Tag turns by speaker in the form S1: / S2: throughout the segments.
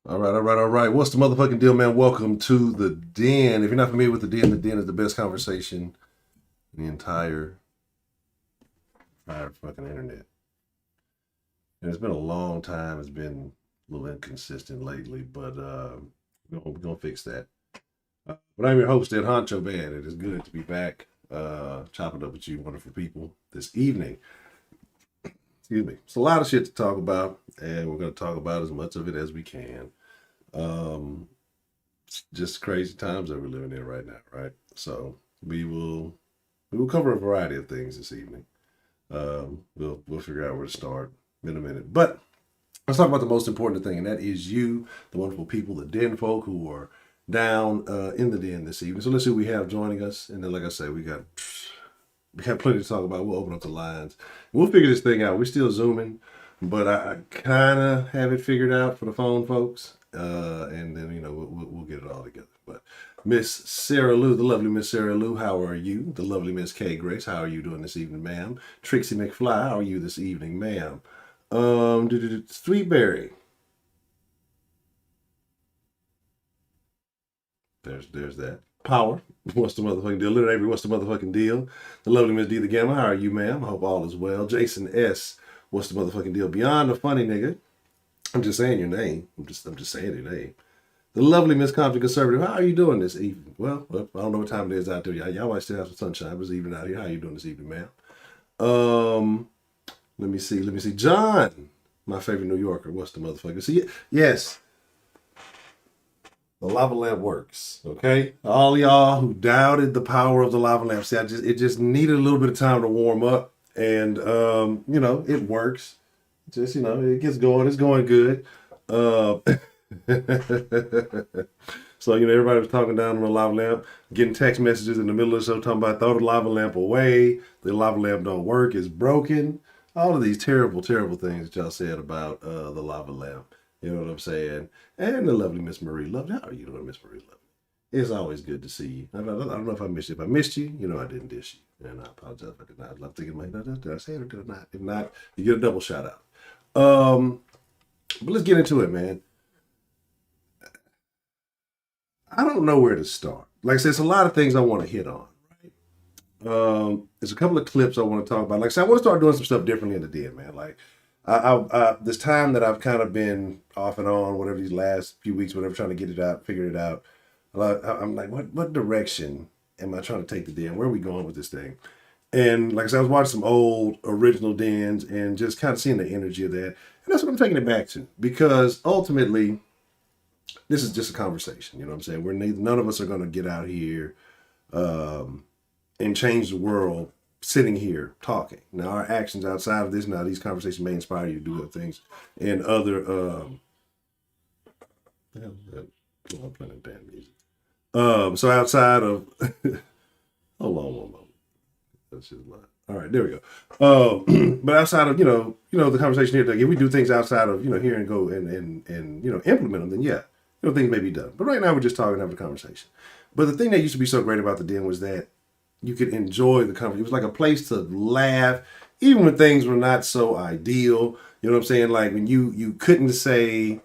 S1: All right. What's the motherfucking deal, man? Welcome to the Den. If you're not familiar with the Den is the best conversation in the entire fucking internet. And it's been a long time. It's been a little inconsistent lately, but we're gonna fix that. But I'm your host, Ed Honcho, man. It is good to be back chopping up with you wonderful people this evening. Excuse me. It's a lot of shit to talk about, and we're going to talk about as much of it as we can. Just crazy times that we're living in right now, right? So we will cover a variety of things this evening. We'll figure out where to start in a minute. But let's talk about the most important thing, and that is you, the wonderful people, the Den folk who are down in the Den this evening. So let's see who we have joining us. And then, like I say, we have plenty to talk about. We'll open up the lines. We'll figure this thing out. We're still Zooming, but I kind of have it figured out for the phone folks. And then, we'll get it all together. But Miss Sarah Lou, the lovely Miss Sarah Lou, how are you? The lovely Miss K Grace, how are you doing this evening, ma'am? Trixie McFly, how are you this evening, ma'am? Sweetberry. There's that. Power. What's the motherfucking deal? Little Avery, what's the motherfucking deal? The lovely Miss D the Gamma, how are you, ma'am? I hope all is well. Jason S, what's the motherfucking deal? Beyond the funny nigga. I'm just saying your name. I'm just saying your name. The lovely Miss Compton Conservative, how are you doing this evening? Well, I don't know what time it is out there. Y'all might still have some sunshine. But it's evening out here. How are you doing this evening, ma'am? Let me see. John, my favorite New Yorker. What's the motherfucker? See, yes. The lava lamp works, okay? All y'all who doubted the power of the lava lamp, see, it just needed a little bit of time to warm up, and it works. Just it gets going. It's going good. So everybody was talking down on the lava lamp, getting text messages in the middle of the show talking about throw the lava lamp away. The lava lamp don't work. It's broken. All of these terrible, terrible things that y'all said about the lava lamp. You know what I'm saying? And the lovely Miss Marie Lovely. How are you doing, Miss Marie Lovely? It's always good to see you. I don't know if I missed you. If I missed you, I didn't dish you. And I apologize if I did not. I'm thinking, did I say it or did I not? If not, you get a double shout out. But let's get into it, man. I don't know where to start. Like I said, it's a lot of things I want to hit on. Right? There's a couple of clips I want to talk about. Like I said, I want to start doing some stuff differently in the Den, man. Like, this time that I've kind of been off and on, whatever these last few weeks, whatever, trying to get it out, figure it out. I'm like, what direction am I trying to take the Den? Where are we going with this thing? And like I said, I was watching some old original Dens and just kind of seeing the energy of that. And that's what I'm taking it back to, because ultimately, this is just a conversation. You know what I'm saying? None of us are going to get out here and change the world sitting here talking. Now, our actions outside of this, now these conversations may inspire you to do other things and other I'm playing damn music. So outside of hold on one moment. That's just mine. All right, there we go. But outside of the conversation here, like if we do things outside of here and go and implement them, then yeah, things may be done. But right now we're just talking, having a conversation. But the thing that used to be so great about the Den was that you could enjoy the conversation. It was like a place to laugh, even when things were not so ideal. You know what I'm saying? Like when you couldn't say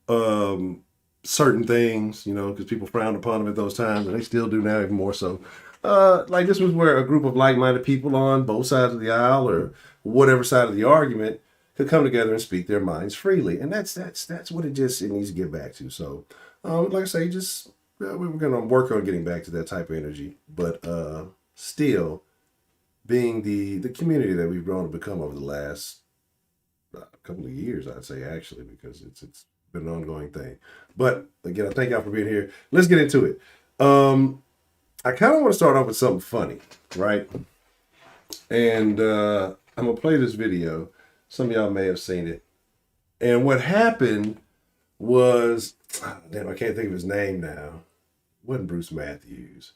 S1: certain things, because people frowned upon them at those times, and they still do now, even more so. Like this was where a group of like-minded people on both sides of the aisle or whatever side of the argument could come together and speak their minds freely. And that's what it needs to get back to. So, like I say, we're going to work on getting back to that type of energy, but still being the community that we've grown to become over the last couple of years, I'd say, actually, because it's been an ongoing thing. But again, I thank y'all for being here. Let's get into it. I kind of want to start off with something funny, right? And I'm going to play this video. Some of y'all may have seen it. And what happened was, damn, I can't think of his name now. It wasn't Bruce Matthews.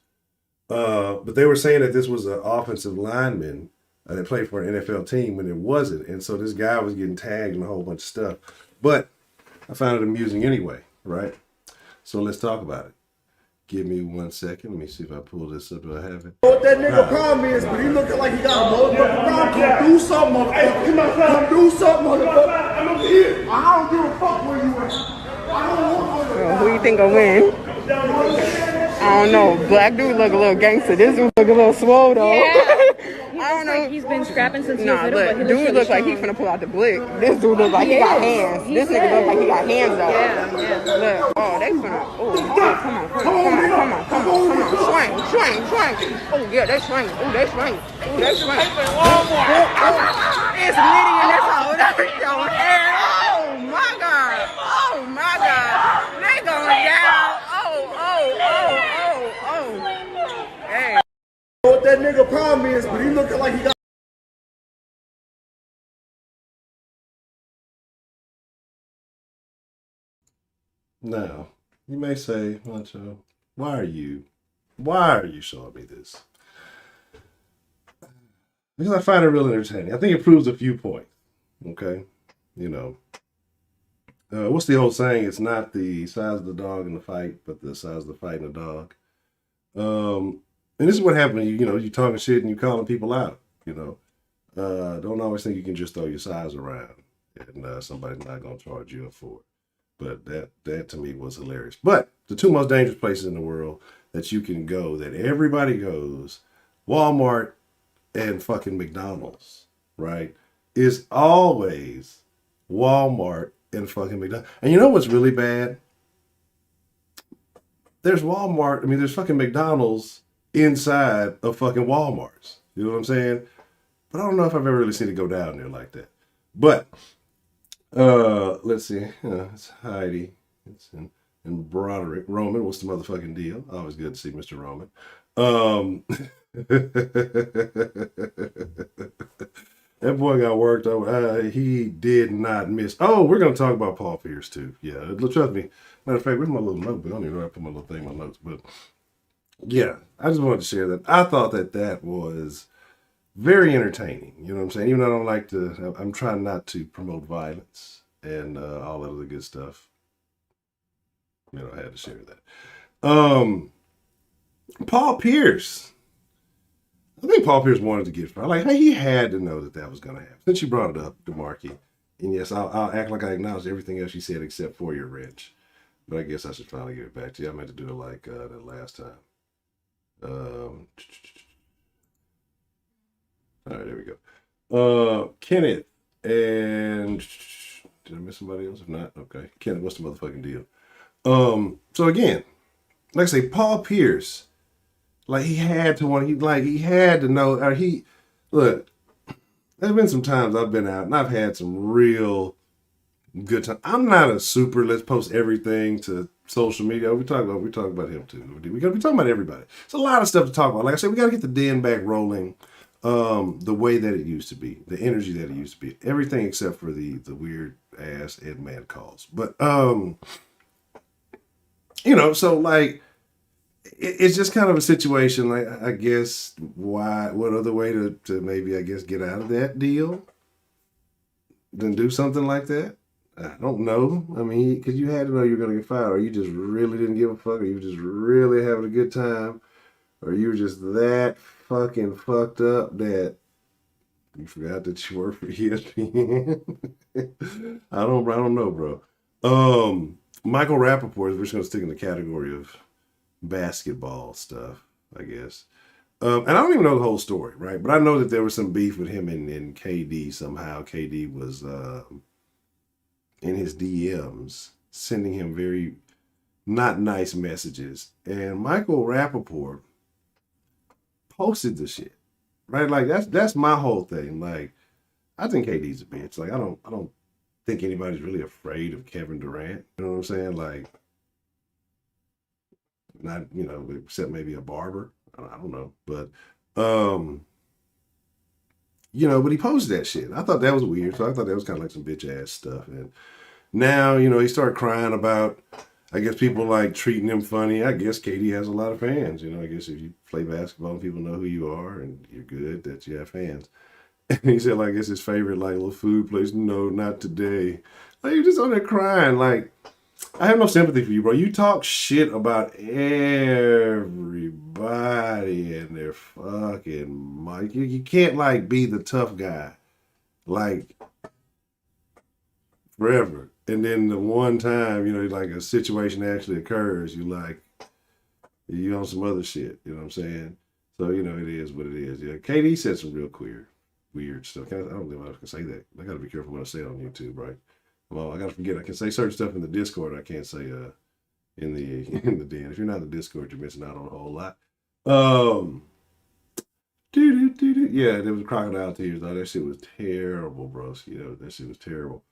S1: But they were saying that this was an offensive lineman that played for an NFL team when it wasn't. And so this guy was getting tagged and a whole bunch of stuff. But I found it amusing anyway, right? So let's talk about it. Give me 1 second. Let me see if I pull this up. Do I have it?
S2: What that nigga problem is, but he looking like he got a motherfucking problem. Come do something, motherfucker. Come do something, motherfucker. I'm over here. I don't give a fuck where you at.
S3: Who you think will win? I don't know. Black dude look a little gangster. This dude look a little swole though.
S4: Yeah.
S3: I don't know.
S4: Like he's been scrapping since he
S3: Nah,
S4: was little,
S3: look,
S4: but he
S3: dude
S4: looks
S3: look like
S4: really
S3: he finna pull out the blick. This dude look like he got hands. This nigga look like he got hands though.
S4: Yeah.
S3: Look, oh, they finna. Oh, come on. Swing. Oh yeah, they swing. They swing. It's Nitty in this hole. Oh my God. They going down. Hey.
S2: What that nigga problem is, but he looking like he got.
S1: Now, you may say, Honcho, why are you showing me this? Because I find it really entertaining. I think it proves a few points. Okay? You know, what's the old saying? It's not the size of the dog in the fight, but the size of the fight in the dog. And this is what happens. You talking shit and you calling people out. Don't always think you can just throw your size around and somebody's not gonna charge you up for it. But that to me was hilarious. But the two most dangerous places in the world that you can go, that everybody goes, Walmart and fucking McDonald's, right? Is always Walmart and fucking McDonald's. And you know what's really bad? There's fucking McDonald's inside of fucking Walmarts. You know what I'm saying? But I don't know if I've ever really seen it go down there like that. But let's see. It's Heidi. It's and Broderick. Roman, what's the motherfucking deal? Always good to see Mr. Roman. That boy got worked over. He did not miss. Oh, we're going to talk about Paul Pierce too. Yeah, trust me. Matter of fact, where's my little notebook? I don't even know where I put my little thing in my notes. But yeah, I just wanted to share that. I thought that was very entertaining. You know what I'm saying? Even though I don't like to, I'm trying not to promote violence and all that other good stuff. I had to share that. Paul Pierce. I think Paul Pierce wanted to get fired. Like, hey, he had to know that was going to happen. Since you brought it up, DeMarkey. And yes, I'll act like I acknowledge everything else you said except for your wrench. But I guess I should finally give it back to you. I meant to do it like that last time. All right, there we go. Kenneth and did I miss somebody else? If not, okay. Kenneth, what's the motherfucking deal? So again, like I say, Paul Pierce, like he had to know, or look, there's been some times I've been out and I've had some real good time. I'm not a super, let's post everything to social media. We talk about him too. We gotta be talking about everybody. It's a lot of stuff to talk about. Like I said, we gotta get the den back rolling. The way that it used to be, the energy that it used to be, everything except for the weird ass Ed Man calls. But so like it's just kind of a situation. Like I guess what other way to maybe I guess get out of that deal than do something like that? I don't know. I mean, because you had to know you were gonna get fired, or you just really didn't give a fuck, or you were just really having a good time, or you were just that fucking fucked up that you forgot that you work for ESPN. I don't know, bro. Michael Rappaport, we're just gonna stick in the category of basketball stuff, I guess. And I don't even know the whole story, right? But I know that there was some beef with him and KD somehow. KD was in his DMs sending him very not nice messages. And Michael Rappaport posted the shit, right? Like that's my whole thing. Like, I think KD's a bitch. Like, I don't think anybody's really afraid of Kevin Durant. You know what I'm saying? Like, not except maybe a barber. I don't know, but but he posted that shit. I thought that was weird. So I thought that was kind of like some bitch ass stuff. And now he started crying about, I guess, people like treating him funny. I guess KD has a lot of fans. I guess if you play basketball and people know who you are and you're good, that you have fans. And he said, like, it's his favorite, like, little food place. No, not today. Like, you're just on there crying. Like, I have no sympathy for you, bro. You talk shit about everybody and their fucking mic. You can't, like, be the tough guy, like, forever. And then the one time, like a situation actually occurs, you on some other shit. You know what I'm saying? So, it is what it is. Yeah. KD said some real weird stuff. I don't think I can say that. I got to be careful what I say on YouTube, right? Well, I got to forget. I can say certain stuff in the Discord. I can't say in the in the den. If you're not in the Discord, you're missing out on a whole lot. Yeah, there was crocodile tears. Oh, that shit was terrible, bro. That shit was terrible.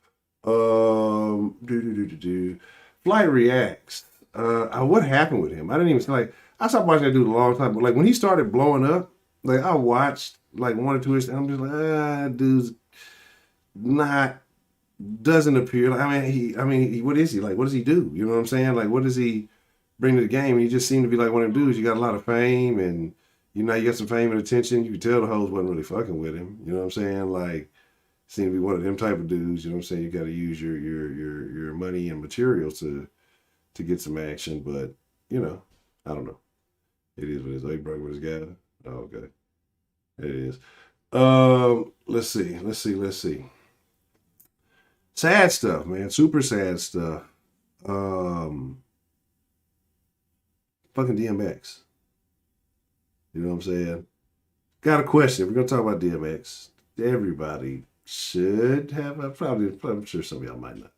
S1: Flight reacts. What happened with him? I didn't even I stopped watching that dude a long time, but like when he started blowing up, like I watched like one or two and I'm just like, dude's not doesn't appear. Like, what is he like? What does he do? You know what I'm saying? Like, what does he bring to the game? And he just seemed to be like one of them dudes. You got a lot of fame, and you got some fame and attention. You could tell the hoes wasn't really fucking with him. You know what I'm saying? Like, seemed to be one of them type of dudes. You know what I'm saying? You got to use your money and materials to get some action. But I don't know. It is what it is. Oh, he broke with his guy. Oh, okay. It is. Let's see. Sad stuff, man. Super sad stuff. Fucking DMX. You know what I'm saying? Got a question. We're gonna talk about DMX. Everybody should have. I'm sure some of y'all might not.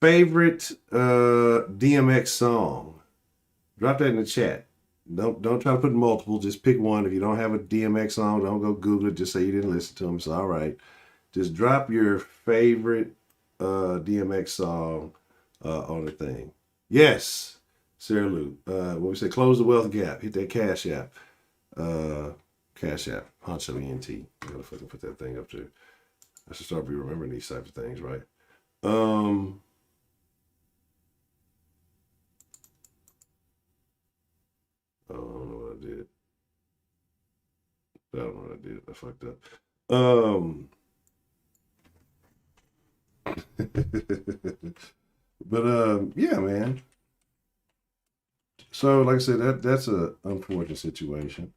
S1: Favorite DMX song? Drop that in the chat. Don't try to put multiple. Just pick one. If you don't have a DMX song, don't go Google it. Just say you didn't listen to him. It's all right. Just drop your favorite DMX song on the thing. Yes, Sarah Lou. When we say close the wealth gap, hit that Cash App. Cash App. Honcho ENT. I gotta fucking put that thing up there. I should start remembering these types of things, right? I don't know what I did. I don't know what I did. I fucked up. But yeah, man. So like I said, that's a unfortunate situation.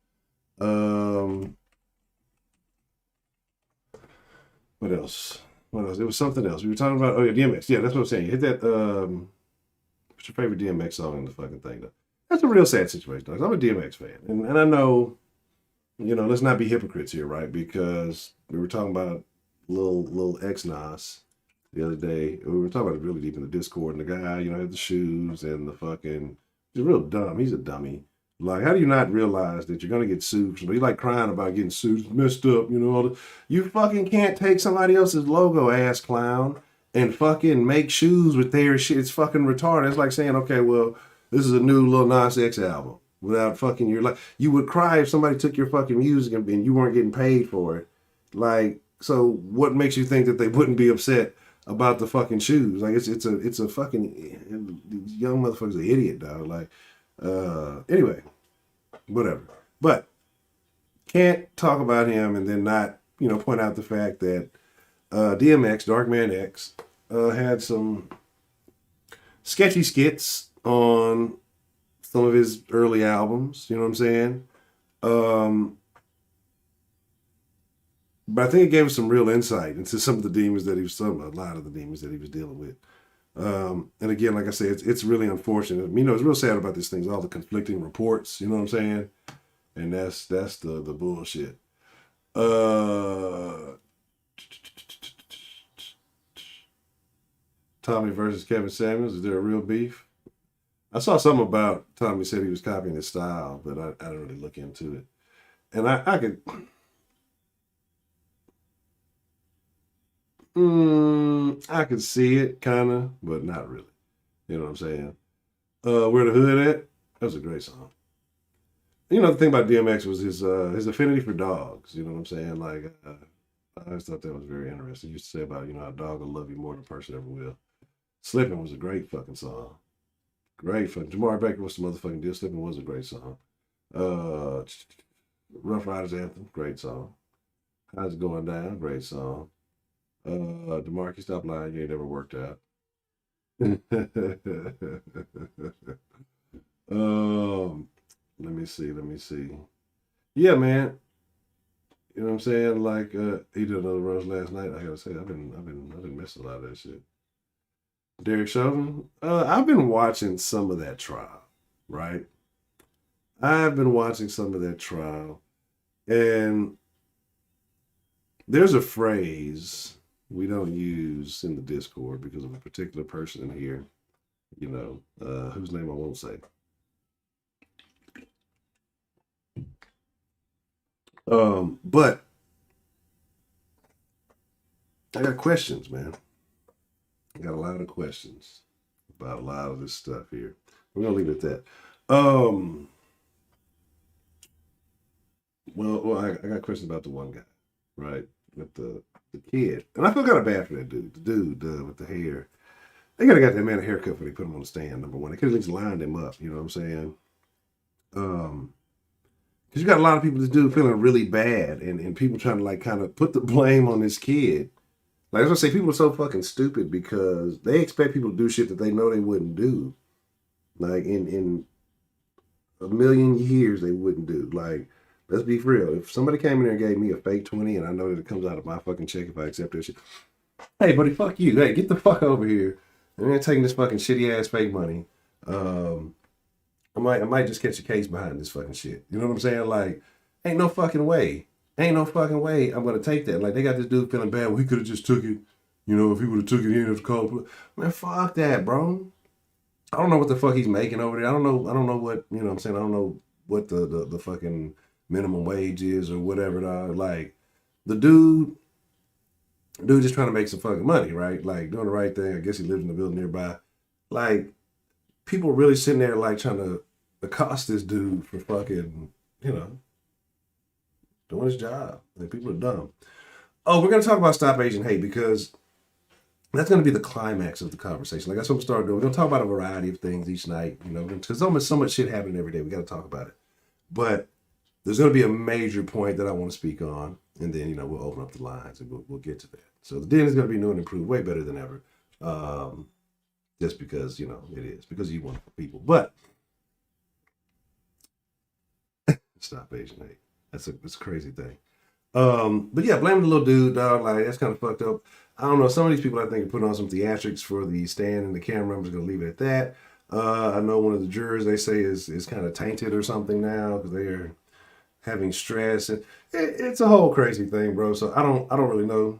S1: What else? It was something else. We were talking about DMX. Yeah, that's what I'm saying. Hit that what's your favorite DMX song in the fucking thing though? That's a real sad situation. I'm a DMX fan. And I know, let's not be hypocrites here, right? Because we were talking about little X-Nas the other day. We were talking about it really deep in the Discord, and the guy, had the shoes and the fucking, he's real dumb. He's a dummy. Like, how do you not realize that you're gonna get sued? He's like crying about getting sued, it's messed up, you fucking can't take somebody else's logo, ass clown, and fucking make shoes with their shit. It's fucking retarded. It's like saying, okay, well, this is a new Lil Nas X album. Without fucking you would cry if somebody took your fucking music and you weren't getting paid for it. Like, so what makes you think that they wouldn't be upset about the fucking shoes? Like, it's a fucking young motherfucker's an idiot, dog. Like, anyway, whatever. But can't talk about him and then not, point out the fact that DMX, Darkman X, had some sketchy skits on some of his early albums, you know what I'm saying? But I think it gave us some real insight into a lot of the demons that he was dealing with. And again, like I said, it's really unfortunate. It's real sad about these things, all the conflicting reports, you know what I'm saying? And that's the bullshit. Tommy versus Kevin Samuels, is there a real beef? I saw something about Tommy said he was copying his style, but I didn't really look into it. And I could see it kind of, but not really. You know what I'm saying? Where the Hood at? That was a great song. The thing about DMX was his affinity for dogs. You know what I'm saying? Like, I always thought that was very interesting. He used to say about, how a dog will love you more than a person ever will. Slippin' was a great fucking song. Great fucking. Jamar Baker was some motherfucking deal. Slippin' was a great song. Rough Riders Anthem, great song. How's it going down? Great song. DeMarcus, stop lying. You ain't never worked out. Let me see. Yeah, man. You know what I'm saying? Like, he did another rose last night. I gotta say, I've been missing a lot of that shit. Derek Chauvin. I've been watching some of that trial, right? I've been watching some of that trial, and there's a phrase we don't use in the Discord because of a particular person in here, whose name I won't say. But I got questions, man. I got a lot of questions about a lot of this stuff here. We're gonna leave it at that. Well, I got questions about the one guy, right, with the kid, and I feel kind of bad for that dude. The dude with the hair. They gotta got that man a haircut before they put him on the stand. Number one, they could at least lined him up. You know what I'm saying? Because you got a lot of people, this dude feeling really bad, and people trying to like kind of put the blame on this kid. Like I was gonna say, people are so fucking stupid because they expect people to do shit that they know they wouldn't do. Like in a million years, they wouldn't do. Like, let's be real. If somebody came in there and gave me a fake 20 and I know that it comes out of my fucking check if I accept that shit, hey, buddy, fuck you. Hey, get the fuck over here. And they're taking this fucking shitty ass fake money. I might just catch a case behind this fucking shit. You know what I'm saying? Like, ain't no fucking way. Ain't no fucking way I'm gonna take that. Like, they got this dude feeling bad. Well, he could have just took it. You know, if he would have took it, he would have called. Man, fuck that, bro. I don't know what the fuck he's making over there. I don't know what, you know what I'm saying? I don't know what the fucking minimum wage is or whatever. Like, the dude just trying to make some fucking money, right? Like, doing the right thing. I guess he lives in the building nearby. Like, people really sitting there like trying to accost this dude for fucking, doing his job. Like, people are dumb. Oh, we're gonna talk about Stop Asian Hate because that's gonna be the climax of the conversation. Like, that's what we started doing. We're gonna talk about a variety of things each night, because there's so much shit happening every day. We gotta talk about it. But there's gonna be a major point that I want to speak on, and then we'll open up the lines and we'll get to that. So the den is gonna be new and improved, way better than ever. Just because, it is. Because you wonderful people. But Stop Asian Hate. That's a crazy thing. But yeah, blaming the little dude, dog, like, that's kind of fucked up. I don't know. Some of these people, I think, are putting on some theatrics for the stand and the camera. I'm just going to leave it at that. I know one of the jurors, they say, is kind of tainted or something now because they are having stress. And it's a whole crazy thing, bro. So I don't really know.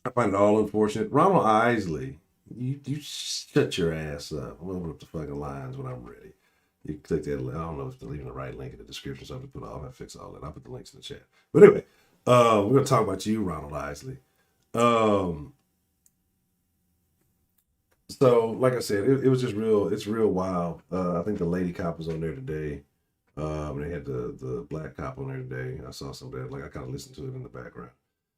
S1: I find it all unfortunate. Ronald Isley, you shut your ass up. I'll open up the fucking lines when I'm ready. You click that. I don't know if they're leaving the right link in the description, so I have to fix all that. I'll put the links in the chat. But anyway, we're gonna talk about you, Ronald Isley. So, like I said, it was just real. It's real wild. I think the lady cop was on there today. They had the black cop on there today. I saw some of that. Like, I kind of listened to it in the background.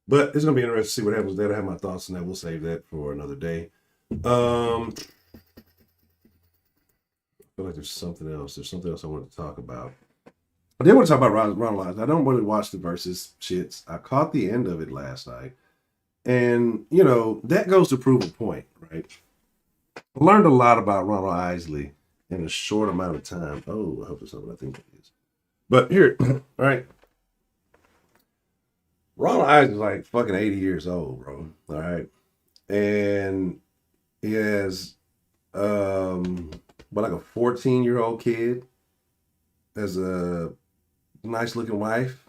S1: But it's gonna be interesting to see what happens there. I have my thoughts on that. We'll save that for another day. I feel like there's something else. There's something else I wanted to talk about. I did want to talk about Ronald Isley. I don't really watch the versus shits. I caught the end of it last night. And, that goes to prove a point, right? I learned a lot about Ronald Isley in a short amount of time. Oh, I hope it's something I think it is. But here, all right. Ronald Isley's like fucking 80 years old, bro. All right. And he has like a 14-year-old kid, has a nice looking wife.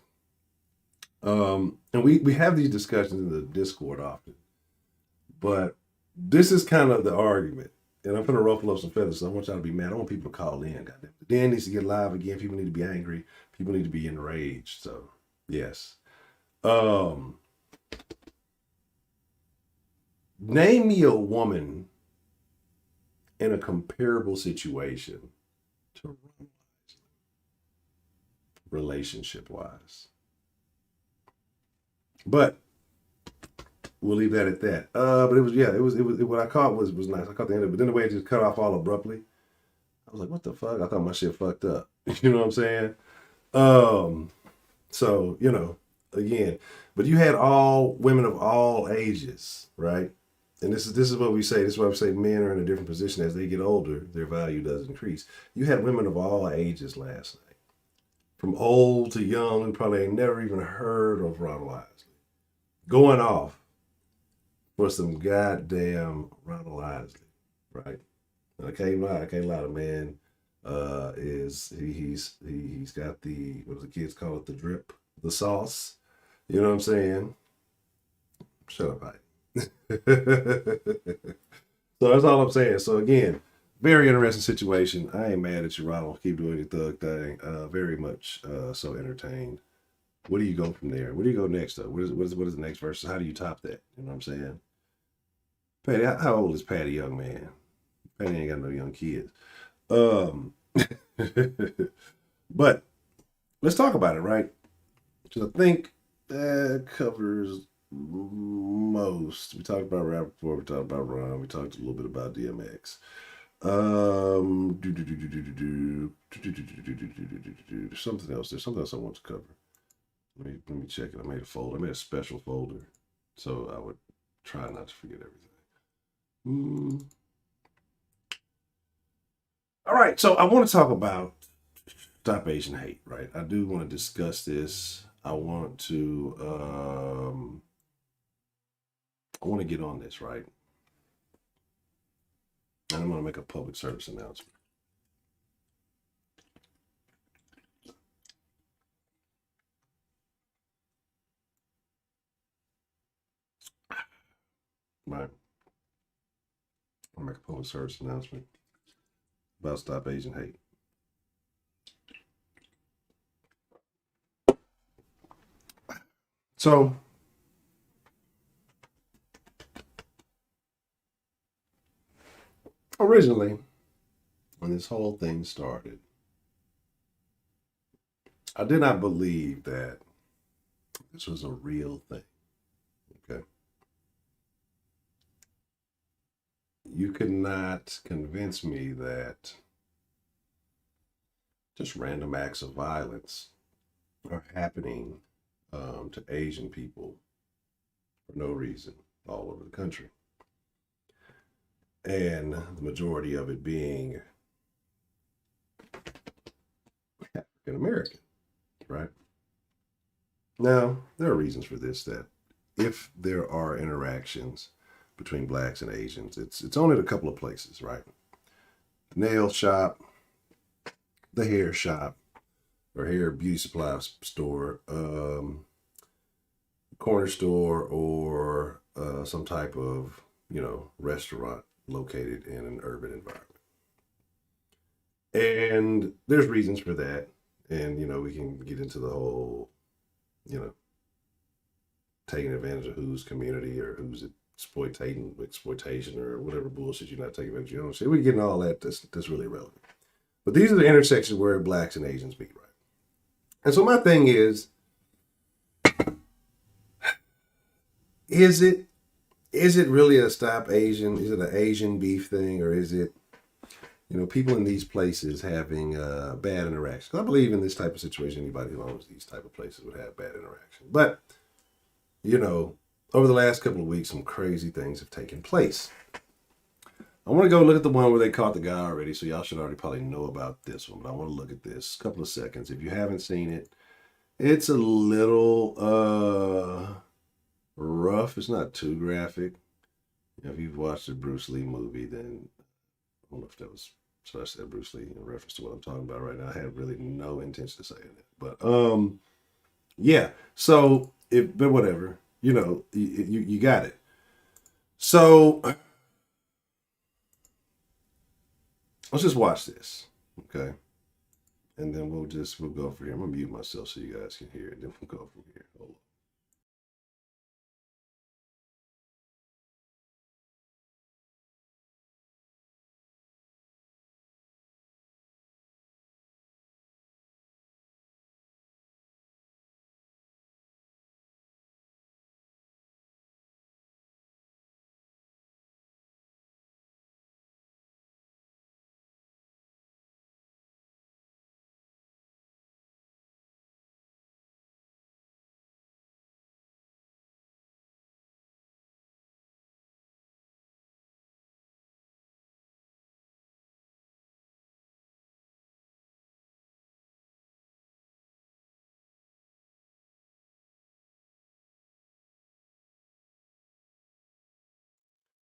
S1: And we have these discussions in the Discord often. But this is kind of the argument. And I'm going to ruffle up some feathers, so I want y'all to be mad. I want people to call in. Goddamn. The den needs to get live again. People need to be angry. People need to be enraged. So, yes. Name me a woman in a comparable situation to relationship-wise. But we'll leave that at that. But it was what I caught was nice. I caught the end of it, but then the way it just cut off all abruptly, I was like, what the fuck? I thought my shit fucked up. You know what I'm saying? So, again, but you had all women of all ages, right? And this is what we say. This is why we say men are in a different position. As they get older, their value does increase. You had women of all ages last night. From old to young, who probably ain't never even heard of Ronald Isley, going off for some goddamn Ronald Isley, right? And I can't lie, the man he's got the, what do the kids call it, the drip, the sauce. You know what I'm saying? Shut up, Ike. So that's all I'm saying. So again, very interesting situation. I ain't mad at you, Ronald. Keep doing your thug thing. Very much so entertained. Where do you go from there? Where do you go next though? What is the next verse? How do you top that? You know what I'm saying? Patty, how old is Patty, young man? Patty ain't got no young kids. But let's talk about it, right? Because I think that covers most. We talked about rap before. We talked about Ron. We talked a little bit about DMX. There's something else. There's something else I want to cover. Let me check it. I made a folder. I made a special folder, so I would try not to forget everything. All right, so I want to talk about Stop Asian Hate, right? I do want to discuss this. I want to get on this, right? And I'm going to make a public service announcement. Right. I'll make a public service announcement about Stop Asian Hate. So, originally, when this whole thing started, I did not believe that this was a real thing. Okay. You could not convince me that just random acts of violence are happening to Asian people for no reason all over the country. And the majority of it being African American, right? Now, there are reasons for this, that if there are interactions between blacks and Asians, it's only at a couple of places, right? The nail shop, the hair shop, or hair beauty supply store, corner store, or some type of, restaurant located in an urban environment. And there's reasons for that. And, we can get into the whole, taking advantage of whose community or who's exploitation or whatever bullshit you're not taking advantage of. You know what I'm saying? We get into all that. That's really relevant. But these are the intersections where blacks and Asians meet, right? And so my thing is it really a Stop Asian? Is it an Asian beef thing, or is it, people in these places having bad interactions? I believe in this type of situation, anybody who owns these type of places would have bad interactions. But, over the last couple of weeks, some crazy things have taken place. I want to go look at the one where they caught the guy already, so y'all should already probably know about this one, but I want to look at this a couple of seconds. If you haven't seen it, it's a little rough. It's not too graphic. If you've watched the Bruce Lee movie, then I don't know if that was, so I said Bruce Lee in reference to what I'm talking about right now. I had really no intention of saying it, but yeah. So but whatever, you got it. So let's just watch this, okay? And then we'll go from here. I'm gonna mute myself so you guys can hear it. Then we'll go from here. Hold on.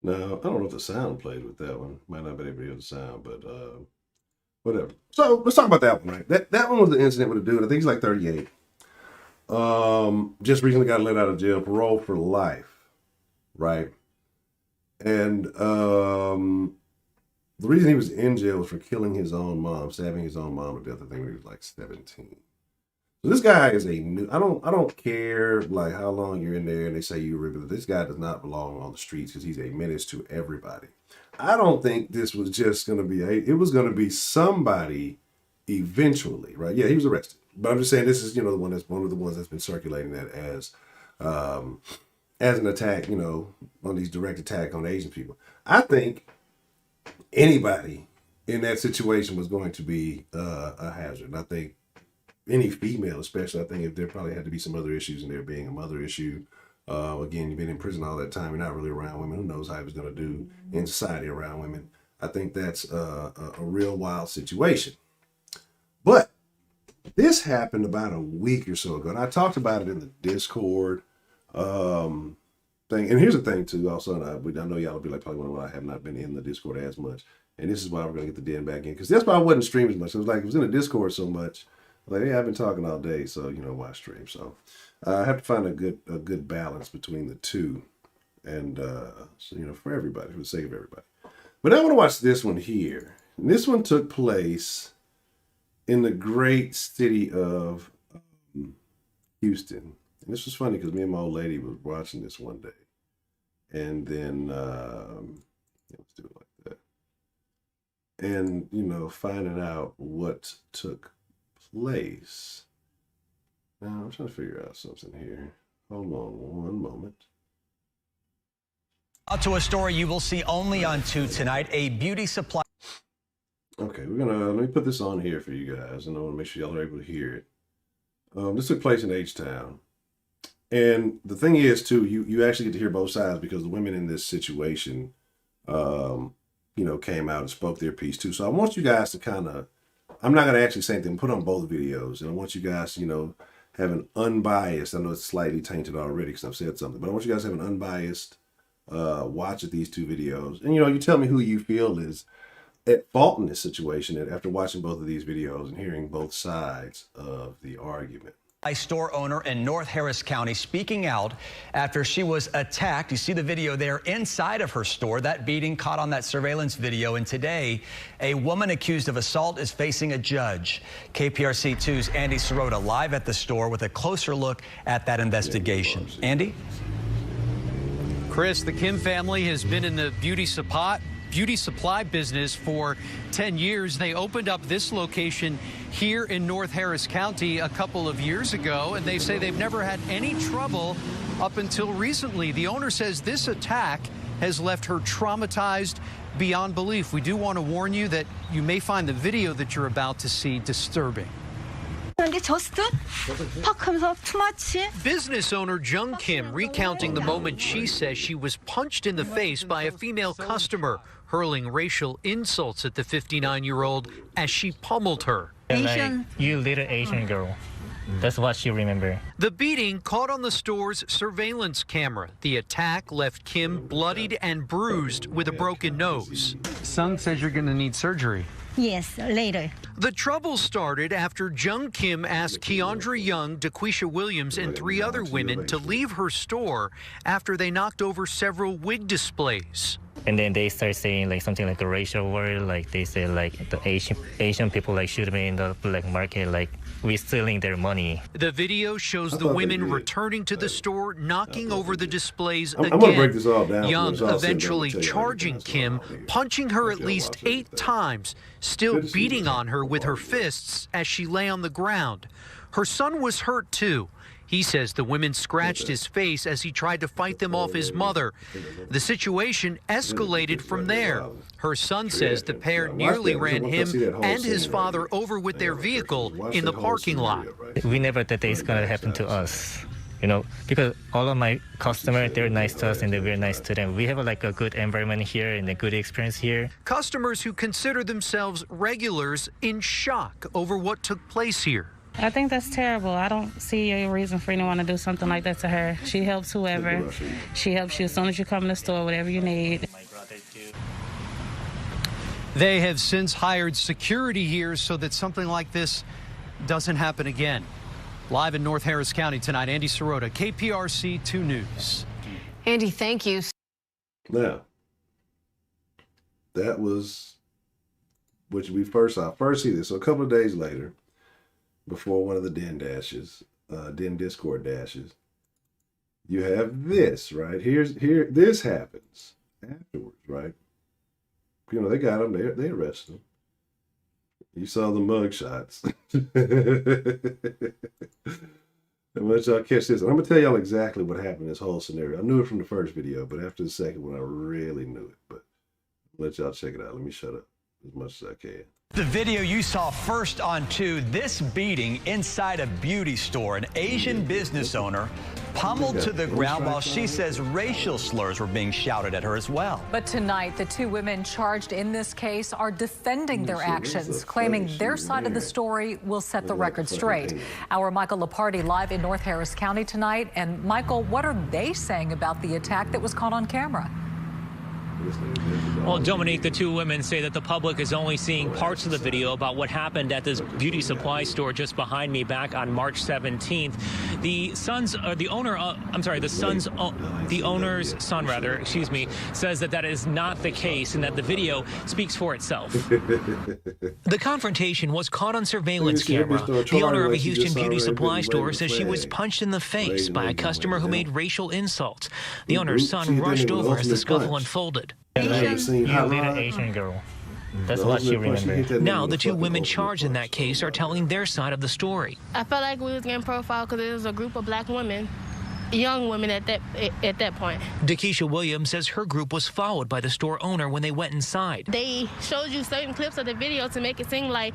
S1: Now, I don't know if the sound played with that one. Might not be able to hear the sound, but whatever. So let's talk about that one, right? That one was the incident with a dude. I think he's like 38. Just recently got let out of jail, parole for life, right? And the reason he was in jail was for killing his own mom, stabbing his own mom to death. I think when he was like 17. So this guy is a new. I don't care like how long you're in there and they say you're regular. This guy does not belong on the streets because he's a menace to everybody. I don't think this was just going to be it was going to be somebody eventually, right? Yeah, he was arrested. But I'm just saying this is, the one of the ones that's been circulating that as an attack, on these direct attack on Asian people. I think anybody in that situation was going to be a hazard. And I think any female, especially, I think if there probably had to be some other issues in there being a mother issue. Again, you've been in prison all that time. You're not really around women. Who knows how he was going to do in society around women. I think that's a real wild situation. But this happened about a week or so ago. And I talked about it in the Discord thing. And here's the thing, too. Also, I know y'all will be like, probably wondering why I have not been in the Discord as much. And this is why we're going to get the Den back in. Because that's why I wasn't streaming as much. It was like, it was in the Discord so much. Like, yeah, I've been talking all day, so why stream? So I have to find a good balance between the two, and for everybody, for the sake of everybody. But I want to watch this one here. And this one took place in the great city of Houston. And this was funny because me and my old lady was watching this one day, and then let's do it like that, and finding out what took place. Now I'm trying to figure out something here. Hold on one moment.
S5: Out to a story you will see only on 2 tonight. A beauty supply.
S1: Okay, let me put this on here for you guys, and I want to make sure y'all are able to hear it. This took place in H-Town, and the thing is too, you actually get to hear both sides because the women in this situation, came out and spoke their piece too. So I want you guys to kind of. I'm not going to actually say anything, put on both videos. And I want you guys to, have an unbiased, I know it's slightly tainted already because I've said something, but I want you guys to have an unbiased watch of these two videos. And, you tell me who you feel is at fault in this situation after watching both of these videos and hearing both sides of the argument.
S5: A store owner in North Harris County speaking out after she was attacked. You see the video there inside of her store. That beating caught on that surveillance video. And today, a woman accused of assault is facing a judge. KPRC 2's Andy Sirota live at the store with a closer look at that investigation. Andy?
S6: Chris, the Kim family has been in the beauty supply business for 10 years. They opened up this location here in North Harris County a couple of years ago, and they say they've never had any trouble up until recently. The owner says this attack has left her traumatized beyond belief. We do want to warn you that you may find the video that you're about to see disturbing. Business owner Jung Kim recounting the moment she says she was punched in the face by a female customer, hurling racial insults at the 59-year-old as she pummeled her.
S7: Like, you little Asian girl. That's what she remember.
S6: The beating caught on the store's surveillance camera. The attack left Kim bloodied and bruised with a broken nose.
S8: Sung says you're going to need surgery.
S9: Yes, later.
S6: The trouble started after Jung Kim asked Keandra Young, Daquisha Williams, and 3 other women to leave her store after they knocked over several wig displays.
S7: And then they start saying like something like a racial word, like they say like the Asian people like should be in the black market, like we're stealing their money.
S6: The video shows the women returning to the store, knocking over the displays again.
S1: I'm gonna break this all down.
S6: Young eventually charging Kim, punching her at least 8 times, still beating on her with her fists as she lay on the ground. Her son was hurt too. He says the women scratched his face as he tried to fight them off his mother. The situation escalated from there. Her son says the pair nearly ran him and his father over with their vehicle in the parking lot.
S7: We never thought it's going to happen to us, because all of my customers, they're nice to us and we're nice to them. We have like a good environment here and a good experience here.
S6: Customers who consider themselves regulars in shock over what took place here.
S10: I think that's terrible. I don't see a reason for anyone to do something like that to her. She helps whoever. She helps you as soon as you come in the store, whatever you need.
S6: They have since hired security here so that something like this doesn't happen again. Live in North Harris County tonight, Andy Sirota, KPRC 2 News.
S9: Andy, thank you.
S1: Now, that was which we first see this. So a couple of days later, before one of the Den Discord dashes, you have this, right? This happens afterwards, right? You know, they got him, they arrested him. You saw the mug shots. And let y'all catch this. And I'm gonna tell y'all exactly what happened in this whole scenario. I knew it from the first video, but after the second one, I really knew it. But let y'all check it out. Let me shut up as much as I can.
S5: The video you saw first on 2, this beating inside a beauty store. An Asian business owner pummeled to the ground while she says racial slurs were being shouted at her as well.
S11: But tonight, the 2 women charged in this case are defending their actions, claiming their side of the story will set the record straight. Our Michael Lepardi live in North Harris County tonight. And Michael, what are they saying about the attack that was caught on camera?
S12: Well, Dominique, the 2 women say that the public is only seeing parts of the video about what happened at this beauty supply store just behind me back on March 17th. The owner's son, says that is not the case and that the video speaks for itself. The confrontation was caught on surveillance camera. The owner of a Houston beauty supply store says she was punched in the face by a customer who made racial insults. The owner's son rushed over as the scuffle unfolded.
S7: Asian girl. That's what she remembers.
S12: Now, the 2 women charged in that case are telling their side of the story.
S13: I felt like we was getting profiled because it was a group of black women, young women at that point.
S12: Dakisha Williams says her group was followed by the store owner when they went inside.
S13: They showed you certain clips of the video to make it seem like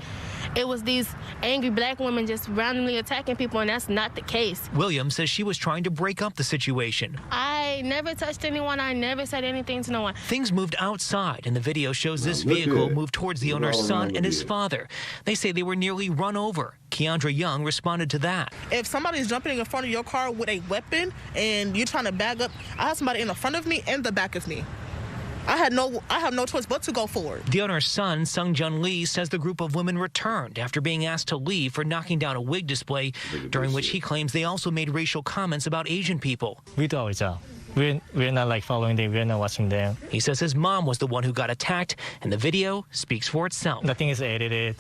S13: it was these angry black women just randomly attacking people, and that's not the case.
S12: Williams says she was trying to break up the situation.
S13: I never touched anyone. I never said anything to no one.
S12: Things moved outside, and the video shows this vehicle move towards the owner's son and his father. They say they were nearly run over. Keandra Young responded to that.
S14: If somebody's jumping in front of your car with a weapon and you're trying to bag up, I have somebody in the front of me and the back of me. I have no choice but to go forward.
S12: The owner's son, Sung Jun Lee, says the group of women returned after being asked to leave for knocking down a wig display, during which he claims they also made racial comments about Asian people.
S7: We do our job. We're not like following them. We're not watching them.
S12: He says his mom was the one who got attacked, and the video speaks for itself.
S7: Nothing is edited,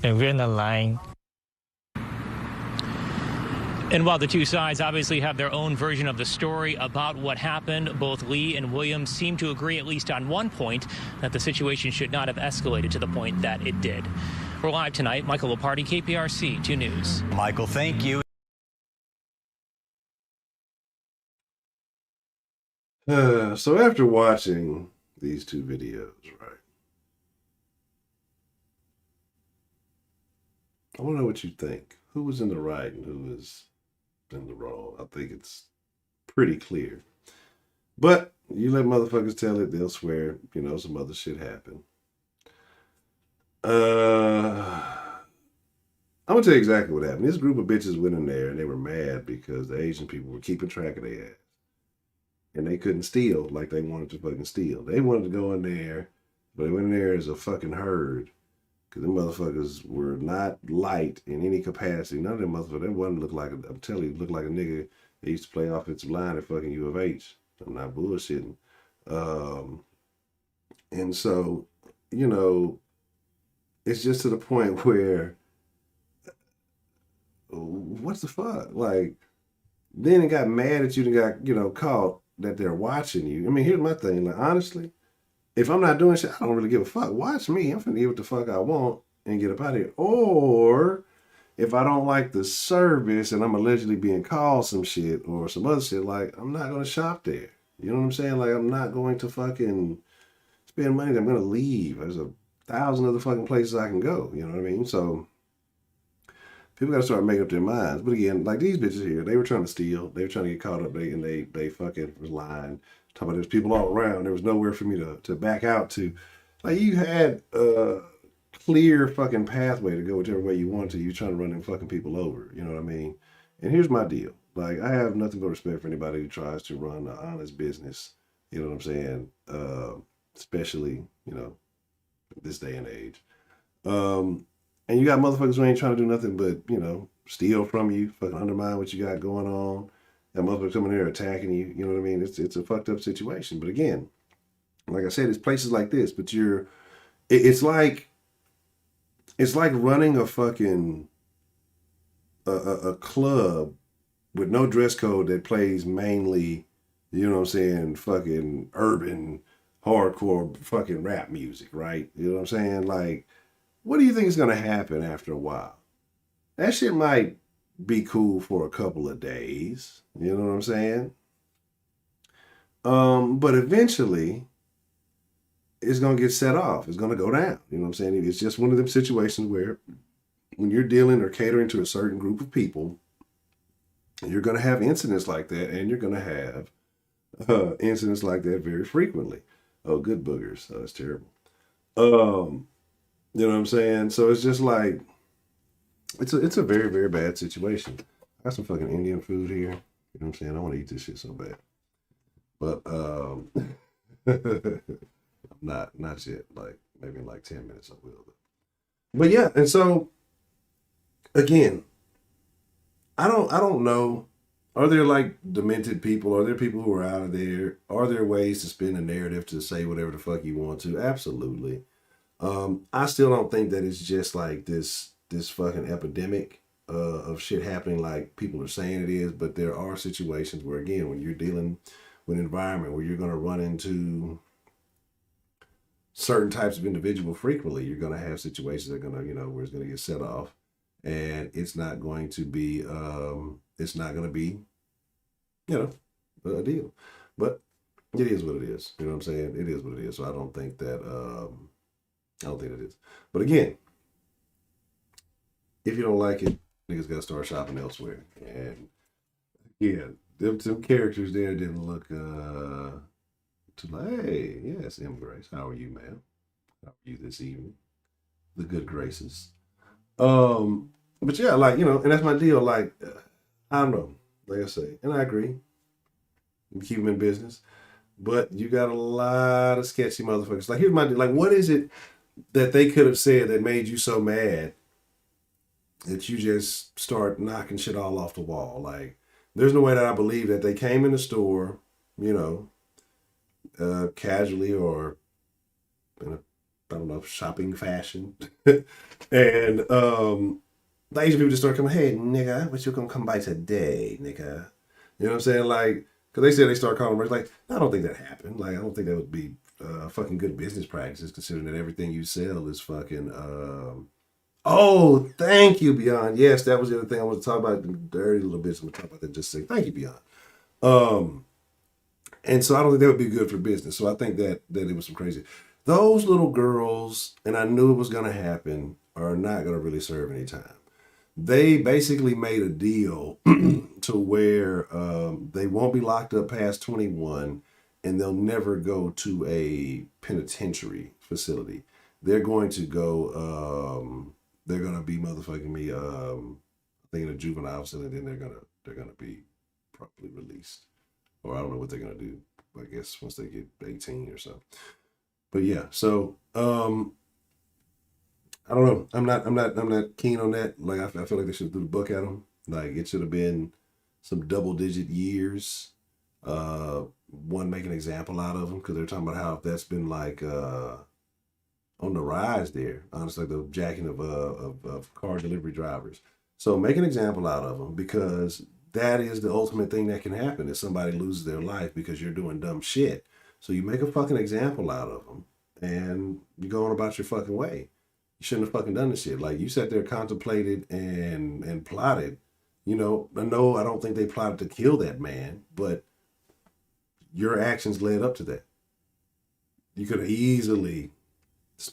S7: and we're not lying.
S12: And while the 2 sides obviously have their own version of the story about what happened, both Lee and Williams seem to agree, at least on one point, that the situation should not have escalated to the point that it did. We're live tonight. Michael Lepardi, KPRC 2 News.
S5: Michael, thank you.
S1: So after watching these 2 videos, right, I want to know what you think. Who was in the right and who was in the wrong? I think it's pretty clear. But you let motherfuckers tell it, they'll swear, you know, some other shit happened. I'm gonna tell you exactly what happened. This group of bitches went in there and they were mad because the Asian people were keeping track of their ass. And they couldn't steal like they wanted to fucking steal. They wanted to go in there, but they went in there as a fucking herd. Because them motherfuckers were not light in any capacity. None of them motherfuckers, they wouldn't look like, I'm telling you, look like a nigga that used to play offensive line at fucking U of H. I'm not bullshitting. And so, you know, it's just to the point where, what the fuck? Like, then it got mad at you and got, you know, caught that they're watching you. I mean, here's my thing. Like, honestly, if I'm not doing shit, I don't really give a fuck. Watch me. I'm finna get what the fuck I want and get up out of here. Or if I don't like the service and I'm allegedly being called some shit or some other shit, like, I'm not going to shop there. You know what I'm saying? Like, I'm not going to fucking spend money. I'm going to leave. There's 1,000 other fucking places I can go. You know what I mean? So people got to start making up their minds. But again, like these bitches here, they were trying to steal. They were trying to get caught up. They fucking was lying. Talking about there's people all around. There was nowhere for me to back out to. Like, you had a clear fucking pathway to go whichever way you want to. You trying to run them fucking people over. You know what I mean? And here's my deal. Like, I have nothing but respect for anybody who tries to run an honest business. You know what I'm saying? Especially, you know, this day and age. And you got motherfuckers who ain't trying to do nothing but, steal from you, fucking undermine what you got going on. That motherfucker coming here attacking you, you know what I mean? It's a fucked up situation. But again, like I said, it's places like this, but it's like running a fucking a club with no dress code that plays mainly, you know what I'm saying, fucking urban, hardcore fucking rap music, right? You know what I'm saying? Like, what do you think is going to happen after a while? That shit might be cool for a couple of days. You know what I'm saying? But eventually, it's going to get set off. It's going to go down. You know what I'm saying? It's just one of them situations where when you're dealing or catering to a certain group of people, you're going to have incidents like that, and you're going to have incidents like that very frequently. Oh, good boogers. Oh, that's terrible. You know what I'm saying? So it's just like, it's a very, very bad situation. I got some fucking Indian food here. You know what I'm saying? I want to eat this shit so bad. But not yet. Like maybe in like 10 minutes I will. But yeah, and so again, I don't know. Are there like demented people? Are there people who are out of there? Are there ways to spin a narrative to say whatever the fuck you want to? Absolutely. I still don't think that it's just like this fucking epidemic of shit happening like people are saying it is, but there are situations where, again, when you're dealing with an environment where you're going to run into certain types of individual frequently, you're going to have situations that are going to, where it's going to get set off, and it's not going to be, a deal. But it is what it is. You know what I'm saying? It is what it is. So I don't think that, it is. But again, if you don't like it, niggas got to start shopping elsewhere. And yeah, them two characters there didn't look to like, hey, yes, M. Grace, how are you, ma'am? How are you this evening? The good graces. But yeah, like, and that's my deal. Like, I don't know. Like I say, and I agree. You keep them in business. But you got a lot of sketchy motherfuckers. Like, here's my deal. Like, what is it that they could have said that made you so mad that you just start knocking shit all off the wall? Like, there's no way that I believe that they came in the store, casually or in a, shopping fashion. And the Asian people just start coming, hey, nigga, what you gonna come by today, nigga? You know what I'm saying? Like, because they said they start calling them, like, I don't think that happened. Like, I don't think that would be fucking good business practices, considering that everything you sell is fucking, oh, thank you, Beyond. Yes, that was the other thing I want to talk about. Dirty little bitch. I'm going to talk about that just say, thank you, Beyond. And so I don't think that would be good for business. So I think that it was some crazy. Those little girls, and I knew it was going to happen, are not going to really serve any time. They basically made a deal to where they won't be locked up past 21, and they'll never go to a penitentiary facility. They're going to go, they're going to be motherfucking me, I think in a juvenile facility, and then they're gonna be properly released. Or I don't know what they're going to do, I guess, once they get 18 or so. But yeah, so I don't know. I'm not keen on that. Like, I feel like they should have threw the book at them. Like, it should have been some double-digit years. One, make an example out of them, because they're talking about how that's been like on the rise there. Honestly, the jacking of car delivery drivers. So make an example out of them, because that is the ultimate thing that can happen, is somebody loses their life because you're doing dumb shit. So you make a fucking example out of them, and you go on about your fucking way. You shouldn't have fucking done this shit. Like, you sat there, contemplated, and plotted. I don't think they plotted to kill that man, but your actions led up to that. You could have easily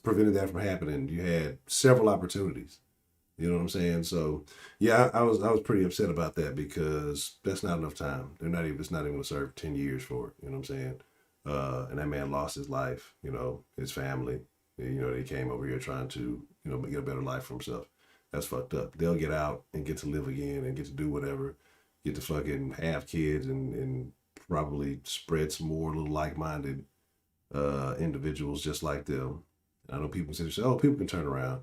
S1: prevented that from happening. You had several opportunities. You know what I'm saying? So, yeah, I was pretty upset about that, because that's not enough time. It's not even going to serve 10 years for it. You know what I'm saying? And that man lost his life, his family. They came over here trying to, get a better life for himself. That's fucked up. They'll get out and get to live again and get to do whatever, get to fucking have kids and probably spread some more little like-minded individuals just like them. I know people say, oh, people can turn around.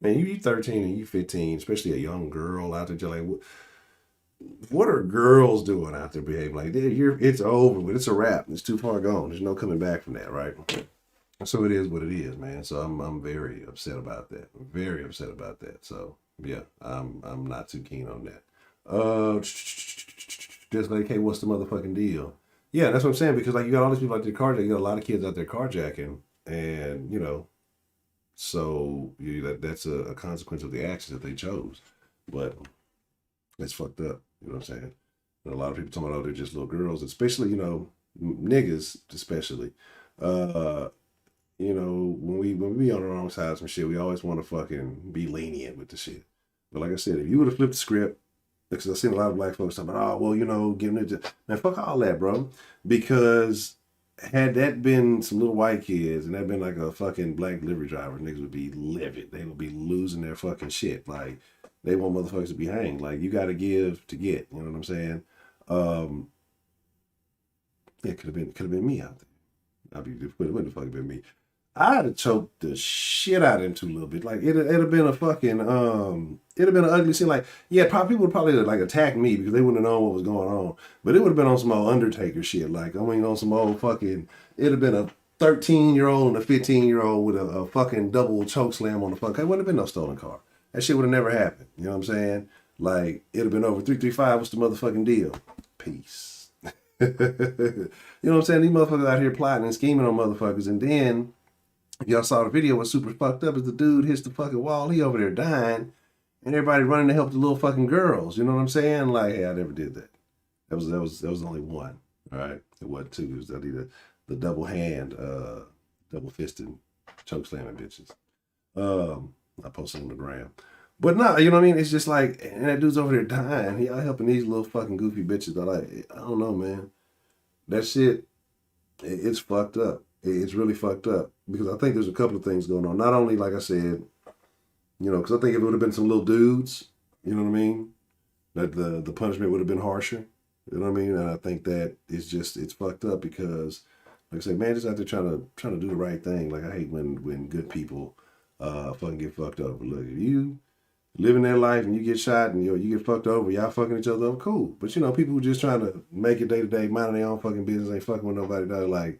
S1: Man, you 13 and you 15, especially a young girl out there, you're like, what are girls doing out there behaving like that? It's over, but it's a wrap. It's too far gone. There's no coming back from that, right? So it is what it is, man. So I'm very upset about that. Very upset about that. So yeah, I'm not too keen on that. Just like, hey, what's the motherfucking deal? Yeah, that's what I'm saying, because like you got all these people out there carjacking, you got a lot of kids out there carjacking, and you know, so that's a consequence of the actions that they chose. But it's fucked up. You know what I'm saying? And a lot of people talking about, oh, they're just little girls, especially, you know, niggas, especially. You know, when we be on the wrong side of some shit, we always want to fucking be lenient with the shit. But like I said, if you would have flipped the script, because I've seen a lot of black folks talking about, oh, well, you know, giving it to, man, fuck all that, bro. Because had that been some little white kids and that been like a fucking black delivery driver, niggas would be livid. They would be losing their fucking shit. Like, they want motherfuckers to be hanged. Like, you got to give to get. You know what I'm saying? It could have been me out there. I'd be, it wouldn't have fucking been me. I'd have choked the shit out of him too a little bit. Like, it'd have been a fucking, it'd have been an ugly scene. Like, yeah, people would probably like attack me because they wouldn't have known what was going on. But it would have been on some old Undertaker shit. Like, I mean, on some old fucking, it'd have been a 13-year-old and a 15-year-old with a fucking double choke slam on the fuck. It wouldn't have been no stolen car. That shit would have never happened. You know what I'm saying? Like, it'd have been over 335. What's the motherfucking deal? Peace. You know what I'm saying? These motherfuckers out here plotting and scheming on motherfuckers, and then y'all saw the video, was super fucked up as the dude hits the fucking wall. He over there dying, and everybody running to help the little fucking girls. You know what I'm saying? Like, hey, I never did that. That was only one. All right, it wasn't two. It was the double hand, double fisted choke slamming bitches. I posted on the gram, but no, you know what I mean. It's just like, and that dude's over there dying. He out helping these little fucking goofy bitches. But like, I don't know, man. That shit, it's fucked up. It's really fucked up, because I think there's a couple of things going on. Not only, like I said, you know, because I think if it would have been some little dudes, you know what I mean, that the punishment would have been harsher. You know what I mean? And I think that it's fucked up because, like I said, man, just out there trying to do the right thing. Like, I hate when good people fucking get fucked over. Look, if you living their life and you get shot and you get fucked over, y'all fucking each other up, cool. But you know, people who just trying to make it day to day, minding their own fucking business, ain't fucking with nobody, dog, like,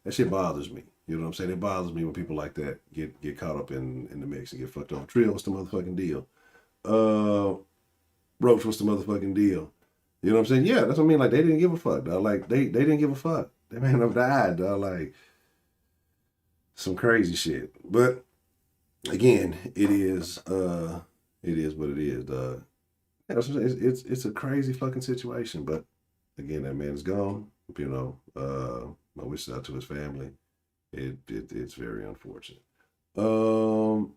S1: that shit bothers me. You know what I'm saying? It bothers me when people like that get caught up in the mix and get fucked over. Trill, what's the motherfucking deal? Roach, what's the motherfucking deal? You know what I'm saying? Yeah, that's what I mean. Like, they didn't give a fuck, dog. Like, they didn't give a fuck. That man have died, dog. Like, some crazy shit. But again, it is what it is, dog. Yeah, it's a crazy fucking situation. But again, that man is gone. You know, my wishes out to his family. It's very unfortunate. Man,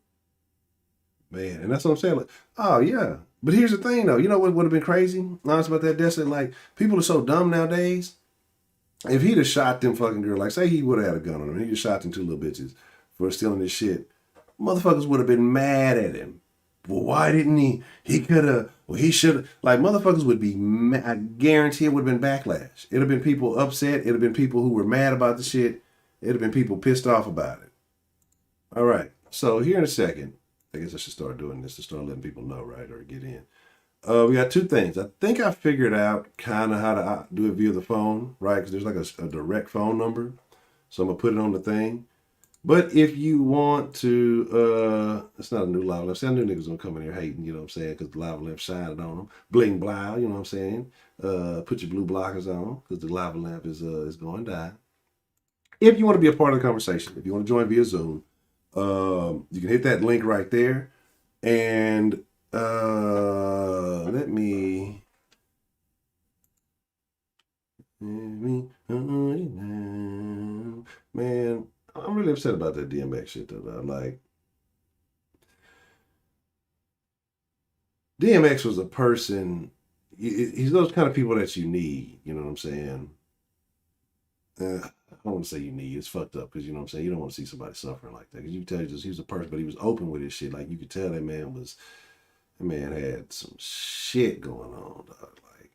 S1: and that's what I'm saying. Like, oh yeah. But here's the thing though. You know what would have been crazy? Honest about that death? Like, people are so dumb nowadays. If he'd have shot them fucking girl, like say he would have had a gun on him, he'd have shot them two little bitches for stealing this shit, motherfuckers would have been mad at him. Well, why didn't he? He could have. Well, he should have. Like, motherfuckers would be mad. I guarantee it would have been backlash. It'd have been people upset. It'd have been people who were mad about the shit. It'd have been people pissed off about it. All right. So here in a second, I guess I should start doing this to start letting people know, right, or get in. We got two things. I think I figured out kind of how to do it via the phone, right? Because there's like a direct phone number. So I'm going to put it on the thing. But if you want to, it's not a new lava lamp. See, I knew niggas gonna come in here hating, you know what I'm saying? Because the lava lamp shining on them. Bling blow, you know what I'm saying? Put your blue blockers on because the lava lamp is going down. If you want to be a part of the conversation, if you want to join via Zoom, you can hit that link right there. And let me man, I'm really upset about that DMX shit though. Like, DMX was a person, he's those kind of people that you need, you know what I'm saying? I don't want to say you need, it's fucked up because, you know what I'm saying, you don't want to see somebody suffering like that. Because you can tell just he was a person, but he was open with his shit. Like, you could tell that man had some shit going on, dog. Like,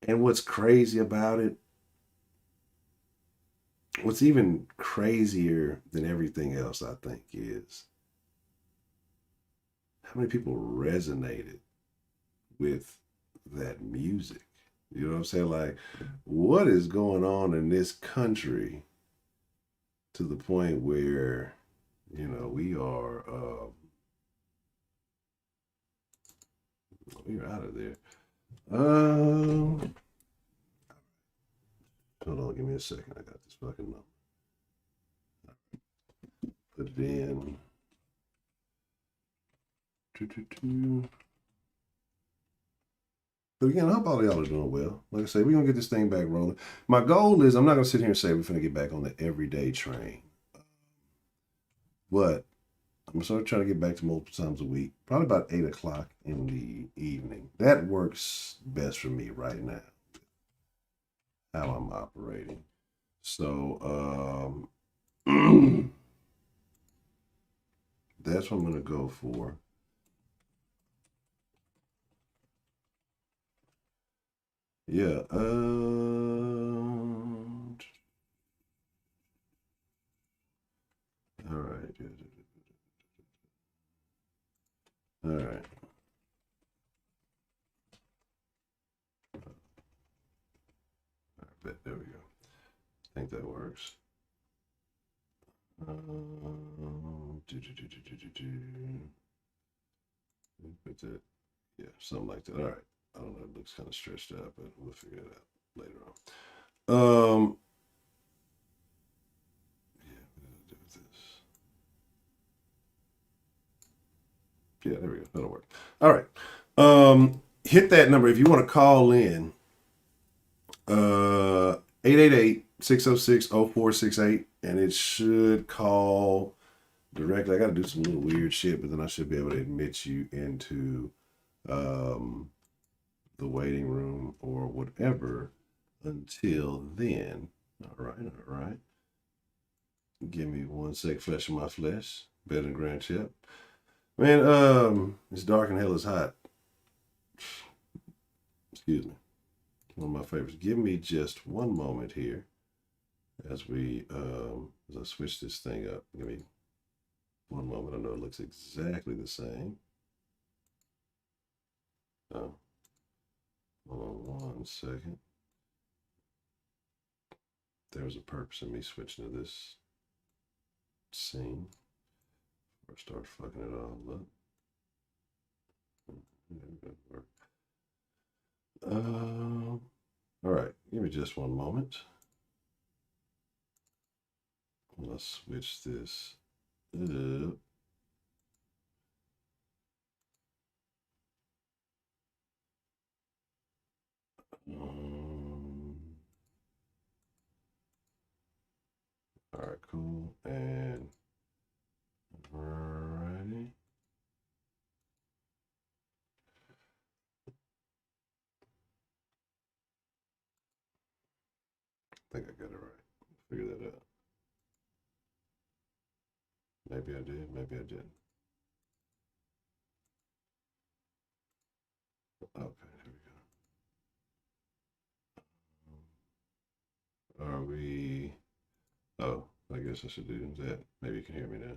S1: and what's crazy about it, what's even crazier than everything else, I think, is how many people resonated with that music. You know what I'm saying? Like, what is going on in this country to the point where, you know, we're out of there. Hold on, give me a second. I got this fucking number. Put it in. But again, I hope all y'all are doing well. Like I say, we're going to get this thing back rolling. My goal is, I'm not going to sit here and say we're going to get back on the everyday train. But I'm going to start trying to get back to multiple times a week. Probably about 8 o'clock in the evening. That works best for me right now. How I'm operating. So, that's what I'm going to go for. Yeah. All right. All right. There we go. I think that works. Put that, yeah, something like that. All right. I don't know. It looks kind of stretched out, but we'll figure it out later on. Yeah, what did I do with this? Yeah, there we go. That'll work. All right. Hit that number if you want to call in. 888-606-0468, and it should call directly. I got to do some little weird shit, but then I should be able to admit you into the waiting room or whatever. Until then, all right. Give me 1 sec, flesh of my flesh. Better than Grand Chip. Man, it's dark and hell is hot. Excuse me. One of my favorites. Give me just one moment here as we as I switch this thing up. Give me one moment. I know it looks exactly the same. Oh, hold on 1 second. There's a purpose in me switching to this scene before I start fucking it all up. All right, give me just one moment. Let's switch this up. All right, cool. And alrighty. I think I got it right. Figure that out. Maybe I did, maybe I didn't. Okay, here we go. Are we? Oh, I guess I should do that. Maybe you can hear me now.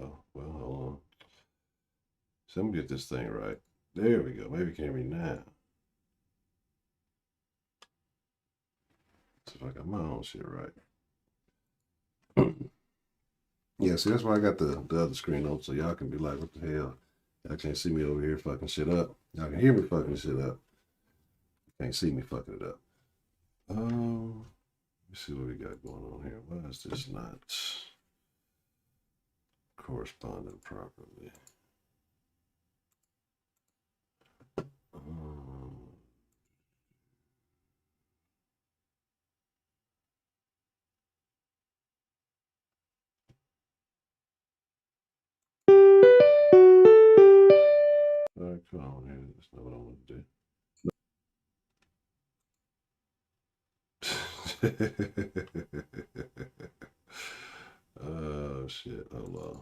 S1: Oh, well, hold on. So I'm gonna get this thing right. There we go. Maybe you can hear me now. So if I got my own shit right. Yeah, see, that's why I got the other screen on, so y'all can be like, what the hell? Y'all can't see me over here fucking shit up. Y'all can hear me fucking shit up. Can't see me fucking it up. Let me see what we got going on here. Why is this not corresponding properly? All right, come on here. That's not what I want to do. Oh shit! Hold on.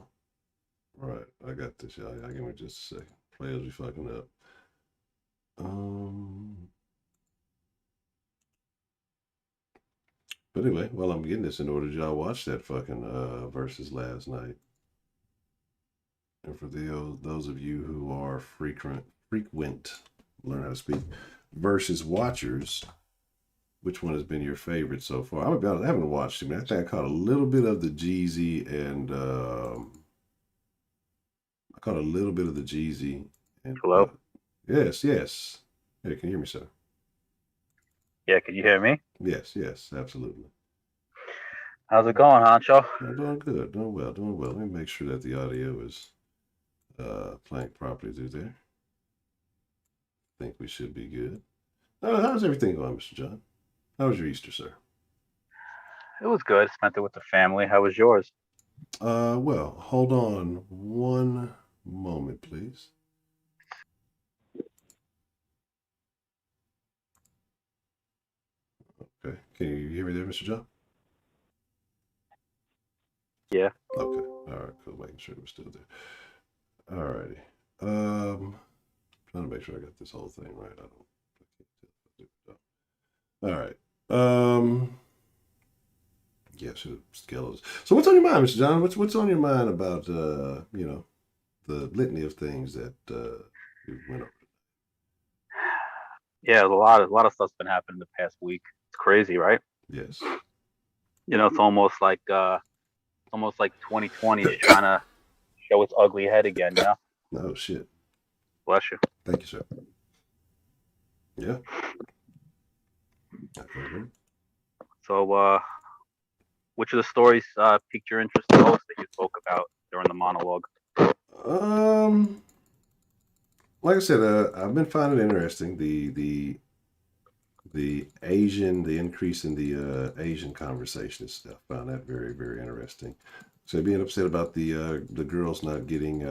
S1: All right, I got this, y'all. Y'all give me just a second. Players be fucking up. But anyway, while I'm getting this in order, did y'all watch that fucking versus last night? And for those of you who are frequent learn how to speak versus watchers, which one has been your favorite so far? I haven't watched it. I think I caught a little bit of the Jeezy and
S9: Hello?
S1: Yes. Hey, can you hear me, sir?
S9: Yeah, can you hear me?
S1: Yes, absolutely.
S9: How's it going, Honcho?
S1: I'm doing good, doing well. Let me make sure that the audio is playing properly through there. I think we should be good. How's everything going, Mr. John? How was your Easter, sir?
S9: It was good. Spent it with the family. How was yours?
S1: Well, hold on one moment, please. Okay. Can you hear me there, Mr. John?
S9: Yeah.
S1: Okay. All right, cool. Making sure we're still there. All righty. Trying to make sure I got this whole thing right. All right. Yeah, skeletons. So what's on your mind, Mr. John? What's on your mind about the litany of things that you went over?
S9: Yeah, a lot of stuff's been happening the past week. It's crazy, right?
S1: Yes.
S9: It's almost like 2020 is trying to show its ugly head again, you know?
S1: Oh shit.
S9: Bless you.
S1: Thank you, sir. Yeah.
S9: So which of the stories piqued your interest the most that you spoke about during the monologue?
S1: Like I said, I've been finding it interesting the increase in the Asian conversation and stuff. I found that very, very interesting. So being upset about the girls not getting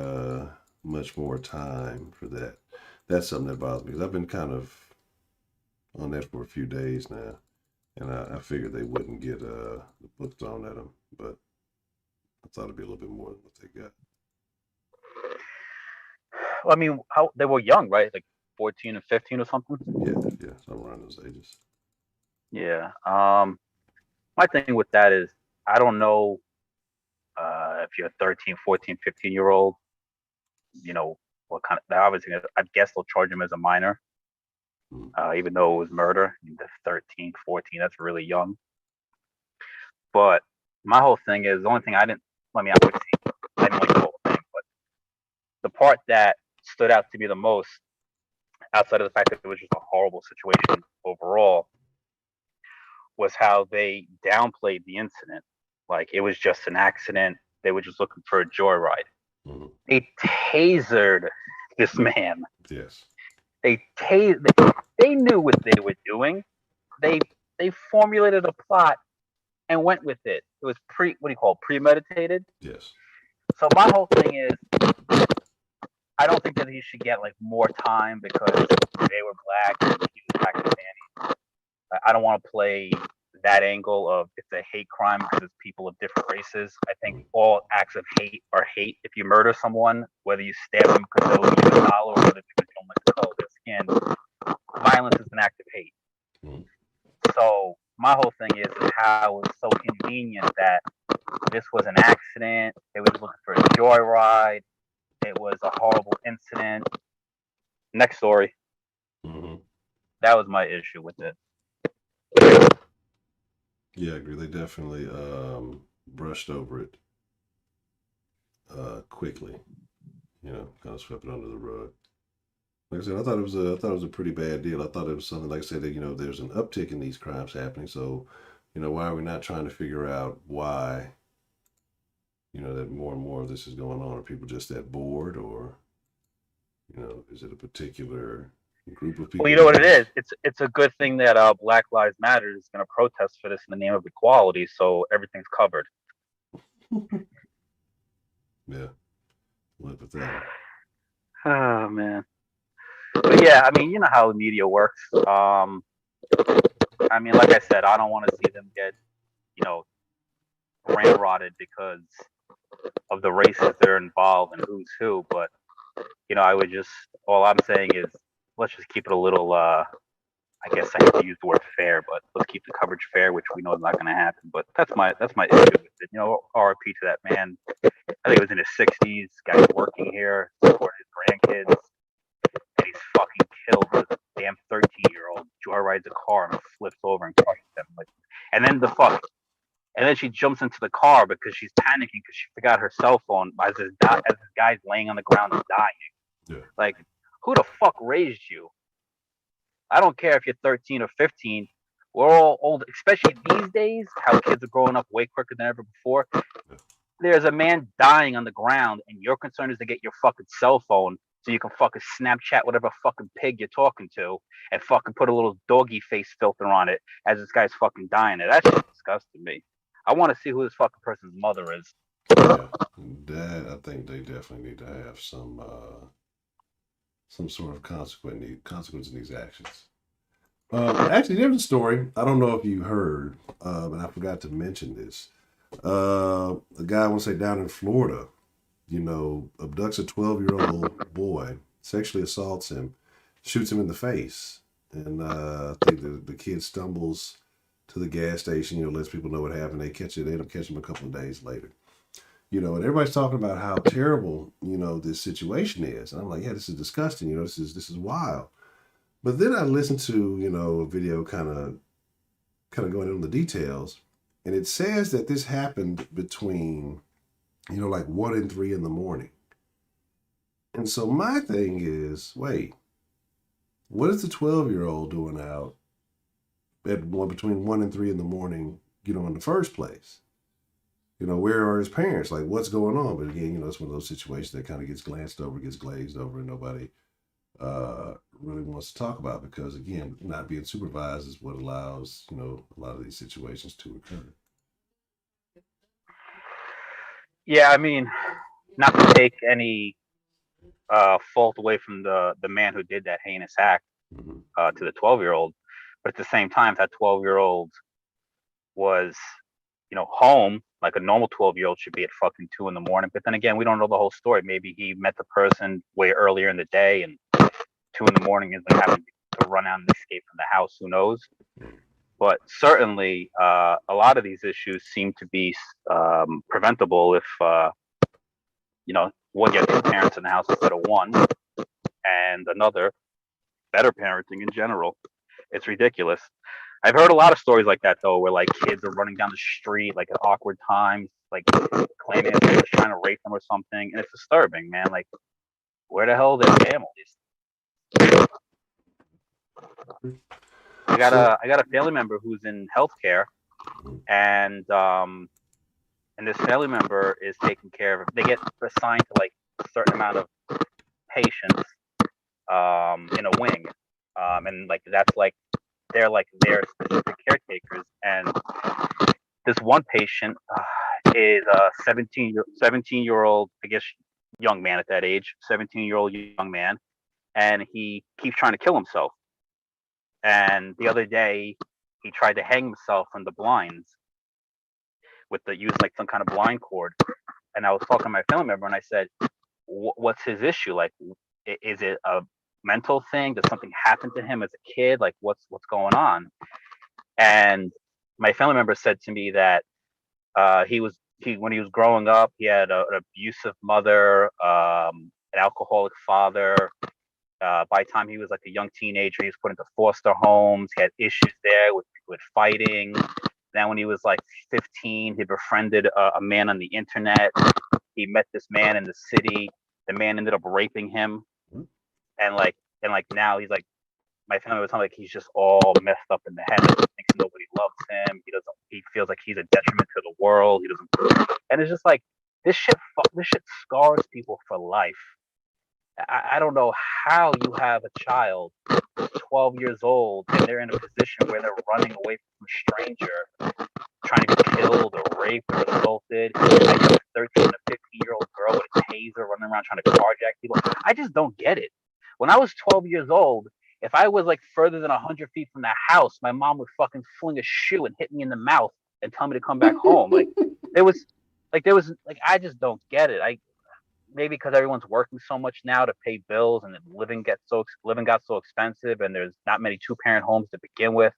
S1: much more time for that. That's something that bothers me because I've been kind of on that for a few days now, and I figured they wouldn't get the books thrown at them, but I thought it'd be a little bit more than what they got.
S9: Well, I mean, how they were young, right? Like 14 and 15 or something.
S1: Yeah, somewhere around those ages.
S9: Yeah. My thing with that is I don't know if you're a 13, 14, 15-year-old, what kind of, obviously, I guess they'll charge him as a minor, even though it was murder. I mean, the 13, 14, that's really young. But my whole thing is the only thing I didn't like the whole thing, but the part that stood out to me the most, outside of the fact that it was just a horrible situation overall, was how they downplayed the incident. Like it was just an accident. They were just looking for a joyride. Mm-hmm. They tasered this man.
S1: Yes.
S9: They knew what they were doing. They formulated a plot and went with it. It was premeditated?
S1: Yes.
S9: So my whole thing is, I don't think that he should get like more time because they were black and he was Pakistani. I don't want to play that angle of it's a hate crime because it's people of different races. I think all acts of hate are hate. If you murder someone, whether you stab them because they'll use a dollar or whether because you don't like the color of their skin, violence is an act of hate. So my whole thing is how it's so convenient that this was an accident. They were looking for a joyride. It was a horrible incident. Next story. Mm-hmm. That was my issue with it.
S1: Yeah, I agree. They definitely brushed over it quickly. Kind of swept it under the rug. Like I said, I thought it was a pretty bad deal. I thought it was something like I said that there's an uptick in these crimes happening. So, why are we not trying to figure out why? That more and more of this is going on. Are people just that bored, or is it a particular group of people?
S9: Well, you know what it is. It's a good thing that Black Lives Matter is going to protest for this in the name of equality, so everything's covered.
S1: Yeah, live with that.
S9: Oh man. But yeah, I mean, you know how the media works. I mean, like I said, I don't want to see them get, ramrodded because of the races that are involved and who's who. But, all I'm saying is let's just keep it a little. I guess I hate to use the word fair, but let's keep the coverage fair, which we know is not going to happen. But that's my issue with it. You know, RIP to that man. I think it was in his 60s. Guy's working here, supporting his grandkids, and he's fucking killed this damn 13-year-old. Joyrides a car and flips over and crushes them. Like, and then she jumps into the car because she's panicking because she forgot her cell phone as this guy's laying on the ground and dying.
S1: Yeah.
S9: Like, who the fuck raised you? I don't care if you're 13 or 15. We're all old, especially these days, how kids are growing up way quicker than ever before. There's a man dying on the ground, and your concern is to get your fucking cell phone so you can fucking Snapchat whatever fucking pig you're talking to and fucking put a little doggy face filter on it as this guy's fucking dying. That's just disgusting me. I want to see who this fucking person's mother is.
S1: Yeah, that I think they definitely need to have some sort of consequence in these actions. Actually, there's a story. I don't know if you heard, and I forgot to mention this. A guy, I want to say down in Florida, abducts a 12-year-old boy, sexually assaults him, shoots him in the face. And I think the kid stumbles to the gas station, lets people know what happened. They end up catching him a couple of days later. And everybody's talking about how terrible, this situation is. And I'm like, yeah, this is disgusting. This is wild. But then I listened to, a video kind of going into the details. And it says that this happened between, like 1 and 3 in the morning. And so my thing is, wait, what is the 12-year-old doing out between 1 and 3 in the morning, in the first place? Where are his parents? Like, what's going on? But again, it's one of those situations that kind of gets glanced over, gets glazed over, and nobody really wants to talk about because, again, not being supervised is what allows, a lot of these situations to occur.
S9: Yeah, I mean, not to take any fault away from the man who did that heinous act to the 12-year-old, but at the same time, that 12-year-old was, home like a normal 12-year-old should be at fucking 2 in the morning. But then again, we don't know the whole story. Maybe he met the person way earlier in the day, and 2 in the morning is like having to run out and escape from the house. Who knows? But certainly, a lot of these issues seem to be preventable if, one, you have 2 parents in the house instead of 1, and another, better parenting in general. It's ridiculous. I've heard a lot of stories like that, though, where, like, kids are running down the street, like, at awkward times, like, claiming that someone's trying to rape them or something, and it's disturbing, man. Like, where the hell are their families? I got a family member who's in healthcare, and this family member is taking care of. They get assigned to like a certain amount of patients in a wing, and like that's like they're like their specific caretakers. And this one patient is a 17-year-old, I guess, young man at that age, 17-year-old young man, and he keeps trying to kill himself. And the other day, he tried to hang himself from the blinds using like some kind of blind cord. And I was talking to my family member, and I said, "What's his issue? Like, is it a mental thing? Does something happen to him as a kid? Like, what's going on?" And my family member said to me that when he was growing up, he had an abusive mother, an alcoholic father. By the time he was like a young teenager, he was put into foster homes. He had issues there with fighting. Then when he was like 15, he befriended a man on the internet. He met this man in the city. The man ended up raping him. And like now he's like, my family was telling me, like, he's just all messed up in the head. He thinks nobody loves him. He feels like he's a detriment to the world. And it's just like, this shit scars people for life. I don't know how you have a child 12 years old and they're in a position where they're running away from a stranger, trying to get killed or raped or assaulted. I have a 13 to 15-year-old girl with a taser running around trying to carjack people. I just don't get it. When I was 12 years old, if I was like further than 100 feet from the house, my mom would fucking fling a shoe and hit me in the mouth and tell me to come back home. I just don't get it. maybe because everyone's working so much now to pay bills, and living got so expensive, and there's not many 2-parent homes to begin with.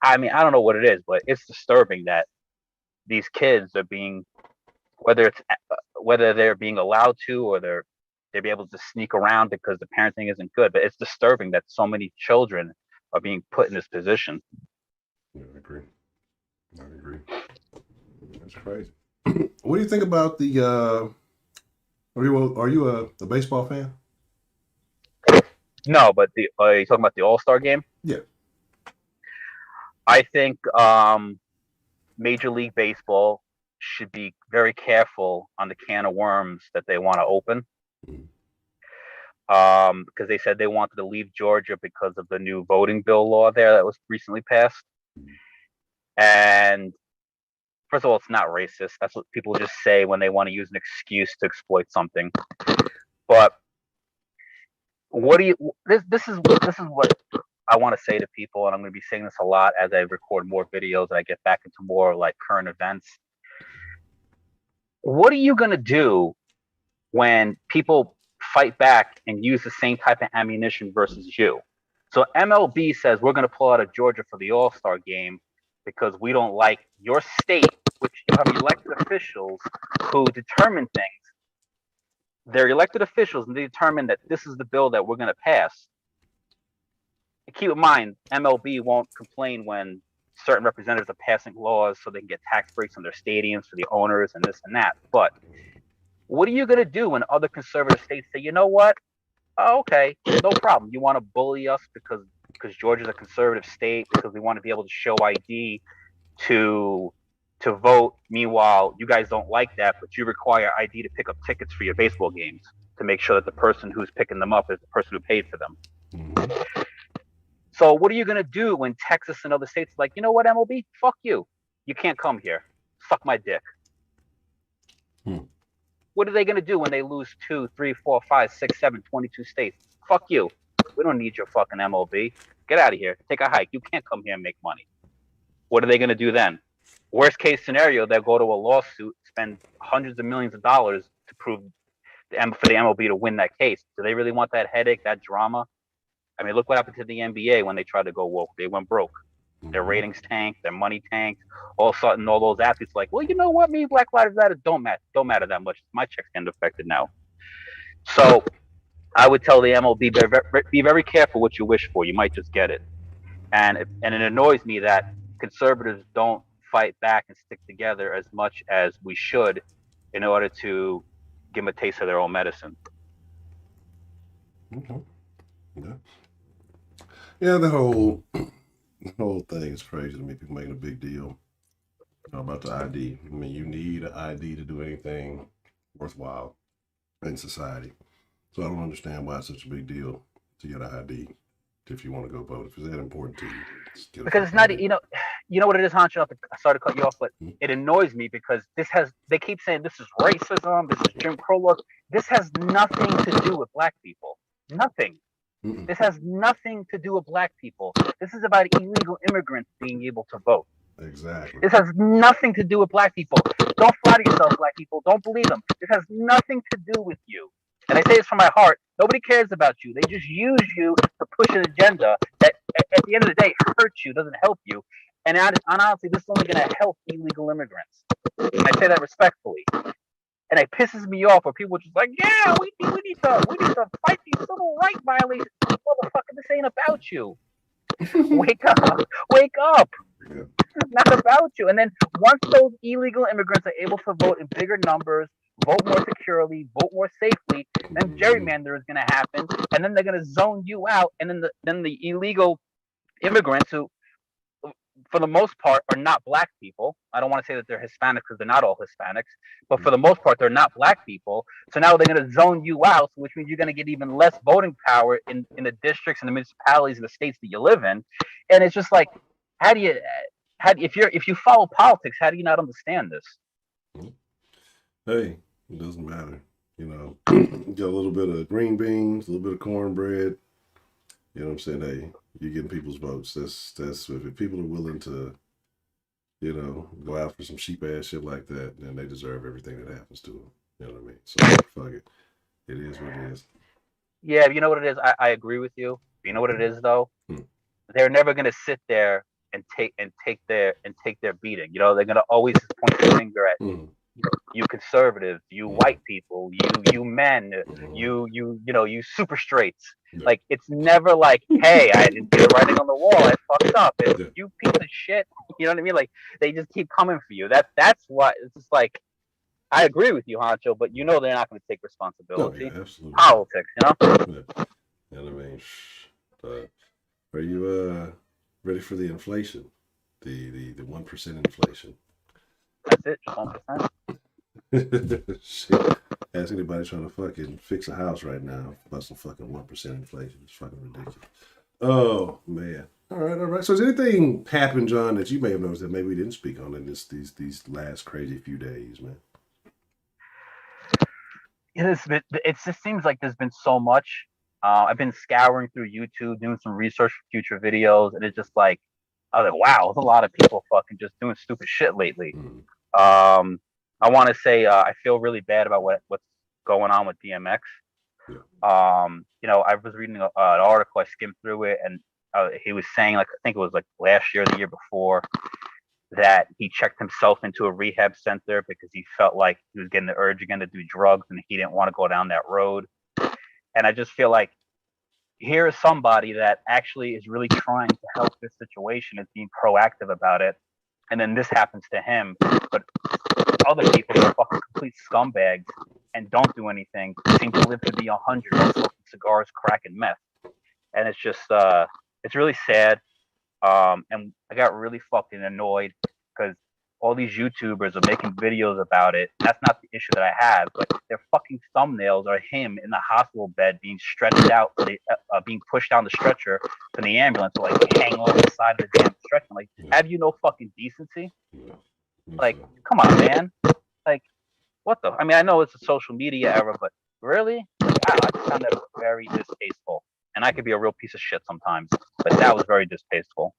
S9: I mean, I don't know what it is, but it's disturbing that these kids are being, whether they're being allowed to, or they'll be able to sneak around because the parenting isn't good. But it's disturbing that so many children are being put in this position.
S1: Yeah, I agree. That's crazy. What do you think about the? Are you a baseball fan?
S9: No, but are you talking about the All-Star game?
S1: Yeah.
S9: I think Major League Baseball should be very careful on the can of worms that they want to open. Because they said they wanted to leave Georgia because of the new voting bill law there that was recently passed. And first of all, it's not racist. That's what people just say when they want to use an excuse to exploit something. But this is what I want to say to people, and I'm going to be saying this a lot as I record more videos and I get back into more like current events. What are you going to do when people fight back and use the same type of ammunition versus you? So MLB says we're going to pull out of Georgia for the All-Star game because we don't like your state, which you have elected officials who determine things. They're elected officials, and they determine that this is the bill that we're going to pass. And keep in mind, MLB won't complain when certain representatives are passing laws so they can get tax breaks on their stadiums for the owners and this and that. But what are you going to do when other conservative states say, you know what? Oh, okay, no problem. You want to bully us because Georgia's a conservative state, because we want to be able to show ID to vote. Meanwhile, you guys don't like that, but you require ID to pick up tickets for your baseball games to make sure that the person who's picking them up is the person who paid for them. Mm-hmm. So what are you going to do when Texas and other states are like, you know what, MLB? Fuck you. You can't come here. Suck my dick. What are they going to do when they lose 2, 3, 4, 5, 6, 7, 22 states? Fuck you. We don't need your fucking MLB. Get out of here. Take a hike. You can't come here and make money. What are they going to do then? Worst case scenario, they'll go to a lawsuit, spend hundreds of millions of dollars to prove for the MLB to win that case. Do they really want that headache, that drama? I mean, look what happened to the NBA when they tried to go woke. They went broke. Their ratings tanked. Their money tanked. All of a sudden, all those athletes are like, well, you know what? Me, Black Lives Matter don't matter that much. My check's getting affected now. So I would tell the MLB, be very careful what you wish for. You might just get it. And it annoys me that conservatives don't fight back and stick together as much as we should in order to give them a taste of their own medicine.
S1: Okay. Yeah, the whole thing is crazy to me. People making a big deal about the ID. I mean, you need an ID to do anything worthwhile in society. So I don't understand why it's such a big deal to get an ID if you want to go vote. If it's that important to you.
S9: Because it's not, you know what it is, Honcho? I started to cut you off, but it annoys me because they keep saying this is racism, this is Jim Crow laws. This has nothing to do with black people. Nothing. This has nothing to do with black people. This is about illegal immigrants being able to vote.
S1: Exactly.
S9: This has nothing to do with black people. Don't flatter yourself, black people. Don't believe them. This has nothing to do with you. And I say this from my heart. Nobody cares about you. They just use you to push an agenda that, at the end of the day, hurts you, doesn't help you. And honestly, this is only going to help illegal immigrants. And I say that respectfully. And it pisses me off where people are just like, yeah, we need to fight these civil rights violations. Motherfucker, this ain't about you. Wake up. Yeah. This is not about you. And then once those illegal immigrants are able to vote in bigger numbers, vote more securely, vote more safely, then gerrymander is going to happen, and then they're going to zone you out, and then the illegal immigrants who, for the most part, are not black people. I don't want to say that they're Hispanic because they're not all Hispanics, but for the most part, they're not black people. So now they're going to zone you out, which means you're going to get even less voting power in the districts and the municipalities and the states that you live in. And it's just like, if you follow politics, how do you not understand this?
S1: Hey, it doesn't matter. You know, you got a little bit of green beans, a little bit of cornbread. You know what I'm saying? Hey, you're getting people's votes. That's if people are willing to, you know, go out for some cheap ass shit like that, then they deserve everything that happens to them. You know what I mean? So fuck it. It is what it is.
S9: Yeah, you know what it is. I agree with you. You know what it is though. They're never gonna sit there and take their beating. You know, they're gonna always point the finger at you conservatives, you white people, you men, you know, you super straights. Like it's never like, hey, I didn't see the writing on the wall, I fucked up. It's you piece of shit. You know what I mean? Like they just keep coming for you. That's what it's just like. I agree with you, Honcho, but you know they're not going to take responsibility.
S1: Oh, yeah, absolutely.
S9: Politics, you know.
S1: Yeah. You know what I mean? Are you ready for the inflation? The 1% inflation.
S9: That's it, just 1%.
S1: Shit. Ask anybody trying to fucking fix a house right now about some fucking 1% inflation. It's fucking ridiculous. Oh man. All right. So has anything happened, John, that you may have noticed that maybe we didn't speak on in these last crazy few days, man?
S9: It just seems like there's been so much. I've been scouring through YouTube, doing some research for future videos, and it's just like, I was like, wow, there's a lot of people fucking just doing stupid shit lately. I want to say I feel really bad about what's going on with DMX. You know, I was reading an article, I skimmed through it, and he was saying, like, I think it was like last year or the year before, that he checked himself into a rehab center because he felt like he was getting the urge again to do drugs and he didn't want to go down that road. And I just feel like here is somebody that actually is really trying to help this situation, is being proactive about it. And then this happens to him. But other people are fucking complete scumbags and don't do anything, seem to live to be 100, smoking cigars, crack, and meth. And it's just, it's really sad. And I got really fucking annoyed because all these YouTubers are making videos about it. That's not the issue that I have, but their fucking thumbnails are him in the hospital bed being stretched out, being pushed down the stretcher from the ambulance, like hanging over the side of the damn stretcher. Like, have you no fucking decency? Like, come on, man. Like, what the? I mean, I know it's a social media era, but really? Like, I just found that very distasteful. And I could be a real piece of shit sometimes, but that was very distasteful.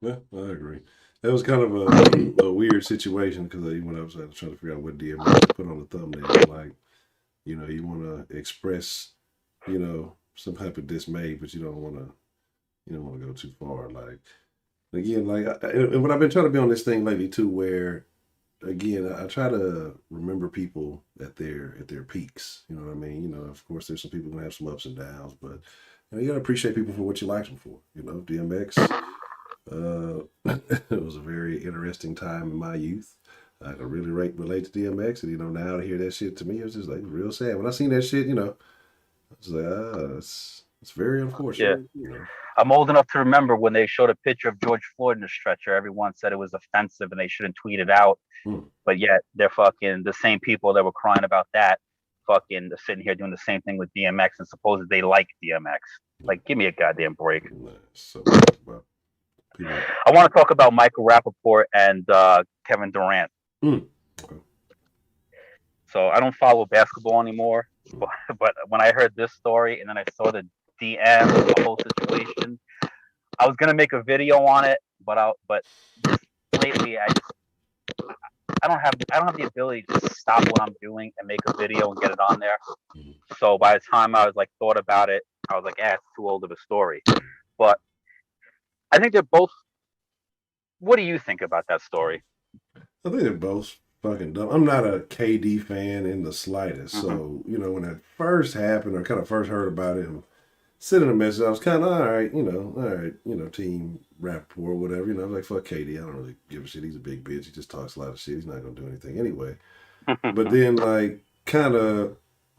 S1: Yeah, I agree. That was kind of a weird situation because when I was trying to figure out what DMX to put on the thumbnail, like, you know, you want to express, you know, some type of dismay, but you don't want to go too far. Like, again, and what I've been trying to be on this thing lately too, where, again, I try to remember people at their peaks. You know what I mean? You know, of course, there's some people gonna have some ups and downs, but you gotta appreciate people for what you liked them for. You know, DMX. It was a very interesting time in my youth. I could really relate to DMX, and you know, now to hear that shit to me, it was just like real sad. When I seen that shit, you know, I was like, it's very unfortunate.
S9: Yeah.
S1: You know?
S9: I'm old enough to remember when they showed a picture of George Floyd in the stretcher. Everyone said it was offensive and they shouldn't tweet it out. But yet they're fucking the same people that were crying about that fucking sitting here doing the same thing with DMX and supposedly they like DMX. Like, give me a goddamn break. I want to talk about Michael Rappaport and Kevin Durant. So I don't follow basketball anymore, but when I heard this story and then I saw the DM, the whole situation, I was gonna make a video on it, but lately I don't have the ability to stop what I'm doing and make a video and get it on there. So by the time I was like thought about it, I was like, it's too old of a story. But I think they're both. What do you think about that story?
S1: I think they're both fucking dumb. I'm not a KD fan in the slightest. So, you know, when it first happened or kind of first heard about it and sending a message, I was kind of, all right, team Rappaport, whatever. You know, I was like, fuck KD. I don't really give a shit. He's a big bitch. He just talks a lot of shit. He's not going to do anything anyway. But then, like, kind of,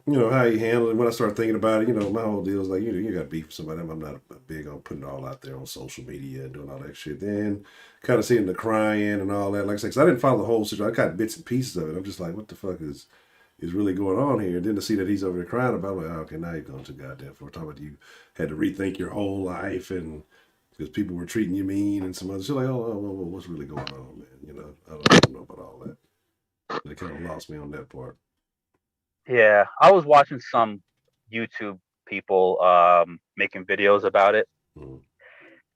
S1: you know, how he handled it. When I started thinking about it, you know, my whole deal is like, you know, you got beef with somebody. I'm not big on putting it all out there on social media and doing all that shit. Then kind of seeing the crying and all that. Like I said, 'cause I didn't follow the whole situation. I got bits and pieces of it. I'm just like, what the fuck is really going on here? And then to see that he's over there crying about it, I'm like, okay, now you're going too goddamn far. Talking about you had to rethink your whole life and because people were treating you mean and some other shit. Like, oh, what's really going on, man? You know, I don't know about all that. They kind of lost me on that part.
S9: Yeah, I was watching some YouTube people making videos about it,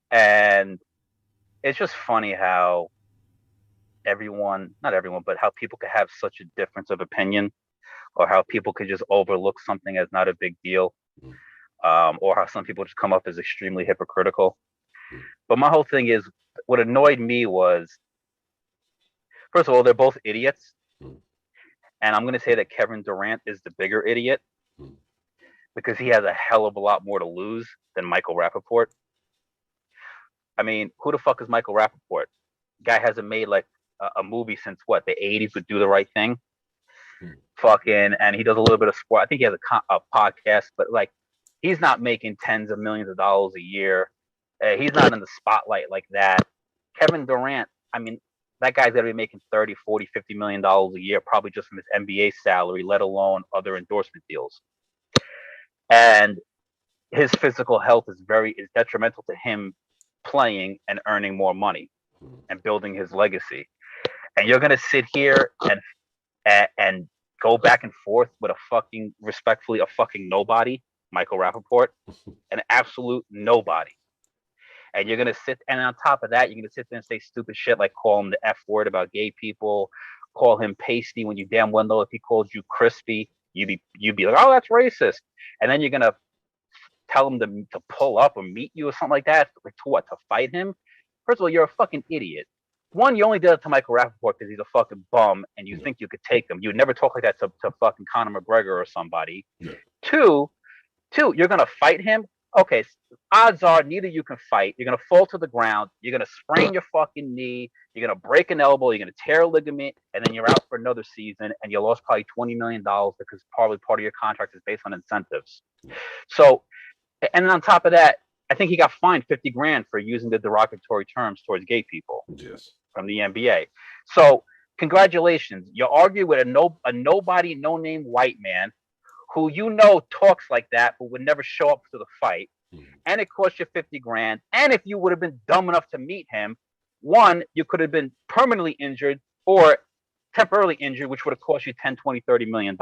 S9: and it's just funny how not everyone, but how people could have such a difference of opinion, or how people could just overlook something as not a big deal, or how some people just come up as extremely hypocritical. But my whole thing is, what annoyed me was, first of all, they're both idiots. And I'm going to say that Kevin Durant is the bigger idiot because he has a hell of a lot more to lose than Michael Rappaport. I mean, who the fuck is Michael Rappaport? Guy hasn't made like a movie since what, the 80s with Do the Right Thing? Fucking, and he does a little bit of sport. I think he has a podcast, but like, he's not making tens of millions of dollars a year. He's not in the spotlight like that. Kevin Durant, I mean, that guy's got to be making 30, 40, 50 million dollars a year, probably just from his NBA salary, let alone other endorsement deals. And his physical health is detrimental to him playing and earning more money and building his legacy. And you're gonna sit here and go back and forth with respectfully, a fucking nobody, Michael Rappaport, an absolute nobody. And you're gonna and on top of that, you're gonna sit there and say stupid shit like call him the F word about gay people, call him pasty when you damn well know if he called you crispy, you'd be like, oh, that's racist. And then you're gonna tell him to pull up or meet you or something like that. Like, to what? To fight him? First of all, you're a fucking idiot. One, you only did it to Michael Rappaport because he's a fucking bum and you think you could take him. You would never talk like that to fucking Conor McGregor or somebody. Yeah. Two, you're gonna fight him. Okay, odds are neither you can fight. You're gonna fall to the ground. You're gonna sprain your fucking knee. You're gonna break an elbow. You're gonna tear a ligament, and then you're out for another season. And you lost probably $20 million because probably part of your contract is based on incentives. So, and on top of that, I think he got fined $50,000 for using the derogatory terms towards gay people.
S1: Yes.
S9: From the NBA. So, congratulations. You argue with a nobody, no name white man who talks like that, but would never show up to the fight. And it cost you $50,000. And if you would have been dumb enough to meet him, one, you could have been permanently injured or temporarily injured, which would have cost you 10, 20, $30 million.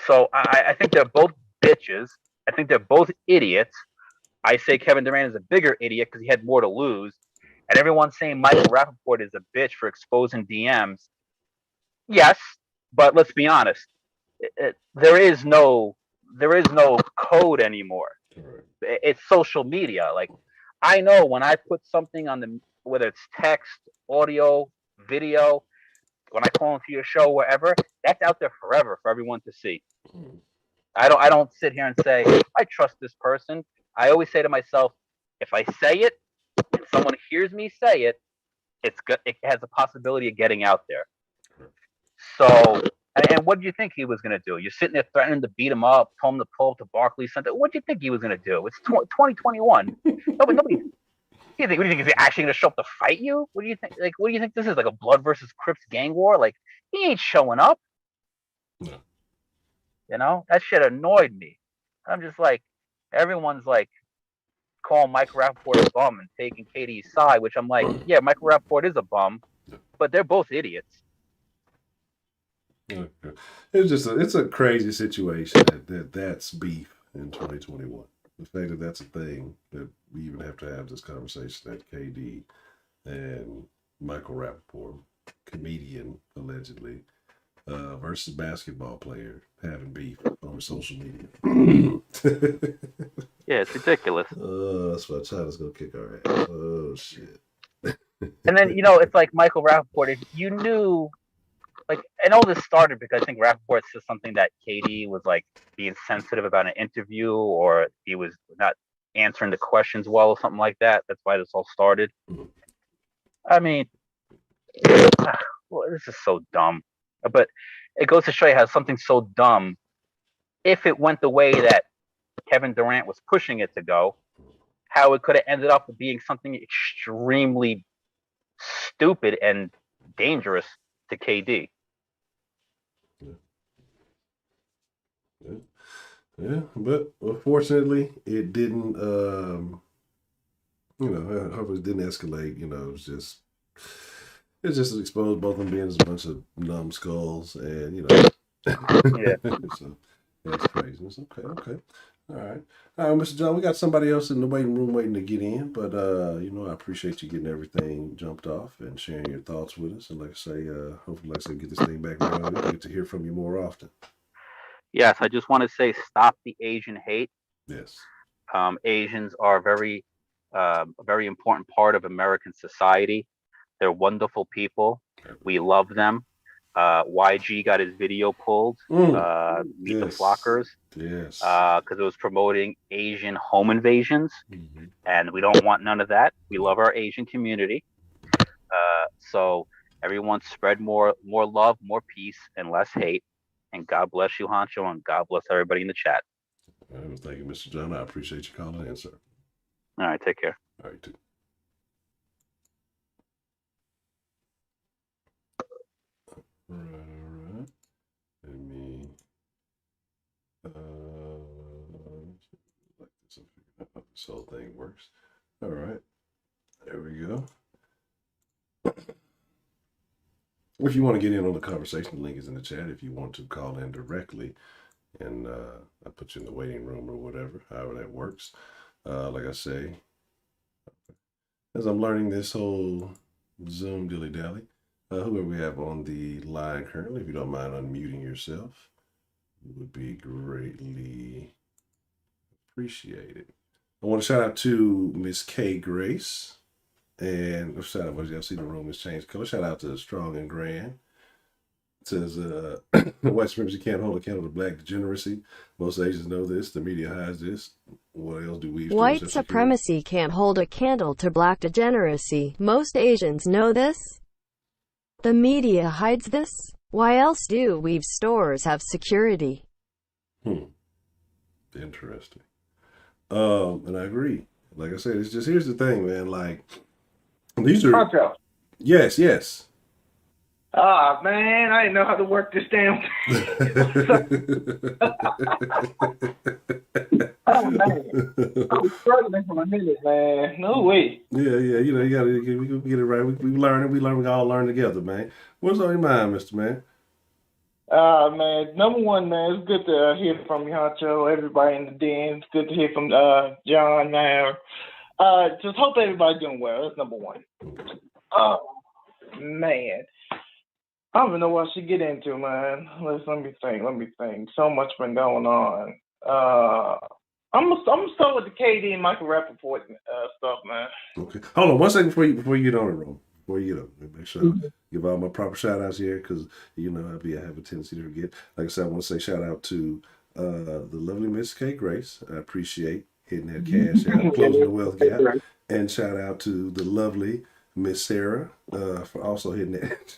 S9: So I think they're both bitches. I think they're both idiots. I say Kevin Durant is a bigger idiot because he had more to lose. And everyone's saying Michael Rappaport is a bitch for exposing DMs. Yes, but let's be honest. There is no code anymore. It's social media. Like, I know when I put something on whether it's text, audio, video, when I call into your show, wherever, that's out there forever for everyone to see. I don't sit here and say I trust this person. I always say to myself, if I say it, if someone hears me say it, it's good. It has a possibility of getting out there. So, and what do you think he was going to do? You're sitting there threatening to beat him up, told him to pull up to Barclays Center. What do you think he was going to do? It's 2021. Nobody. What do you think? Is he actually going to show up to fight you? What do you think? Like, what do you think this is? Like a blood versus Crips gang war? Like, he ain't showing up.
S1: No.
S9: You know, that shit annoyed me. I'm just like, everyone's like calling Michael Rappaport a bum and taking KD's side, which I'm like, yeah, Michael Rappaport is a bum, but they're both idiots.
S1: It's a crazy situation that's beef in 2021. The fact that that's a thing, that we even have to have this conversation, that KD and Michael Rappaport, comedian allegedly, versus basketball player having beef on social media.
S9: Yeah, it's ridiculous.
S1: That's why China's gonna kick our ass. Oh shit.
S9: And then, it's like Michael Rappaport, if you knew, like, and all this started because I think Rappaport said something that KD was like being sensitive about an interview, or he was not answering the questions well or something like that. That's why this all started. I mean, well, this is so dumb. But it goes to show you how something so dumb, if it went the way that Kevin Durant was pushing it to go, how it could have ended up being something extremely stupid and dangerous to KD.
S1: Yeah, but unfortunately, it didn't. Hopefully, it didn't escalate. It just exposed both of them being as a bunch of numbskulls, and
S9: yeah.
S1: So that's crazy. It's okay. All right. Mr. John, we got somebody else in the waiting room waiting to get in, but I appreciate you getting everything jumped off and sharing your thoughts with us. And like I say, hopefully, like I say, get this thing back around. We get to hear from you more often.
S9: Yes, I just want to say, stop the Asian hate.
S1: Yes.
S9: Asians are a very important part of American society. They're wonderful people. We love them. YG got his video pulled. Meet the Flockers.
S1: Yes.
S9: Because it was promoting Asian home invasions, and we don't want none of that. We love our Asian community. So everyone spread more love, more peace, and less hate. And God bless you, Honcho, and God bless everybody in the chat.
S1: All right, well, thank you, Mr. John. I appreciate you calling in, sir.
S9: All right, take care.
S1: All right, too. All right. Let me like this. I'm figuring out how this whole thing works. All right, there we go. If you want to get in on the conversation, the link is in the chat. If you want to call in directly, and I put you in the waiting room or whatever, however that works. Like I say, as I'm learning this whole Zoom dilly-dally, whoever we have on the line currently, if you don't mind unmuting yourself, would be greatly appreciated. I want to shout out to Miss K Grace, and shout out, y'all see the room has changed color. Shout out to Strong and Grand. It says, white supremacy can't hold a candle to black degeneracy. Most Asians know this. The media hides this. What else do we?
S15: White supremacy can't hold a candle to black degeneracy. Most Asians know this. The media hides this. Why else do weave stores have security?
S1: Interesting. And I agree. Like I said, it's just, here's the thing, man. Like, these are.
S16: Honcho.
S1: Yes.
S16: Ah, man, I didn't know how to work this damn thing. Oh, man. I'm struggling for a minute, man. No way.
S1: Yeah. You gotta get it right. We learn it. We all learn together, man. What's on your mind, Mr. Man?
S16: Man, number one, man, it's good to hear from you, Honcho. Everybody in the den. It's good to hear from John, man. Just hope everybody's doing well. That's number one. Oh, man. I don't even know what I should get into, man. Let me think. So much been going on. I'm gonna start with the KD and Michael Rappaport stuff, man.
S1: Okay. Hold on 1 second before you get on the roll. Before you get up, make sure I give all my proper shout outs here, because I have a tendency to forget. Like I said, I want to say shout out to the lovely Miss K Grace. I appreciate hitting that cash out, closing the wealth gap, and shout out to the lovely Miss Sarah for also hitting that.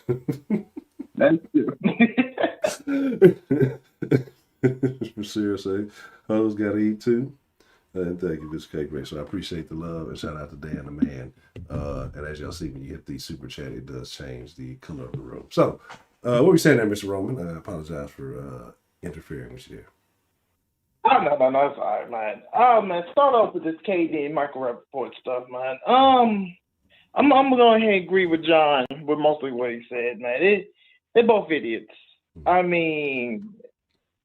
S16: That's
S1: true. Seriously, hoes gotta eat too. And thank you, Miss K Grace. So I appreciate the love, and shout out to Dan the man. And as y'all see, when you hit the super chat, it does change the color of the room. So what were you saying there, Mr. Roman? I apologize for interfering with you there.
S16: Oh, no, it's all right, man. Oh, man, start off with this KD and Michael Rappaport stuff, man. I'm gonna go ahead and agree with John with mostly what he said, man. They're both idiots. I mean,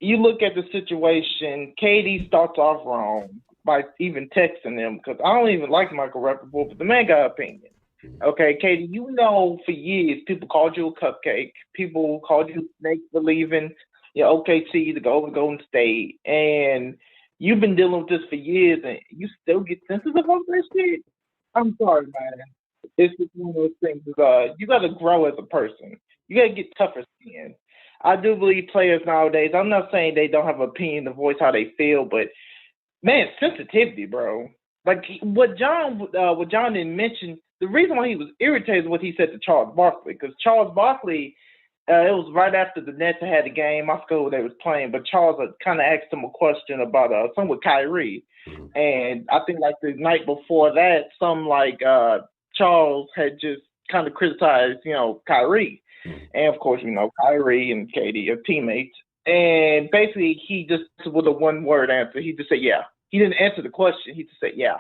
S16: you look at the situation, KD starts off wrong by even texting him, because I don't even like Michael Rappaport, but the man got an opinion. Okay, KD, for years people called you a cupcake. People called you snake believing your OKC to go to Golden State. And you've been dealing with this for years, and you still get sensitive over that shit? I'm sorry, man. It's just one of those things. You got to grow as a person. You got to get tougher skin. I do believe players nowadays, I'm not saying they don't have an opinion to voice how they feel, but, man, sensitivity, bro. Like, what John didn't mention, the reason why he was irritated is what he said to Charles Barkley, because Charles Barkley, it was right after the Nets had the game. I forgot who they was playing, but Charles had kind of asked him a question about something with Kyrie. And I think, like, the night before that, Charles had just kind of criticized, Kyrie. And, of course, Kyrie and KD are teammates. And basically, he just, with a one-word answer, he just said, yeah. He didn't answer the question. He just said, yeah.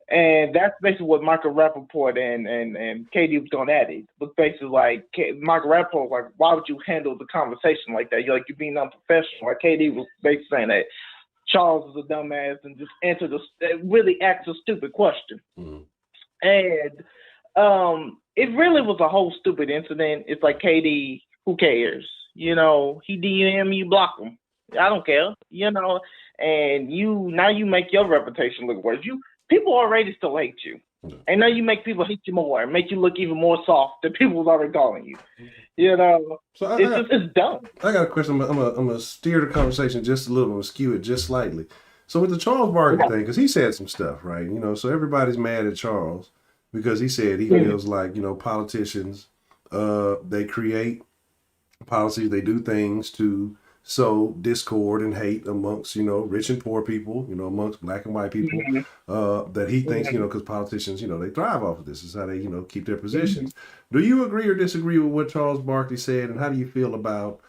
S16: And that's basically what Michael Rappaport and KD was going at it. But basically, like, Michael Rappaport was like, why would you handle the conversation like that? You're being unprofessional. Like, KD was basically saying that Charles is a dumbass and just really asked a stupid question. And it really was a whole stupid incident. It's like, KD, who cares? He DM you, block him. I don't care, and now you make your reputation look worse. People already still hate you. And now you make people hate you more and make you look even more soft than people was already calling you. So it's dumb.
S1: I got a question. I'm gonna steer the conversation just a little, skew it just slightly. So with the Charles Barkley thing, because he said some stuff, right? So everybody's mad at Charles because he said he feels like politicians, they create policies, they do things to sow discord and hate amongst rich and poor people, amongst black and white people, that he thinks because politicians they thrive off of this. Is how they keep their positions. Do you agree or disagree with what Charles Barkley said, and how do you feel about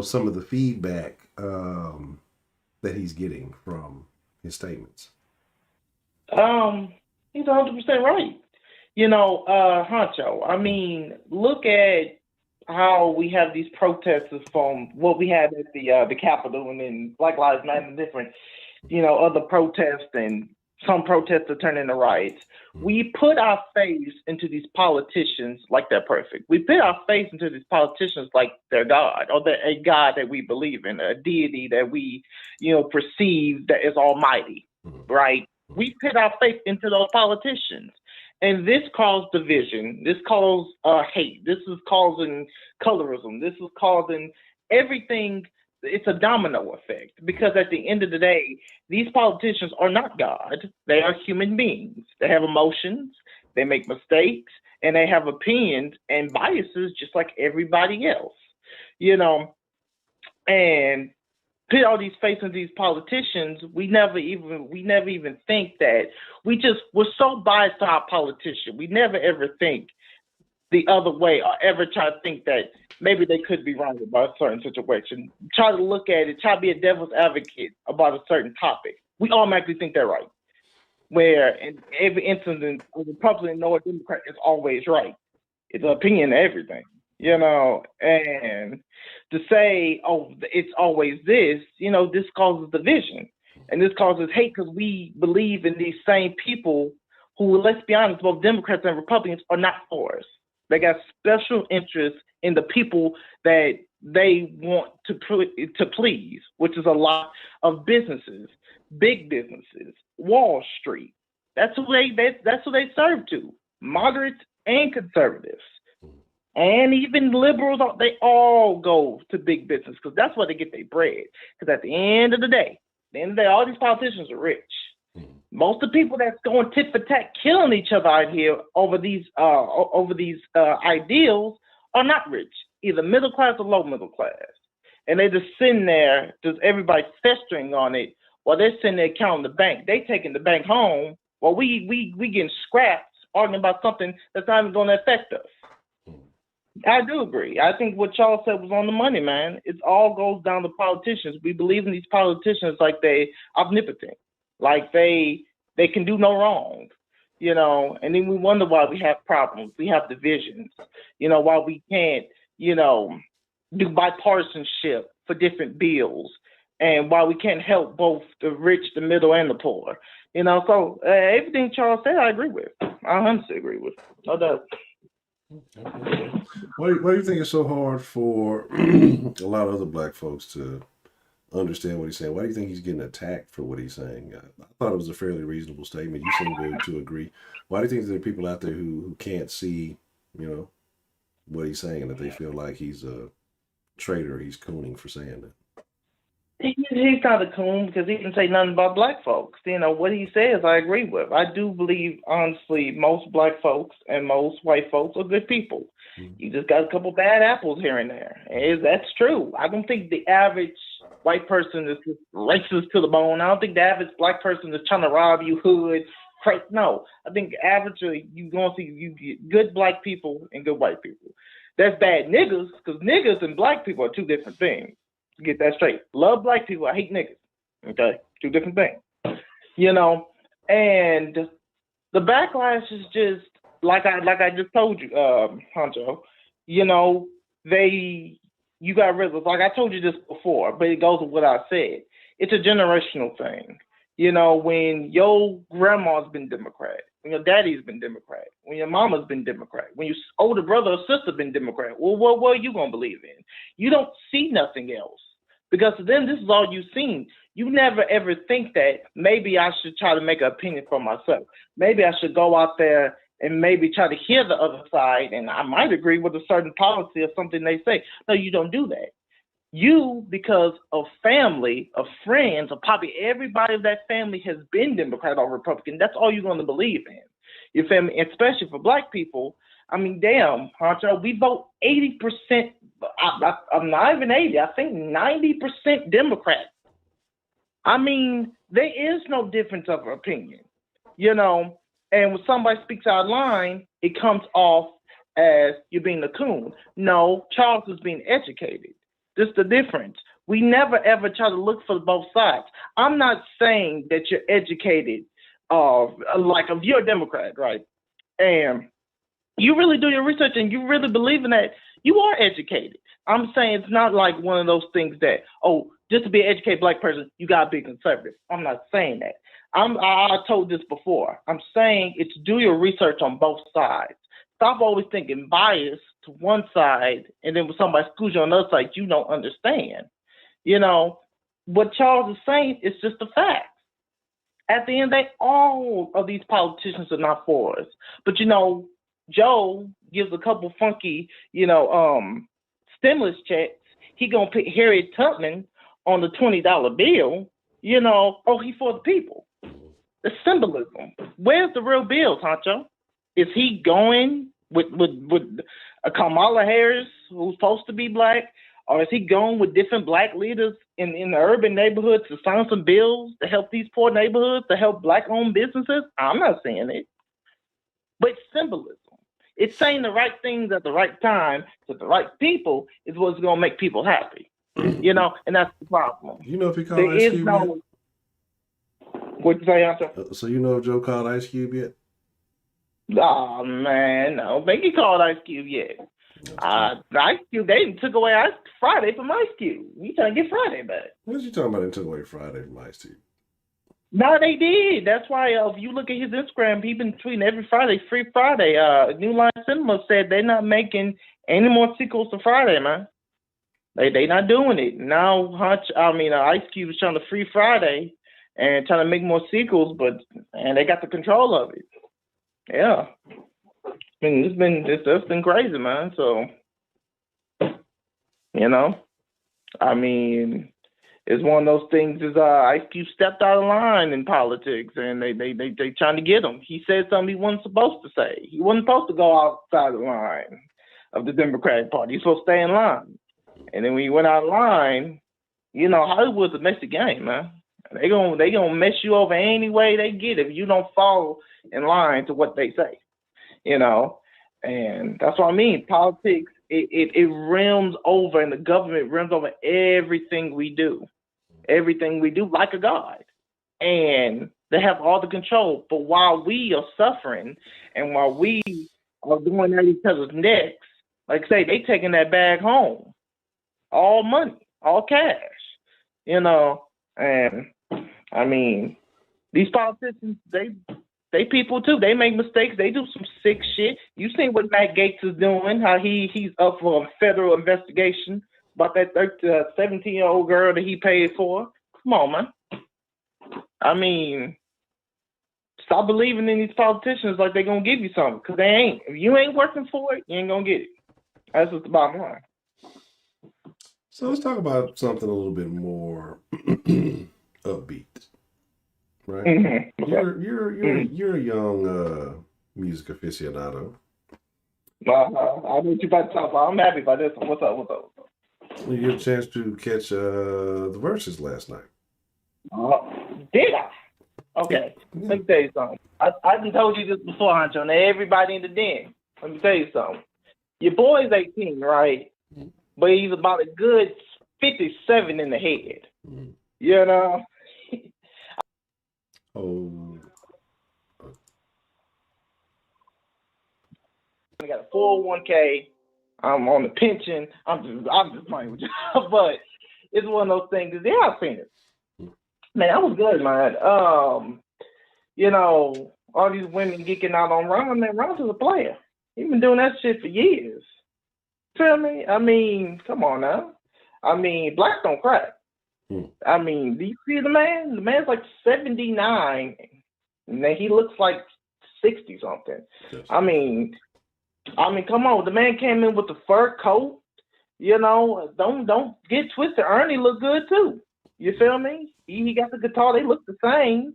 S1: some of the feedback that he's getting from his statements?
S16: He's 100% right. Honcho, I mean, look at how we have these protesters from what we had at the Capitol and then Black Lives Matter and different, other protests, and some protests are turning to riots. We put our faith into these politicians like they're perfect. We put our faith into these politicians like they're God, or they're a God that we believe in, a deity that we, perceive that is almighty, right? We put our faith into those politicians. And this caused division. This caused hate. This is causing colorism. This is causing everything. It's a domino effect, because at the end of the day, these politicians are not God. They are human beings. They have emotions. They make mistakes, and they have opinions and biases just like everybody else. And put all these faces in these politicians, we never even think that we're so biased to our politician. We never ever think the other way, or ever try to think that maybe they could be wrong about a certain situation. Try to look at it, try to be a devil's advocate about a certain topic. We automatically think they're right. Where in every instance, a Republican or a Democrat is always right. It's an opinion of everything. And to say, oh, it's always this, this causes division, and this causes hate, because we believe in these same people who, let's be honest, both Democrats and Republicans are not for us. They got special interests in the people that they want to please, which is a lot of businesses, big businesses, Wall Street. That's who they serve to, moderates and conservatives. And even liberals, they all go to big business, because that's where they get their bread. Because at the end of the day, all these politicians are rich. Most of the people that's going tit for tat, killing each other out here over these ideals are not rich, either middle class or low middle class. And they just sitting there, just everybody festering on it, while they're sitting there counting the bank. They taking the bank home, while we getting scrapped, arguing about something that's not even going to affect us. I do agree. I think what Charles said was on the money, man. It all goes down to politicians. We believe in these politicians like they omnipotent, like they can do no wrong, and then we wonder why we have problems. We have divisions, why we can't, do bipartisanship for different bills, and why we can't help both the rich, the middle, and the poor. So everything Charles said, I agree with. I 100% agree with. No doubt.
S1: Why do you think it's so hard for a lot of other black folks to understand what he's saying? Why do you think he's getting attacked for what he's saying? I thought it was a fairly reasonable statement. You seem to agree. Why do you think there are people out there who can't see, what he's saying, and that they feel like he's a traitor, he's cooning for saying that?
S16: He's not a coon, because he can say nothing about black folks. What he says, I agree with. I do believe, honestly, most black folks and most white folks are good people. You just got a couple bad apples here and there. That's true. I don't think the average white person is just racist to the bone. I don't think the average black person is trying to rob you, hood. No, I think averagely you're going to see you get good black people and good white people. That's bad niggas, because niggas and black people are two different things. Get that straight. Love black people, I hate niggas. Okay, two different things. And the backlash is just like I just told you, Honcho. You got rid of, like I told you this before, but it goes with what I said. it's a generational thing. You know, when your grandma's been Democrat, when your daddy's been Democrat, when your mama's been Democrat, when your older brother or sister been Democrat, well, what are you going to believe in? You don't see nothing else. Because to them, this is all you've seen. You never ever think that maybe I should try to make an opinion for myself. Maybe I should go out there and maybe try to hear the other side, and I might agree with a certain policy or something they say. No, you don't do that. You, because of family, of friends, or probably everybody of that family has been Democrat or Republican, that's all you're going to believe in. Your family, especially for black people. I mean, damn, Honcho, we vote 80%. I'm not even 80. I think 90% Democrat. I mean, there is no difference of opinion, you know. And when somebody speaks out of line, it comes off as you're being a coon. No, Charles is being educated. This is the difference. We never ever try to look for both sides. I'm not saying that you're educated, like if you're a Democrat, right? And you really do your research and you really believe in that, you are educated. I'm saying it's not like one of those things that, oh, just to be an educated black person, you got to be conservative. I'm not saying that. I told this before. I'm saying it's do your research on both sides. Stop always thinking bias to one side, and then when somebody schools you on the other side, you don't understand. You know, what Charles is saying is just a fact. At the end of the day, all of these politicians are not for us. But, you know, Joe gives a couple funky, stimulus checks. He going to put Harriet Tubman on the $20 bill, you know, oh, he for the people. The symbolism. Where's the real bill, Honcho? Is he going with Kamala Harris, who's supposed to be black, or is he going with different black leaders in the urban neighborhoods to sign some bills to help these poor neighborhoods, to help black-owned businesses? I'm not saying it. But symbolism. It's saying the right things at the right time to the right people is what's going to make people happy. You know, and that's the problem.
S1: You know if he called
S16: there
S1: Ice
S16: is
S1: Cube
S16: no. What'd you say, Honcho?
S1: So you know if Joe called Ice Cube yet?
S16: Oh man, I don't think he called Ice Cube yet. Ice Cube, they took away Friday from Ice Cube. We trying to get Friday back.
S1: What are you talking about? They took away Friday from Ice Cube.
S16: No, they did. That's why if you look at his Instagram, he's been tweeting every Friday, Free Friday. New Line Cinema said they're not making any more sequels to Friday, man. They not doing it. Now Ice Cube is trying to free Friday and trying to make more sequels, and they got the control of it. Yeah. It's been crazy, man. So, you know, I mean, it's one of those things. Is Ice Cube stepped out of line in politics, and they trying to get him. He said something he wasn't supposed to say. He wasn't supposed to go outside the line of the Democratic Party. He's supposed to stay in line. And then when he went out of line, you know, Hollywood's a messy game, man. They gonna mess you over any way they get if you don't follow in line to what they say, you know. And that's what I mean. Politics, it rims over, and the government rims over everything we do like a god. And they have all the control. But while we are suffering and while we are going at each other's necks, like I say, they taking that bag home. All money, all cash, you know. And I mean, these politicians, they people too. They make mistakes. They do some sick shit. You seen what Matt Gaetz is doing? How he's up for a federal investigation about that 17-year-old girl that he paid for. Come on, man. I mean, stop believing in these politicians like they're gonna give you something, because they ain't. If you ain't working for it, you ain't gonna get it. That's just the bottom line.
S1: So let's talk about something a little bit more upbeat, right?
S16: Mm-hmm.
S1: You're a young music aficionado.
S16: I know what you about to talk about. I'm happy about this one. What's up?
S1: You get a chance to catch the verses last night.
S16: Did I? Okay. Yeah. Let me tell you something. I just told you this before, Honcho, and everybody in the den. Let me tell you something. Your boy's 18, right? But he's about a good 57 in the head. You know? I got a 401k. I'm on the pension. I'm just playing with you. But it's one of those things. Yeah, I've seen it. Man, that was good, man. All these women geeking out on Ron. Man, Ron's is a player. He's been doing that shit for years. Feel me? I mean, come on now. I mean, blacks don't crack. I mean, do you see the man? The man's like 79, and then he looks like 60 something. Yes. I mean, come on. The man came in with the fur coat. Don't get twisted. Ernie look good too. You feel me? He got the guitar. They look the same,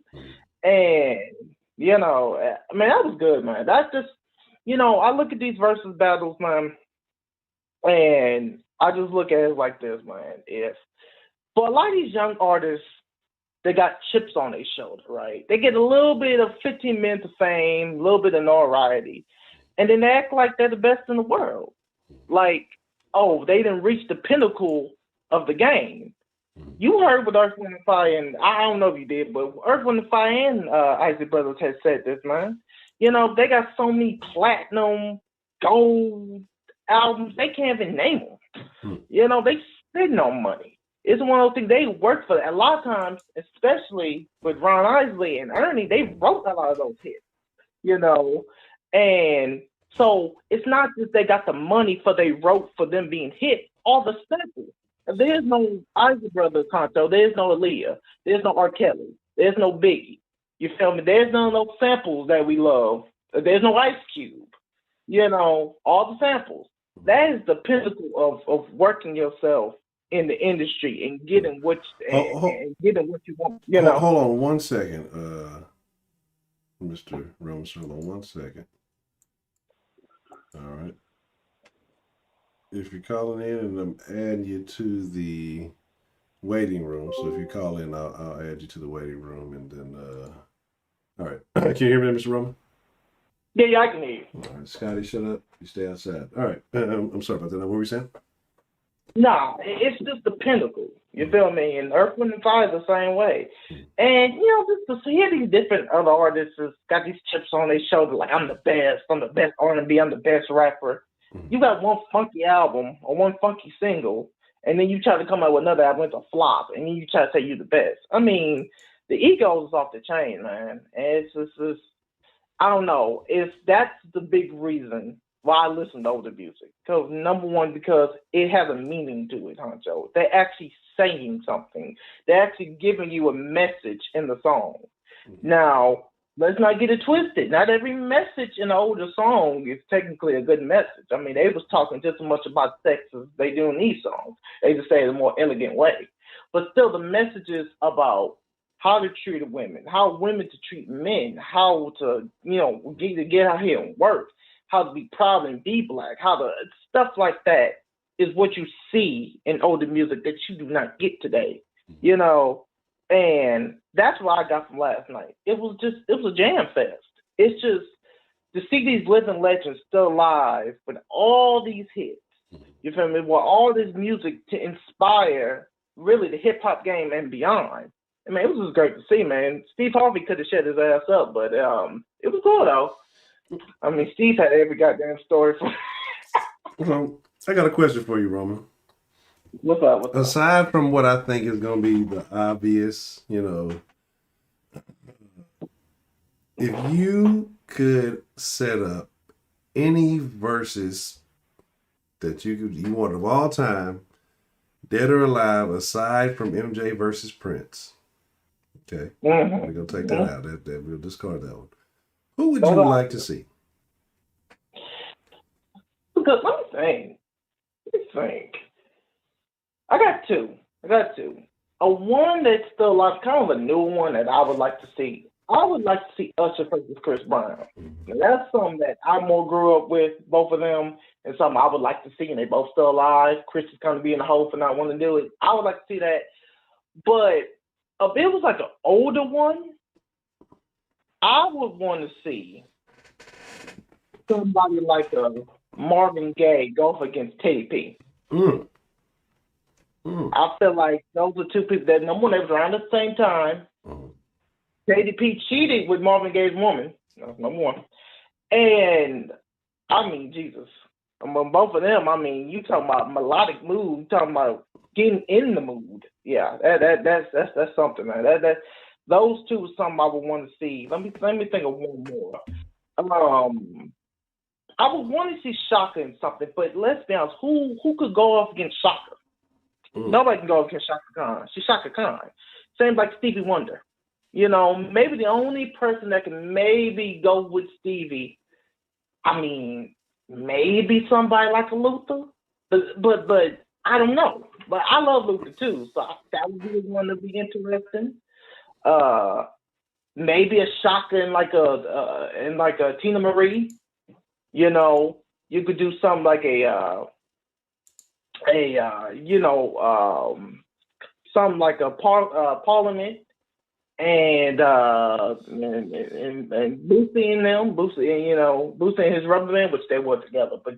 S16: and that was good, man. That's just, I look at these versus battles, man, and I just look at it like this, man. For a lot of these young artists, they got chips on their shoulder, right? They get a little bit of 15 minutes of fame, a little bit of notoriety, and then they act like they're the best in the world. Like, oh, they didn't reach the pinnacle of the game. You heard what Earth, Wind & Fire, and I don't know if you did, but Earth, Wind & Fire and Isaac Brothers has said this, man. They got so many platinum, gold albums, they can't even name them. They spend on money. It's one of those things, they work for that. A lot of times, especially with Ron Isley and Ernie, they wrote a lot of those hits, and so it's not just they got the money for they wrote for them being hit, all the samples. There's no Isaac Brothers Honcho, there's no Aaliyah, there's no R. Kelly, there's no Biggie. You feel me? There's none of those samples that we love. There's no Ice Cube. All the samples. That is the pinnacle of working yourself in the industry and getting what and getting what you want.
S1: Hold on 1 second, Mr. Rose. Hold on 1 second. All right. If you're calling in, and I'm adding you to the waiting room. So if you call in, I'll add you to the waiting room, and then all right. Can you hear me, Mr. Roman?
S16: Yeah, I can hear you.
S1: All right, Scotty, shut up. You stay outside. All right. I'm sorry about that. What were we saying?
S16: Nah, it's just the pinnacle. You feel me? And Earth, Wind & Fire is the same way. And, just to hear these different other artists got these chips on their shoulder, like, I'm the best R&B, I'm the best rapper. You got one funky album or one funky single, and then you try to come out with another album, it's a flop, and then you try to say you're the best. I mean, the ego is off the chain, man. And it's just I don't know. That's the big reason why I listen to older music. Because number one, because it has a meaning to it, Honcho. They're actually saying something. They're actually giving you a message in the song. Now, let's not get it twisted. Not every message in an older song is technically a good message. I mean, they was talking just as much about sex as they do in these songs. They just say it in a more elegant way. But still, the messages about how to treat women, how women to treat men, how to, get out here and work, how to be proud and be black, how to, stuff like that is what you see in older music that you do not get today, and that's what I got from last night. It was a jam fest. It's just to see these living legends still alive with all these hits, you feel me, with all this music to inspire really the hip hop game and beyond. I mean, it was just great to see, man. Steve Harvey could have shut his ass up, but it was cool, though. I mean, Steve had every goddamn story for
S1: Well, I got a question for you, Roman.
S16: What's up?
S1: Aside from what I think is going to be the obvious, if you could set up any verses that you want of all time, dead or alive, aside from MJ versus Prince, okay, we're going to take that out. That we'll discard that one. Who would you like to see?
S16: Because let me think. I got two. A one that's still alive, kind of a new one that I would like to see. I would like to see Usher versus Chris Brown. Now, that's something that I more grew up with, both of them, and something I would like to see, and they both still alive. Chris is kind of being a hoe for not wanting to do it. I would like to see that. But if it was like an older one, I would want to see somebody like Marvin Gaye go up against Teddy P. I feel like those are two people that, number one, they was around at the same time. Teddy P cheated with Marvin Gaye's woman. That's number one. And, I mean, Jesus. Among both of them, I mean, you talking about melodic mood, you talking about getting in the mood. Yeah, that's something, man. That those two are something I would want to see. Let me think of one more. I would want to see Shaka in something, but let's be honest, who could go off against Shaka? Nobody can go off against Shaka Khan. She's Shaka Khan. Same like Stevie Wonder. You know, maybe the only person that can maybe go with Stevie, I mean, maybe somebody like a Luther, but I don't know. But I love Luther too, so that would be one to be interesting. Maybe a Shaka in like a Tina Marie. You know, you could do something like something like a Parliament and Boosie and them, Boosie and his rubber band, which they were together, but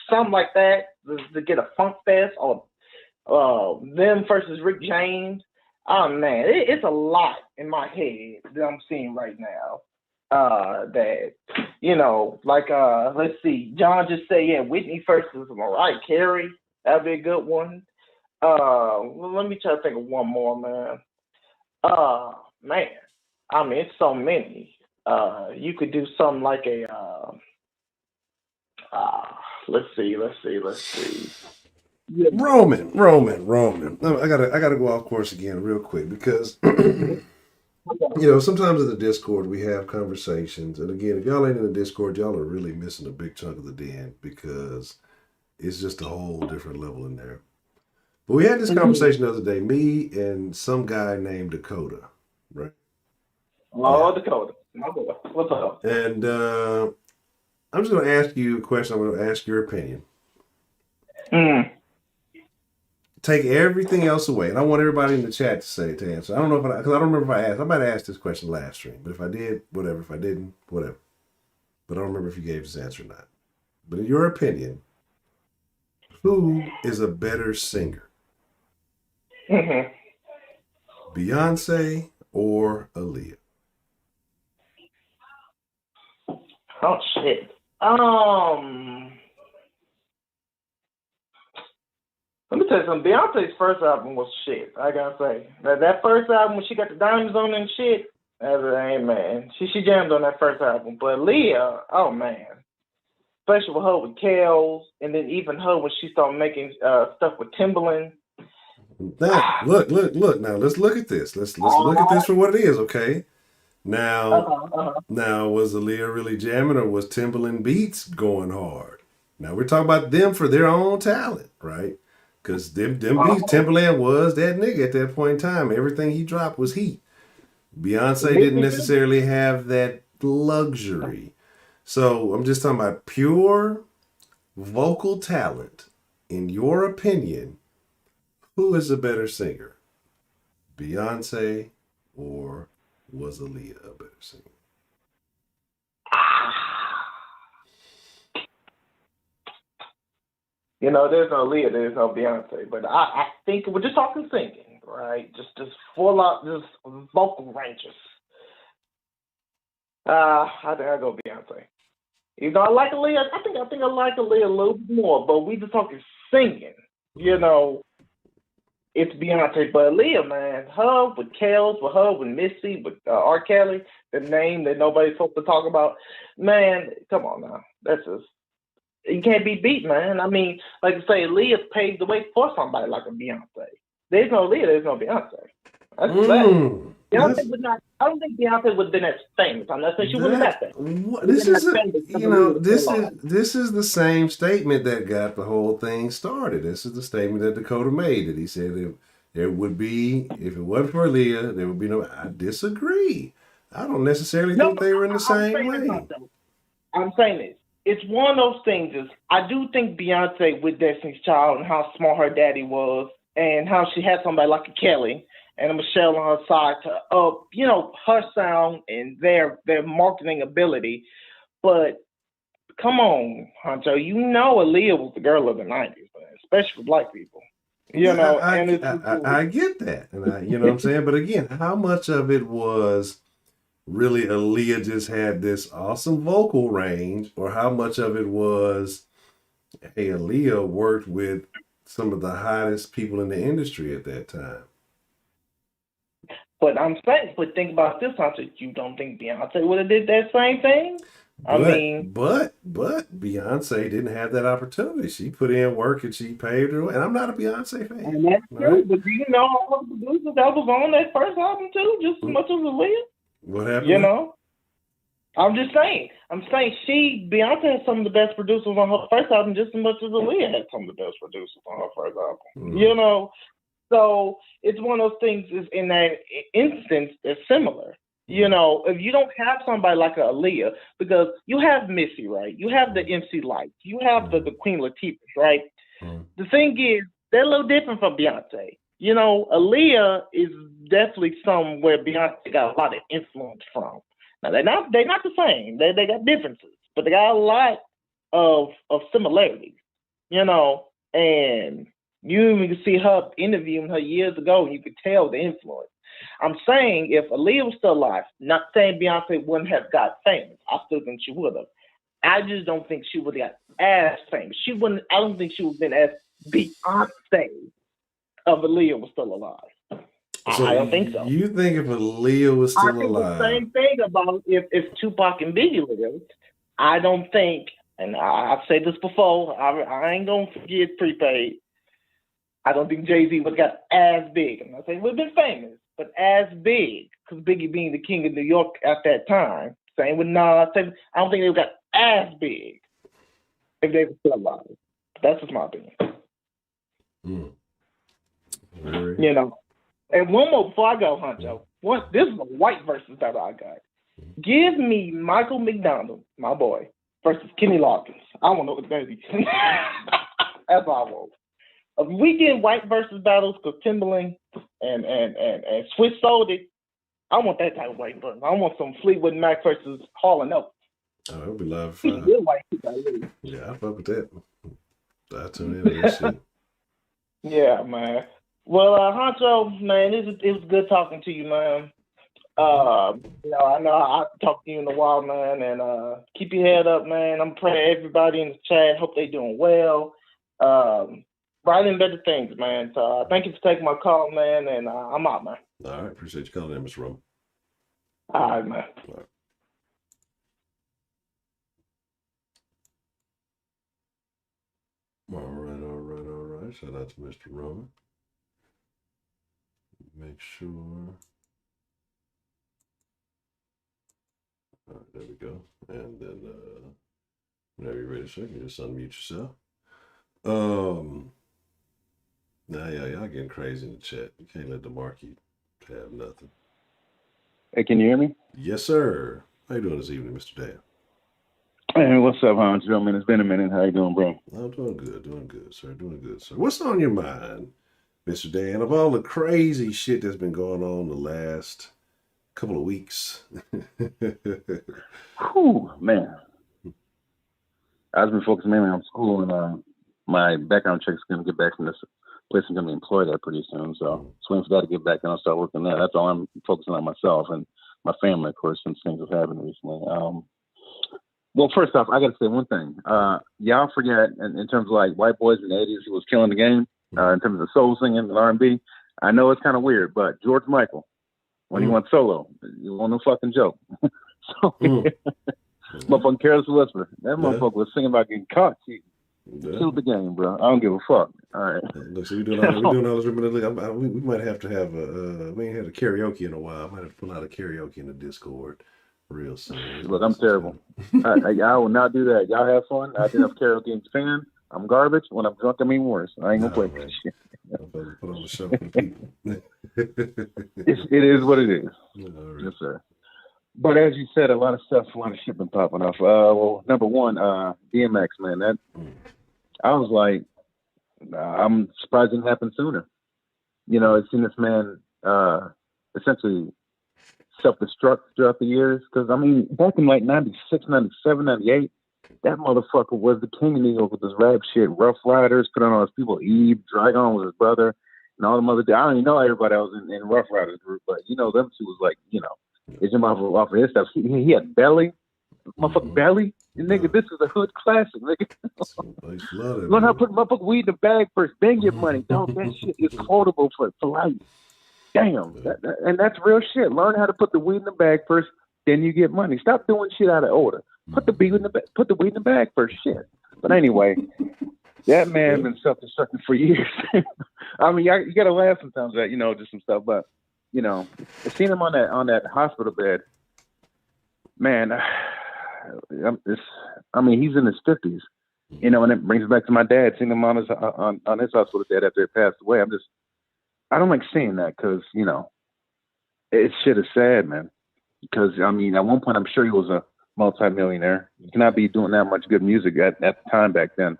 S16: something like that to get a funk fest, or them versus Rick James. Oh man, it's a lot in my head that I'm seeing right now. That let's see, John just said, Whitney versus Mariah Carey. That'd be a good one. Let me try to think of one more, man. Man, I mean, it's so many. You could do something like a let's see. Yeah.
S1: Roman. No, I gotta go off course again real quick because sometimes in the Discord we have conversations, and again, if y'all ain't in the Discord, y'all are really missing a big chunk of the den because it's just a whole different level in there. But we had this conversation the other day, me and some guy named Dakota, right?
S16: Oh, yeah. Dakota. What's up?
S1: And I'm just going to ask you a question. I'm going to ask your opinion. Take everything else away. And I want everybody in the chat to answer. I don't know because I don't remember if I asked. I might have asked this question last stream. But if I did, whatever. If I didn't, whatever. But I don't remember if you gave this answer or not. But in your opinion, who is a better singer? Beyonce or Aaliyah?
S16: Oh shit. Let me tell you something. Beyonce's first album was shit. I gotta say that first album when she got the diamonds on and shit. Man. She jammed on that first album. But Aaliyah, oh man. Especially with her with Kels, and then even her when she started making stuff with Timbaland.
S1: Now, look. Now let's look at this. Let's look at this for what it is, okay? Now, now was Aaliyah really jamming, or was Timbaland beats going hard? Now we're talking about them for their own talent, right? Because them beats, Timbaland was that nigga at that point in time. Everything he dropped was heat. Beyonce didn't necessarily have that luxury. So I'm just talking about pure vocal talent. In your opinion, who is a better singer? Beyonce or was Aaliyah a better singer?
S16: There's no Aaliyah, there's no Beyonce. But I think we're just talking singing, right? Just full out, just vocal ranges. I think I go Beyonce. I like Aaliyah. I think I like Aaliyah a little bit more, but we just talking singing. It's Beyonce, but Aaliyah, man, her with Kels, with her with Missy, with R. Kelly, the name that nobody's supposed to talk about, man. Come on now, that's just you can't be beat, man. I mean, like I say, Aaliyah paved the way for somebody like a Beyonce. There's no Aaliyah, there's no Beyonce. That's that. Beyonce would not. I don't think Beyonce would have been as famous. I'm not saying she wouldn't have been that.
S1: This is the same statement that got the whole thing started. This is the statement that Dakota made. That he said there would be, if it wasn't for Aaliyah, there would be no. I disagree. I don't necessarily think they were in the same lane.
S16: I'm saying this. It's one of those things. I do think Beyonce with Destiny's Child and how smart her daddy was, and how she had somebody like a Kelly and a Michelle on her side to her sound and their marketing ability. But come on, Honcho, Aaliyah was the girl of the 90s, man, especially for black people.
S1: I get that, and you know what I'm saying. But again, how much of it was really Aaliyah just had this awesome vocal range, or how much of it was, hey, Aaliyah worked with some of the hottest people in the industry at that time?
S16: But I'm saying, but think about this, Honcho. You don't think Beyonce would have did that same thing?
S1: But Beyonce didn't have that opportunity. She put in work and she paved her way. And I'm not a Beyonce fan.
S16: And that's true. But do you know all of the producers that was on that first album too, just as much as Aaliyah?
S1: What happened?
S16: You know? I'm just saying. Beyonce had some of the best producers on her first album just as much as Aaliyah had some of the best producers on her first album. You know? So it's one of those things is in that instance it's similar. You know, if you don't have somebody like a Aaliyah, because you have Missy, right? You have the MC Lights, you have the Queen Latifah, right? The thing is, they're a little different from Beyonce. You know, Aaliyah is definitely somewhere Beyonce got a lot of influence from. Now they're not the same. They got differences, but they got a lot of similarities. You know, and you even see her interviewing her years ago, and you could tell the influence. I'm saying if Aaliyah was still alive, not saying Beyonce wouldn't have got famous. I still think she would have. I just don't think she would have got as famous. I don't think she would have been as Beyonce if Aaliyah was still alive.
S1: So
S16: I don't think so.
S1: You think if Aaliyah was still alive?
S16: The same thing about if Tupac and Biggie lived. I don't think, and I've said this before, I ain't going to forget Prepaid. I don't think Jay-Z would have got as big. I'm not saying he would have been famous, but as big, because Biggie being the king of New York at that time. Same with Nas. I don't think they would have got as big if they were still alive. That's just my opinion. You know. And one more before I go, Honcho. This is a white versus battle I got. Give me Michael McDonald, my boy, versus Kenny Loggins. I want to know what it's going to be. That's all I want. If we get white versus battles because Timberland and Swiss sold it, I want that type of white versus. I want some Fleetwood Mac versus Hall & Oates.
S1: Oh, it'll be live.
S16: Yeah,
S1: I fuck with that. I tune into that shit.
S16: Yeah, man. Well, Honcho, man, it was good talking to you, man. You know I talked to you in a while, man, and keep your head up, man. I'm praying everybody in the chat. Hope they doing well. Writing better things, man. So thank you for taking my call, man, and I'm out, man.
S1: All right, appreciate you calling in, Mr. Roman.
S16: All right, man.
S1: All right. All right. Shout out to Mr. Roman. Make sure. All right, there we go. And then whenever you're ready, sir, you just unmute yourself. Now, y'all getting crazy in the chat. You can't let the marquee have nothing.
S17: Hey, can you hear me?
S1: Yes, sir. How you doing this evening, Mr. Dan?
S17: Hey, what's up, Honcho? Man, it's been a minute. How you doing, bro?
S1: I'm doing good, sir. What's on your mind, Mr. Dan, of all the crazy shit that's been going on the last couple of weeks?
S17: Whew, man. I've been focused mainly on school, and my background check's going to get back from this place I'm going to be employed at pretty soon. So just waiting for that to get back, and I'll start working there. That's all I'm focusing on myself and my family, of course, since things have happened recently. Well, first off, I got to say one thing. Y'all forget, in terms of like white boys in the 80s who was killing the game, in terms of soul singing and R&B, I know it's kind of weird, but George Michael, when he went solo, it wasn't no fucking joke. So, motherfucking Careless Whisper, that motherfucker was singing about getting caught cheating. Killed the game, bro. I don't give a fuck. All right.
S1: Look, so we're doing all this. We might have to have we ain't had a karaoke in a while. I might have to pull out a karaoke in the Discord real soon.
S17: Look, I'm terrible. I will not do that. Y'all have fun. I did enough karaoke in Japan. I'm garbage. When I'm drunk, I'm even worse. I ain't gonna play that shit.
S1: Put on the show for the people.
S17: It is what it is.
S1: Right.
S17: Yes, sir. But as you said, a lot of shit been popping off. Well, number one, DMX, man. I was like, I'm surprised it didn't happen sooner. You know, I've seen this man essentially self-destruct throughout the years. Because, I mean, back in like 96, 97, 98, that motherfucker was the king of New York with his rap shit. Rough Riders, put on all his people. Eve, Dragon was his brother, and all the other. I don't even know everybody else in Rough Riders group, but you know, them two was like, you know, it's him off of his stuff. He had Belly, motherfucking Belly. And nigga, this is a hood classic, nigga. Learn how to put motherfucking weed in the bag first, then get money. Dog, that shit is quotable for life. Damn, and that's real shit. Learn how to put the weed in the bag first, then you get money. Stop doing shit out of order. Put the weed in the bag first. Shit. But anyway, that man been self-destructing for years. I mean, you gotta laugh sometimes at just some stuff. But seeing him on that hospital bed, man. He's in his 50s, and it brings me back to my dad, seeing him on his hospital bed after he passed away. I don't like seeing that because, it shit is sad, man. Because, at one point, I'm sure he was a multi-millionaire. You cannot be doing that much good music at the time back then.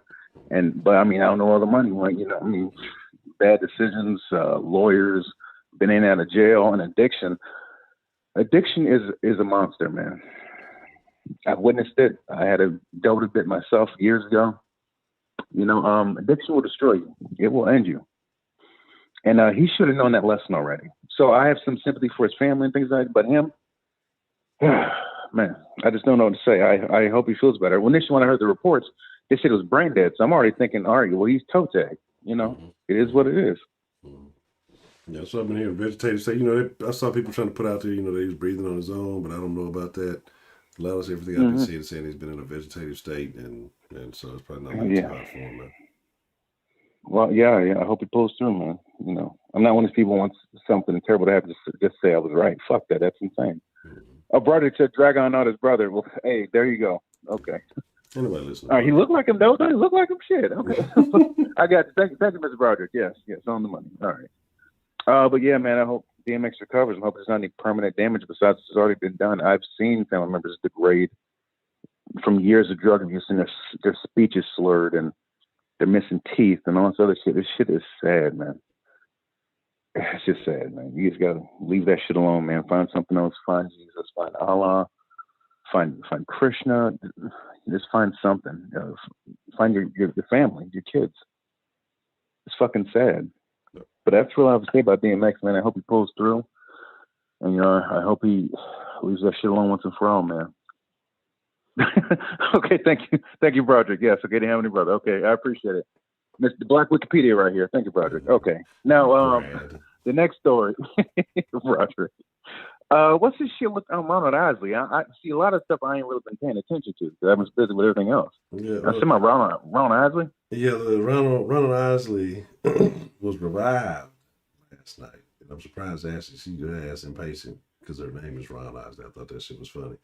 S17: But I don't know where the money went, bad decisions, lawyers, been in and out of jail, and addiction. Addiction is a monster, man. I've witnessed it. I had dealt with it myself years ago. Addiction will destroy you. It will end you. And he should have known that lesson already. So I have some sympathy for his family and things like that. But him, man, I just don't know what to say. I hope he feels better. Initially, when I heard the reports, they said it was brain dead. So I'm already thinking, all right, well, he's toe tagged. It is what it is.
S1: Yeah, so I've been hearing vegetative state. I saw people trying to put out there, that he was breathing on his own, but I don't know about that. A lot of everything I've been seeing is saying he's been in a vegetative state, and so it's probably not too hard for him, man.
S17: Well, yeah, I hope he pulls through, man. I'm not one of these people who wants something terrible to happen just say I was right. Fuck that. That's insane. A brother said drag on out his brother. Well, hey, there you go. Okay.
S1: Anyway, listen.
S17: All right, he looked like him, though. He looked like him. Shit. Okay. I got you. Thank you, Mr. Broderick. Yes, on the money. All right. But yeah, man, I hope DMX recovers and hope there's not any permanent damage besides what's already been done. I've seen family members degrade from years of drug abuse, and their speech is slurred and they're missing teeth and all this other shit. This shit is sad, man. It's just sad, man. You just gotta leave that shit alone, man. Find something else. Find Jesus. Find Allah. Find Krishna. Just find something. Find your family, your kids. It's fucking sad. But that's what I have to say about DMX, man. I hope he pulls through. And, I hope he leaves that shit alone once and for all, man. Okay, thank you. Thank you, Broderick. Yes, okay, to have any brother. Okay, I appreciate it. Mr. Black Wikipedia right here. Thank you, Broderick. Okay. Now, the next story, Broderick. What's this shit with Ronald Isley? I see a lot of stuff I ain't really been paying attention to because I've been busy with everything else.
S1: Yeah,
S17: I see my Ronald Isley.
S1: Yeah, the Ronald Isley was revived last night. And I'm surprised to actually see your ass impatient because her name is Ronald Isley. I thought that shit was funny.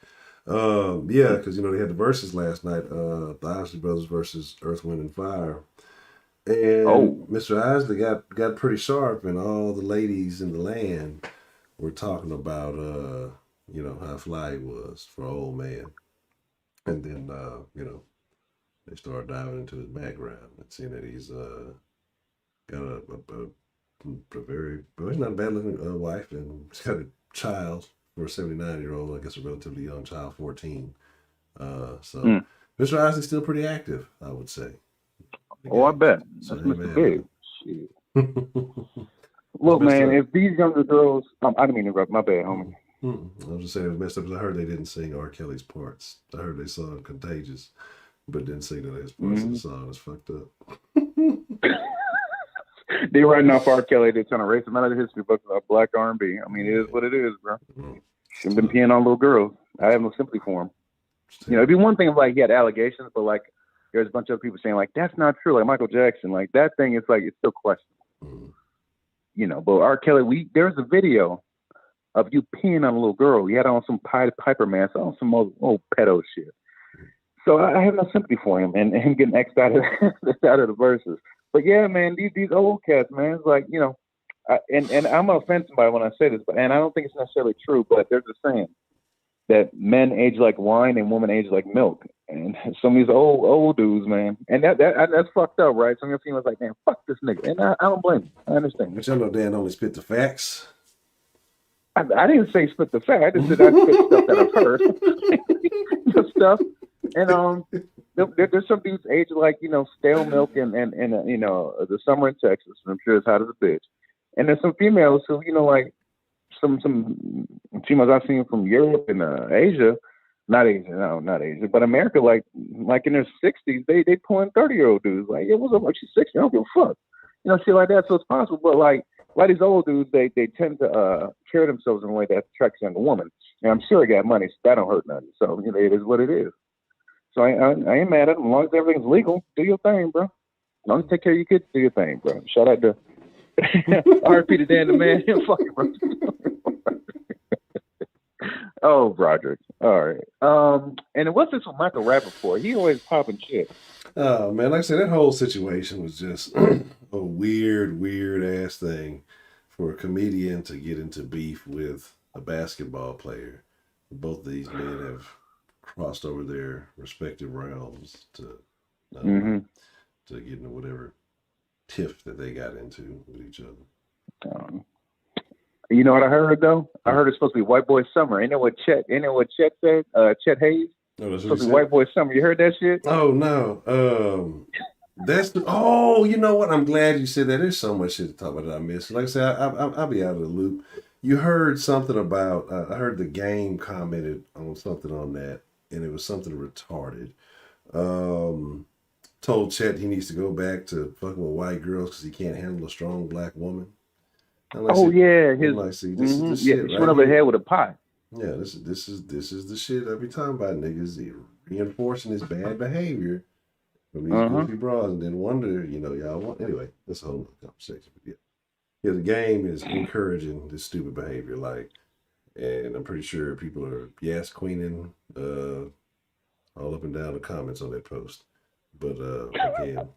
S1: Yeah, because they had the verses last night, the Isley Brothers versus Earth, Wind, and Fire. And Mr. Isley got pretty sharp, and all the ladies in the land were talking about how fly he was for an old man. And then they started diving into his background and seeing that he's got a very, he's not a bad looking wife, and he's got a child for a 79-year-old, I guess a relatively young child, 14. So Mr. Isley's still pretty active, I would say.
S17: I bet. That's Mr. Big. Shit. Look, man, if these younger girls, I didn't mean to interrupt. My bad, homie.
S1: I was just saying it was messed up because I heard they didn't sing R. Kelly's parts. I heard they sung Contagious, but didn't sing the last parts of the song. It's fucked up.
S17: They writing off R. Kelly. They're trying to erase him out of the history books about black R&B. I mean, it is what it is, bro. Shouldn't been peeing on little girls. I have no sympathy for him. It'd be one thing if he had allegations, but there's a bunch of people saying that's not true. Like Michael Jackson, that thing is it's still questionable. But R. Kelly, there's a video of you peeing on a little girl. You had on some Piper mask, on some old pedo shit. So I have no sympathy for him and him getting X'd out of the verses. But yeah, man, these old cats, man, it's and I'm gonna offend somebody when I say this, and I don't think it's necessarily true, but there's a saying that men age like wine and women age like milk. And some of these old dudes, man, and that's fucked up, right? Some of your females man, fuck this nigga, and I don't blame you. I understand.
S1: But y'all know Dan only spit the facts.
S17: I didn't say spit the fact. I just said I spit stuff that I've heard. Stuff, and there's some dudes age like stale milk and the summer in Texas. And I'm sure it's hot as a bitch. And there's some females who some females I've seen from Europe and Asia. Not Asia, but America, like in their 60s, they pulling 30-year-old dudes. What's up? She's 60. I don't give a fuck. Shit like that. So it's possible, but lot of these old dudes, they tend to carry themselves in a way that attracts younger women. And I'm sure they got money, so that don't hurt nothing. So, you know, it is what it is. So I ain't mad at them. As long as everything's legal, do your thing, bro. As long as you take care of your kids, do your thing, bro. Shout out to RP to Dan the Man. Fuck it, bro. Oh, Broderick. All right. And what's this with Michael Rappaport? He always popping shit.
S1: Oh, man, like I said, that whole situation was just a weird ass thing for a comedian to get into beef with a basketball player. Both of these men have crossed over their respective realms to get into whatever tiff that they got into with each other.
S17: You know what I heard though? I heard it's supposed to be White Boy Summer. Ain't that what Chet said? Chet Hayes?
S1: Oh, that's
S17: supposed to be White Boy Summer. You heard that shit?
S1: Oh no. You know what? I'm glad you said that. There's so much shit to talk about that I missed. Like I said, I'll be out of the loop. You heard something about I heard the game commented on something on that, and it was something retarded. Told Chet he needs to go back to fucking with white girls because he can't handle a strong black woman.
S17: This
S1: shit, right?
S17: Went over the head with a pot.
S1: Yeah, this is the shit I be talking about, niggas reinforcing this bad behavior from these goofy bras, and then wonder, y'all want anyway. That's a whole other conversation. But yeah, the game is encouraging this stupid behavior, and I'm pretty sure people are yes queening all up and down the comments on that post. But again,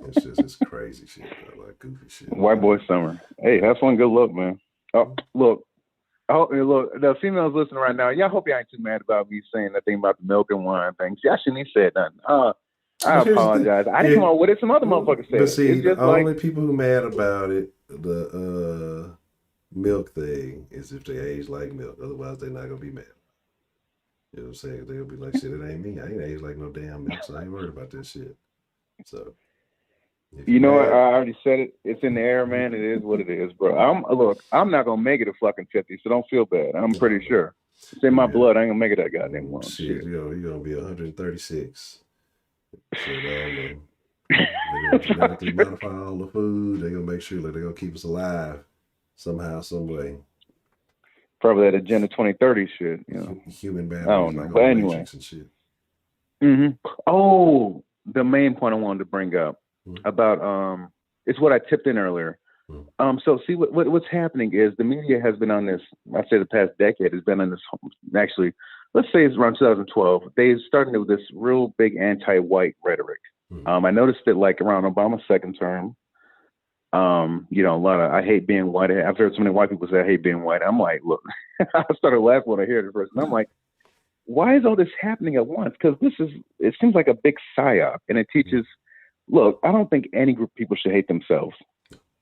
S1: it's crazy shit, bro, like goofy shit.
S17: White Boy Summer. Hey, that's one good look, man. Oh, look. Look, the females listening right now, y'all hope y'all ain't too mad about me saying that thing about the milk and wine things. Y'all shouldn't even said nothing. I apologize. I didn't come on with it. Some other motherfuckers said
S1: But see,
S17: it's just
S1: the only people who mad about it, the milk thing, is if they age like milk. Otherwise, they're not going to be mad. You know what I'm saying? They'll be like, shit, it ain't me. I ain't age like no damn milk, so I ain't worried about this shit. So...
S17: You know what? I already said it. It's in the air, man. It is what it is, bro. I'm not gonna make it a fucking 50, so don't feel bad. I'm pretty sure. It's in my blood. I ain't gonna make it that goddamn long.
S1: Shit, you're gonna be 136. So they're gonna genetically modify all the food. They're gonna make sure they're gonna keep us alive somehow, some way.
S17: Probably that Agenda 2030 shit.
S1: Human balance.
S17: I don't know. But anyway. And shit. Oh, the main point I wanted to bring up. About it's what I tipped in earlier. So see what's happening is the media has been on this. I'd say the past decade has been on this. Actually, let's say it's around 2012. They started with this real big anti-white rhetoric. I noticed it like around Obama's second term. A lot of I hate being white. I've heard so many white people say I hate being white. I'm like, look, I started laughing when I heard it first. And I'm like, why is all this happening at once? Because it seems like a big psyop, and it teaches. Look, I don't think any group of people should hate themselves.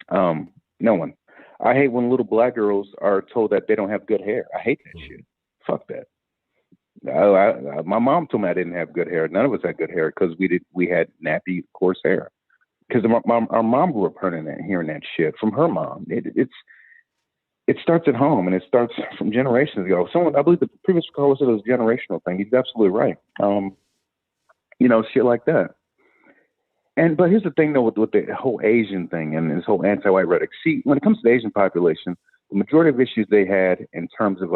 S17: No one. I hate when little black girls are told that they don't have good hair. I hate that shit. Fuck that. My mom told me I didn't have good hair. None of us had good hair because we had nappy, coarse hair. Because our mom grew up hearing that shit from her mom. It starts at home, and it starts from generations ago. I believe the previous caller said it was a generational thing. He's absolutely right. Shit like that. But here's the thing, though, with the whole Asian thing and this whole anti-white rhetoric. See, when it comes to the Asian population, the majority of issues they had in terms of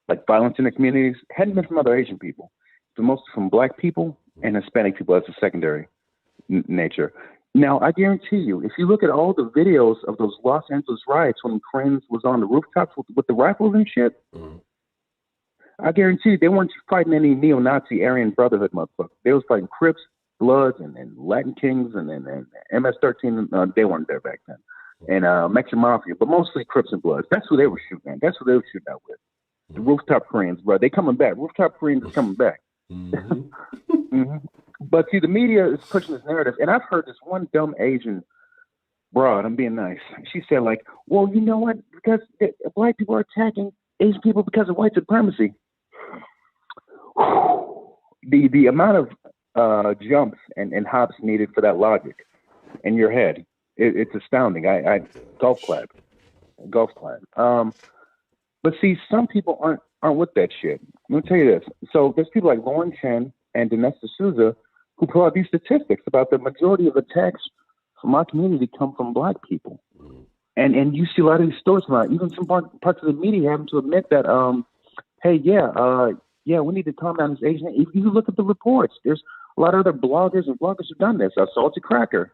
S17: like violence in the communities hadn't been from other Asian people. It's mostly from black people and Hispanic people as a secondary nature. Now, I guarantee you, if you look at all the videos of those Los Angeles riots when Koreans was on the rooftops with the rifles and shit, I guarantee you they weren't fighting any neo-Nazi Aryan Brotherhood motherfuckers. They was fighting Crips, Bloods, and Latin Kings, and MS-13. They weren't there back then. And Mexican Mafia, but mostly Crips and Bloods. That's who they were shooting at. That's who they were shooting at with. The rooftop Koreans, bro. They coming back. Rooftop Koreans are coming back. But see, the media is pushing this narrative, and I've heard this one dumb Asian broad. I'm being nice. She said, like, well, you know what? Because black people are attacking Asian people because of white supremacy. The amount of jumps and hops needed for that logic in your head, it's astounding. I golf clap. But see, some people aren't with that shit. Let me tell you this. So there's people like Lauren Chen and Dinesh D'Souza who put out these statistics about the majority of attacks from our community come from black people. And you see a lot of these stories come out. Even some parts of the media having to admit that, hey, we need to calm down this Asian. If you look at the reports, there's a lot of other bloggers and bloggers who've done this. Salty Cracker,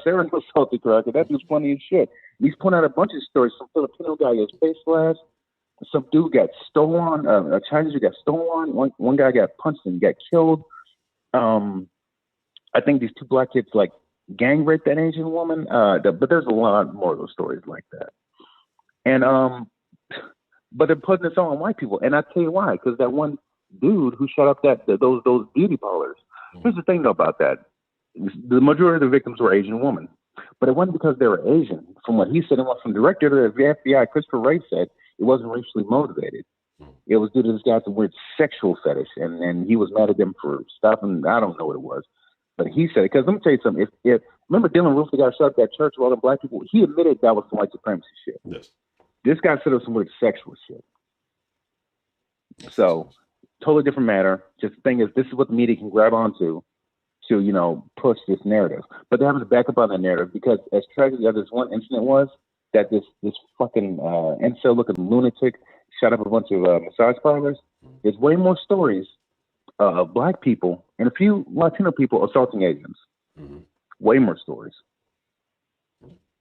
S17: Sarah knows Salty Cracker. That dude's funny as shit. He's putting out a bunch of stories. Some Filipino guy gets face slashed. Some dude got stolen. A Chinese dude got stolen. One guy got punched and got killed. I think these 2 black kids like gang raped that Asian woman. But there's a lot more of those stories like that. And but they're putting this all on white people, and I tell you why. Because that one dude who shot up those beauty parlors. Here's the thing though about that: the majority of the victims were Asian women, but it wasn't because they were Asian. From what he said, and what from the director of the FBI, Christopher Wray, said, it wasn't racially motivated. It was due to this guy's weird sexual fetish, and he was mad at them for stuff, and I don't know what it was. But he said it, because let me tell you something. If remember Dylan Roof, the guy shot up that church with all the black people, he admitted that was some white supremacy shit.
S1: Yes.
S17: This guy said it was some weird sexual shit. So, totally different matter. Just the thing is, this is what the media can grab onto to, push this narrative. But they're having to back up on that narrative because as tragic as this one incident was, that this fucking incel-looking lunatic shot up a bunch of massage parlors, there's way more stories of black people and a few Latino people assaulting Asians. Way more stories.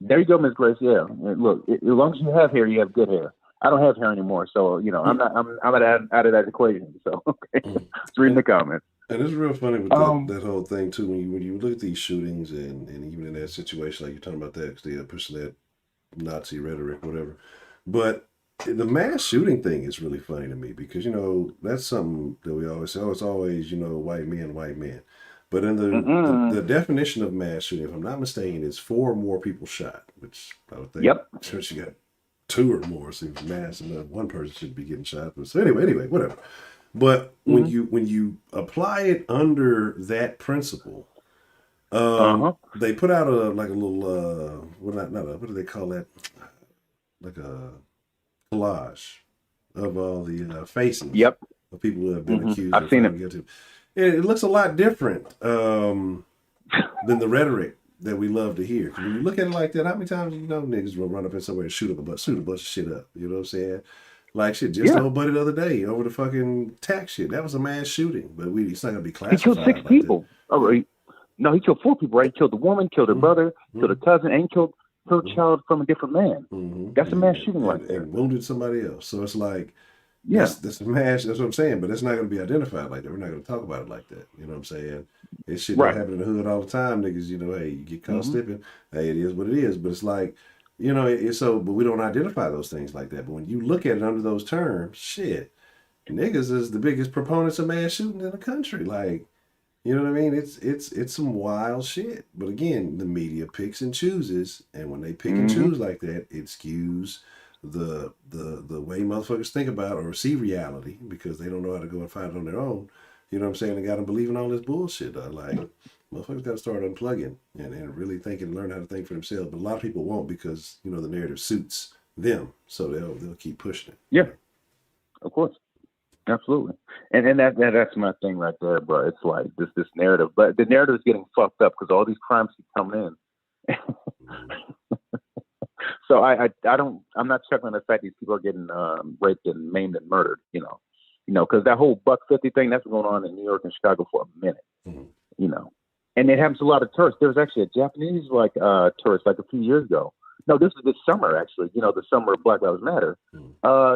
S17: There you go, Miss Grace. Yeah, look, as long as you have hair, you have good hair. I don't have hair anymore, so I'm out of that equation. So just reading the comments.
S1: And it's real funny with that whole thing too. When you look at these shootings and even in that situation, like you're talking about that, because they're pushing that Nazi rhetoric, whatever. But the mass shooting thing is really funny to me because that's something that we always say. Oh, it's always white men. But in the definition of mass shooting, if I'm not mistaken, is 4 or more people shot, which I would think.
S17: Yep.
S1: Since you got 2 or more, seems mass, and one person should be getting shot. But so anyway, whatever. But when you apply it under that principle, they put out a little what do they call that? Like a collage of all the faces.
S17: Yep.
S1: Of people who have been accused.
S17: I've seen it.
S1: It looks a lot different than the rhetoric that we love to hear. When you look at it like that, how many times niggas will run up in somewhere and shoot a bunch of shit up? You know what I'm saying? Like shit, just old buddy the other day over the fucking tax shit. That was a mass shooting, but it's not gonna be classified.
S17: He killed 6 people. Oh, no, he killed 4 people. Right? He killed the woman, killed her brother, killed her cousin, and killed her child from a different man. That's a mass shooting right there.
S1: And wounded somebody else. So it's like. That's a mash. That's what I'm saying. But it's not going to be identified like that. We're not going to talk about it like that. You know what I'm saying? It shit don't happen in the hood all the time, niggas. Hey, you get caught slipping. Hey, it is what it is. But it's like, but we don't identify those things like that. But when you look at it under those terms, shit, niggas is the biggest proponents of mass shooting in the country. Like, you know what I mean? It's some wild shit. But again, the media picks and chooses, and when they pick and choose like that, it skews the way motherfuckers think about or see reality because they don't know how to go and find it on their own. You know what I'm saying? They got them believing all this bullshit. Like, motherfuckers got to start unplugging and really thinking, learn how to think for themselves. But a lot of people won't because, the narrative suits them. So they'll keep pushing it.
S17: Yeah, of course. Absolutely. And that's my thing right there, bro. It's like this narrative. But the narrative is getting fucked up because all these crimes keep coming in. So I'm not chuckling at the fact these people are getting raped and maimed and murdered, because that whole $150 thing that's been going on in New York and Chicago for a minute, and it happens to a lot of tourists. There was actually a Japanese tourist a few years ago. No, this was this summer actually. The summer of Black Lives Matter.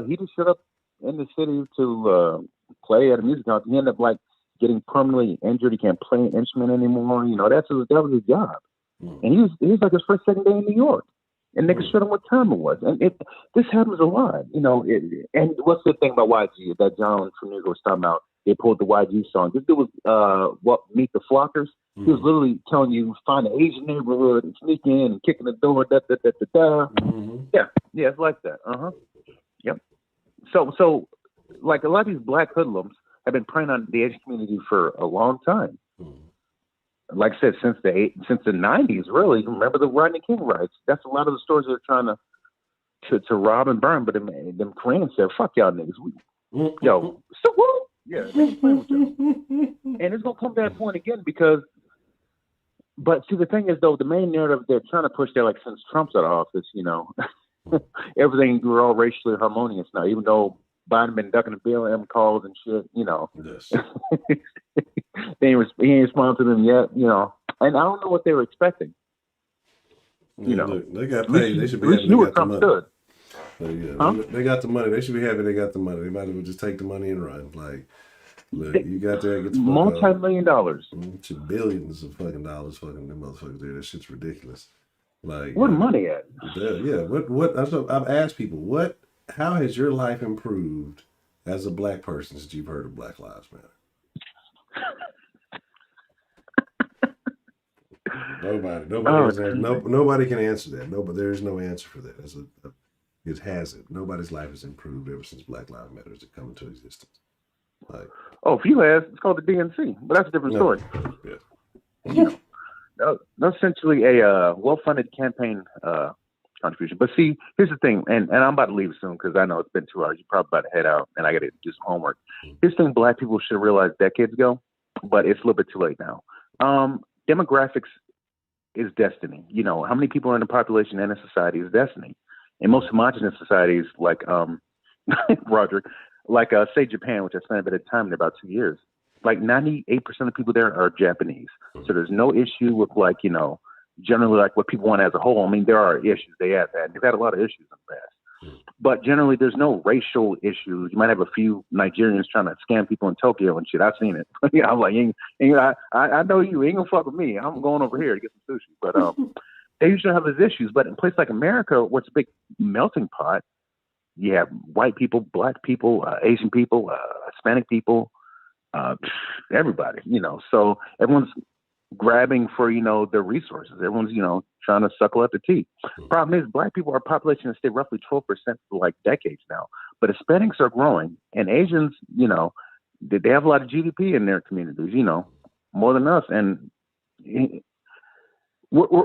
S17: He just showed up in the city to play at a music concert. He ended up getting permanently injured. He can't play an instrument anymore. That was his job, and he was like his first second day in New York. And niggas showed him what time it was. And this happens a lot, and what's the thing about YG that John from New York was talking about? They pulled the YG song. This dude was, Meet the Flockers. He was literally telling you, find an Asian neighborhood and sneak in and kick in the door, da-da-da-da-da. Yeah, it's like that. Yep. So, a lot of these black hoodlums have been preying on the Asian community for a long time. Like I said, since the 90s, really. Remember the Rodney King riots? That's a lot of the stores they're trying to rob and burn. But them Koreans said, "Fuck y'all niggas." So woo, yeah, they was playing with y'all. And it's gonna come to that point again because But see, the thing is, though, the main narrative they're trying to push there, like since Trump's out of office, everything we're all racially harmonious now, even though Biden been ducking the bill, M calls and shit,
S1: Yes.
S17: he ain't responded to them yet, and I don't know what they were expecting.
S1: Look, they got paid. They should be
S17: happy
S1: happy they got the
S17: Trump
S1: money.
S17: stood.
S1: They got the money. They should be happy they got the money. They might as well just take the money and run. Like, look, you got there, get the fuck
S17: multi-million dollars.
S1: Billions of fucking dollars, fucking them motherfuckers there. That shit's ridiculous. Like,
S17: where the money at?
S1: Yeah. What? I've asked people, how has your life improved as a black person since you've heard of Black Lives Matter? Nobody can answer that. There is no answer for that. It hasn't. Nobody's life has improved ever since Black Lives Matter has come into existence. Like,
S17: a few has. It's called the DNC, but that's a different story.
S1: Yeah.
S17: That's essentially a well-funded campaign contribution. But see, here's the thing, and I'm about to leave soon because I know it's been 2 hours. You're probably about to head out, and I got to do some homework. Here's the thing black people should have realized decades ago, but it's a little bit too late now. Demographics is destiny. How many people are in the population and in society is destiny. In most homogenous societies, like Roger, like say Japan, which I spent a bit of time in about 2 years, like 98% of people there are Japanese. So there's no issue with generally like what people want as a whole. I mean, there are issues they have had. They've had a lot of issues in the past. But generally, there's no racial issues. You might have a few Nigerians trying to scam people in Tokyo and shit. I've seen it. I'm like, I know you ain't gonna fuck with me. I'm going over here to get some sushi. But they usually have those issues. But in a place like America, where it's a big melting pot, you have white people, black people, Asian people, Hispanic people, everybody. So everyone's grabbing for their resources. Everyone's trying to suckle up the tea. Problem is, black people, our population has stayed roughly 12% for like decades now. But Hispanics are growing, and Asians, they have a lot of GDP in their communities. More than us. And we're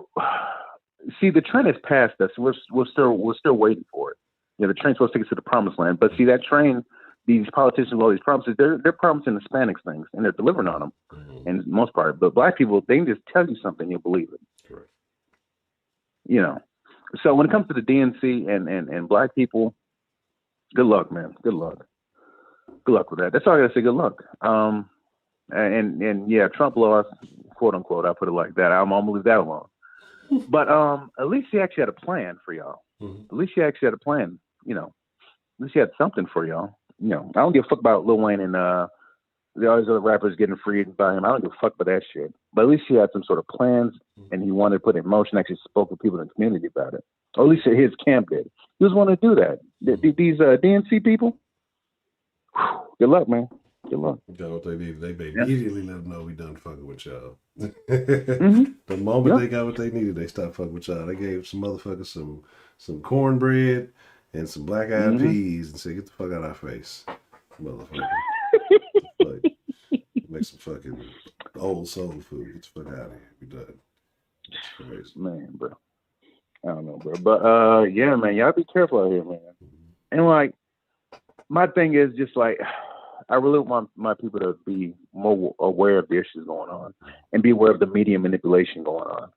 S17: see, the trend has passed us. We're still waiting for it. The train's supposed to take us to the promised land. But see, that train, these politicians with all these promises, they're promising Hispanics things, and they're delivering on them, in the most part. But black people, they can just tell you something, you'll believe it.
S1: Correct.
S17: So when it comes to the DNC and black people, good luck, man. Good luck. Good luck with that. That's all I gotta say. Good luck. And yeah, Trump lost, quote unquote. I put it like that. I'm gonna leave that alone. But at least he actually had a plan for y'all. At least he actually had a plan. At least he had something for y'all. I don't give a fuck about Lil Wayne and all these other rappers getting freed by him. I don't give a fuck about that shit. But at least he had some sort of plans, and he wanted to put it in motion. Actually spoke with people in the community about it. Or at least his camp did. He was wanting to do that. These DNC people, good luck, man. Good luck.
S1: Got what they needed. They immediately let them know we done fucking with y'all. The moment they got what they needed, they stopped fucking with y'all. They gave some motherfuckers some cornbread and some black-eyed peas and said, get the fuck out of our face, motherfucker. Like, make some fucking old soul food. Get the fuck out of here. We done. It's crazy.
S17: Man, bro. I don't know, bro. But yeah, man, y'all be careful out here, man. And like, my thing is just like, I really want my people to be more aware of the issues going on and be aware of the media manipulation going on,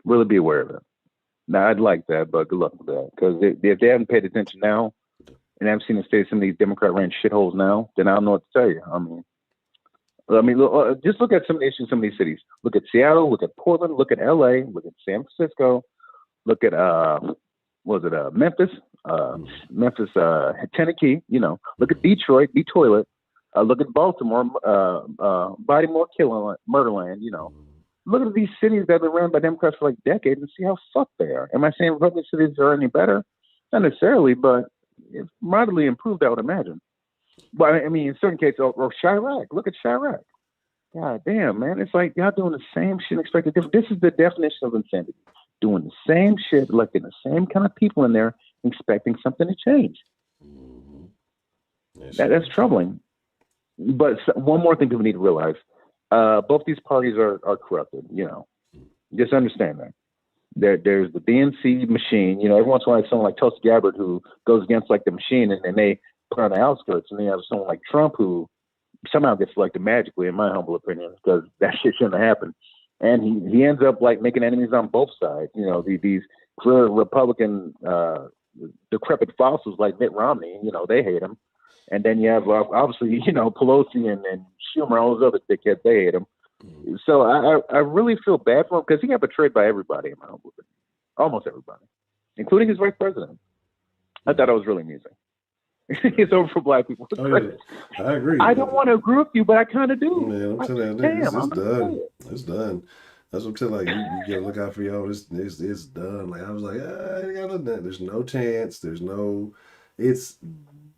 S17: really be aware of it. Now, I'd like that, but good luck with that. Because if they haven't paid attention now and haven't seen the state of some of these Democrat-ran shitholes now, then I don't know what to tell you. I mean, look, just look at some of the issues in some of these cities. Look at Seattle, look at Portland, look at LA, look at San Francisco, look at, Memphis, Tennessee, look at Detroit, D-Toilet, look at Baltimore, Baltimore Murderland, Look at these cities that have been run by Democrats for like decades and see how fucked they are. Am I saying Republican cities are any better? Not necessarily, but it's moderately improved, I would imagine. But I mean, in certain cases, or Chirac, look at Chirac. God damn, man. It's like y'all doing the same shit, expected different. This is the definition of insanity. Doing the same shit, electing the same kind of people in there, expecting something to change. That's troubling. But one more thing people need to realize. Both these parties are corrupted, Just understand that. There's the DNC machine, every once in a while someone like Tulsi Gabbard who goes against like the machine and they put on the outskirts, and then you have someone like Trump who somehow gets elected magically, in my humble opinion, because that shit shouldn't have happened. and he ends up like making enemies on both sides. You know, these clear Republican decrepit fossils like Mitt Romney. You know, they hate him, and then you have obviously Pelosi and Schumer, all those other dickheads. They hate him. So I really feel bad for him because he got betrayed by everybody in my humble opinion. Almost everybody, including his vice president. I thought it was really amusing. It's over for black people.
S1: Oh, yeah. I agree.
S17: I don't want to agree with you, but I kind of do.
S1: Man, I'm telling you,
S17: Damn,
S1: it's done. It's done. That's what I'm telling you. You gotta look out for y'all. It's done. Like I was like, you gotta look at. There's no chance. It's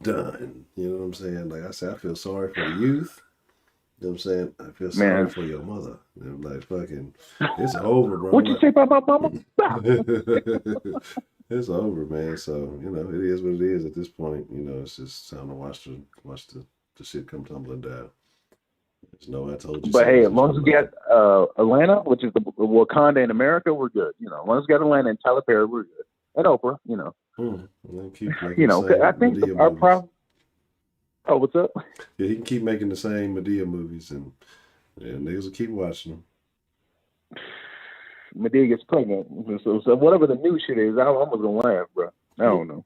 S1: done. You know what I'm saying? Like I said, I feel sorry for the youth. You know what I'm saying? I feel sorry for your mother. I'm like, fucking, it's over, bro.
S17: What you say about my mama?
S1: It's over, man. So, it is what it is at this point. It's just time to watch the shit come tumbling down. There's no I told you.
S17: But hey, as long as we get Atlanta, which is the Wakanda in America, we're good. As long as we got Atlanta and Tyler Perry, we're good. And Oprah, I think our problem. Oh, what's up?
S1: Yeah, he can keep making the same Medea movies, and niggas will keep watching them.
S17: Medea gets pregnant, so whatever the new shit is, I'm gonna laugh, bro. I don't know.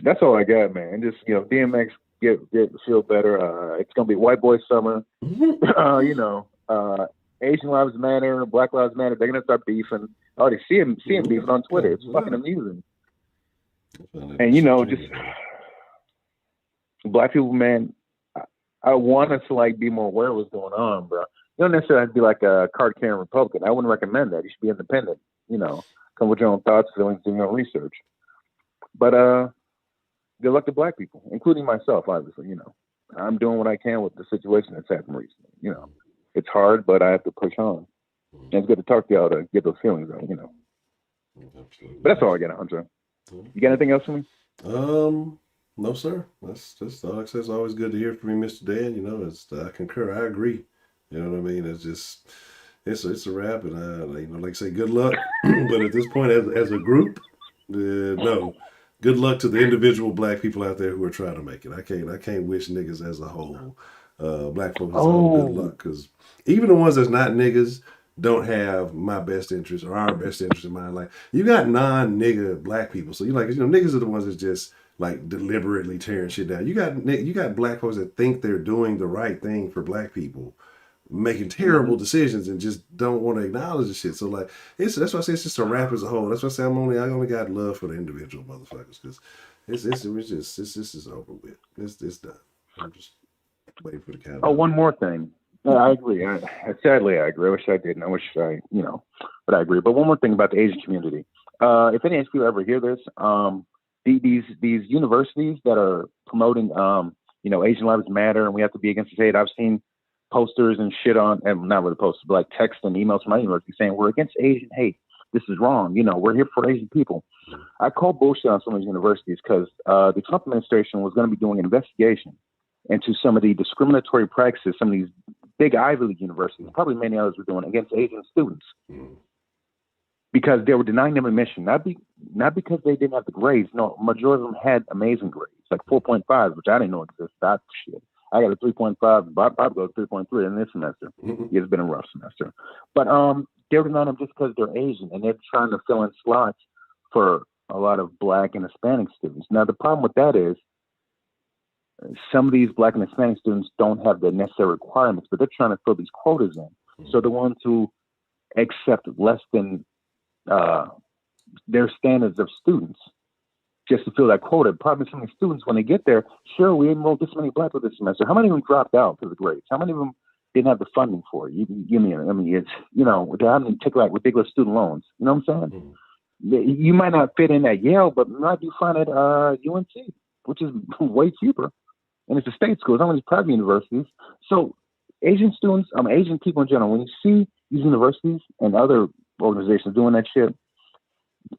S17: That's all I got, man. Just DMX get feel better. It's gonna be White Boy Summer. Asian Lives Matter, Black Lives Matter. They're gonna start beefing. I already see him beefing on Twitter. It's fucking amusing. And just black people, man. I want us to be more aware of what's going on, bro. You don't necessarily have to be like a card-carrying Republican. I wouldn't recommend that. You should be independent. Come with your own thoughts, feelings, do your own research. But good luck to black people, including myself. Obviously, I'm doing what I can with the situation that's happened recently. It's hard, but I have to push on. And it's good to talk to y'all to get those feelings out.
S1: Absolutely.
S17: But that's all I got, Honcho. You got anything else for me?
S1: No, sir. That's just all I say. It's always good to hear from you, Mr. Dan. I concur. I agree. You know what I mean? It's just, it's a wrap, and like I say, good luck. But at this point, as a group, no, good luck to the individual black people out there who are trying to make it. I can't wish niggas as a whole, black folks as a whole, good luck, because even the ones that's not niggas don't have my best interest or our best interest in mind. Like you got non-nigga black people, so niggas are the ones that just like deliberately tearing shit down. You got black folks that think they're doing the right thing for black people, making terrible decisions and just don't want to acknowledge the shit. So like that's why I say it's just a rap as a whole. That's why I say I only got love for the individual motherfuckers, because this is over with. It's done. I'm just waiting for the countdown.
S17: Oh, one more thing. I agree. Sadly, I agree. I wish I didn't. I wish but I agree. But one more thing about the Asian community. If any people ever hear this, these universities that are promoting, Asian Lives Matter and we have to be against the hate. I've seen posters and shit on, and not really posters, but like text and emails from my university saying we're against Asian hate. This is wrong. We're here for Asian people. I call bullshit on some of these universities because the Trump administration was going to be doing an investigation into some of the discriminatory practices some of these big Ivy League universities, probably many others, were doing against Asian students because they were denying them admission, not because they didn't have the grades. No, majority of them had amazing grades, like 4.5, which I didn't know existed. That shit. I got a 3.5. Bob got a 3.3 in this semester. It's been a rough semester, but they're denying them just because they're Asian, and they're trying to fill in slots for a lot of Black and Hispanic students. Now the problem with that is, some of these Black and Hispanic students don't have the necessary requirements, but they're trying to fill these quotas in. So the ones who accept less than their standards of students just to fill that quota. Probably some of the students, when they get there, sure, we enrolled this many Black this semester. How many of them dropped out because of grades? How many of them didn't have the funding for it? It's, they're having to take like ridiculous student loans. You know what I'm saying? You might not fit in at Yale, but might be fine at UNC, which is way cheaper. And it's a state school. It's not these private universities. So Asian students, Asian people in general, when you see these universities and other organizations doing that shit,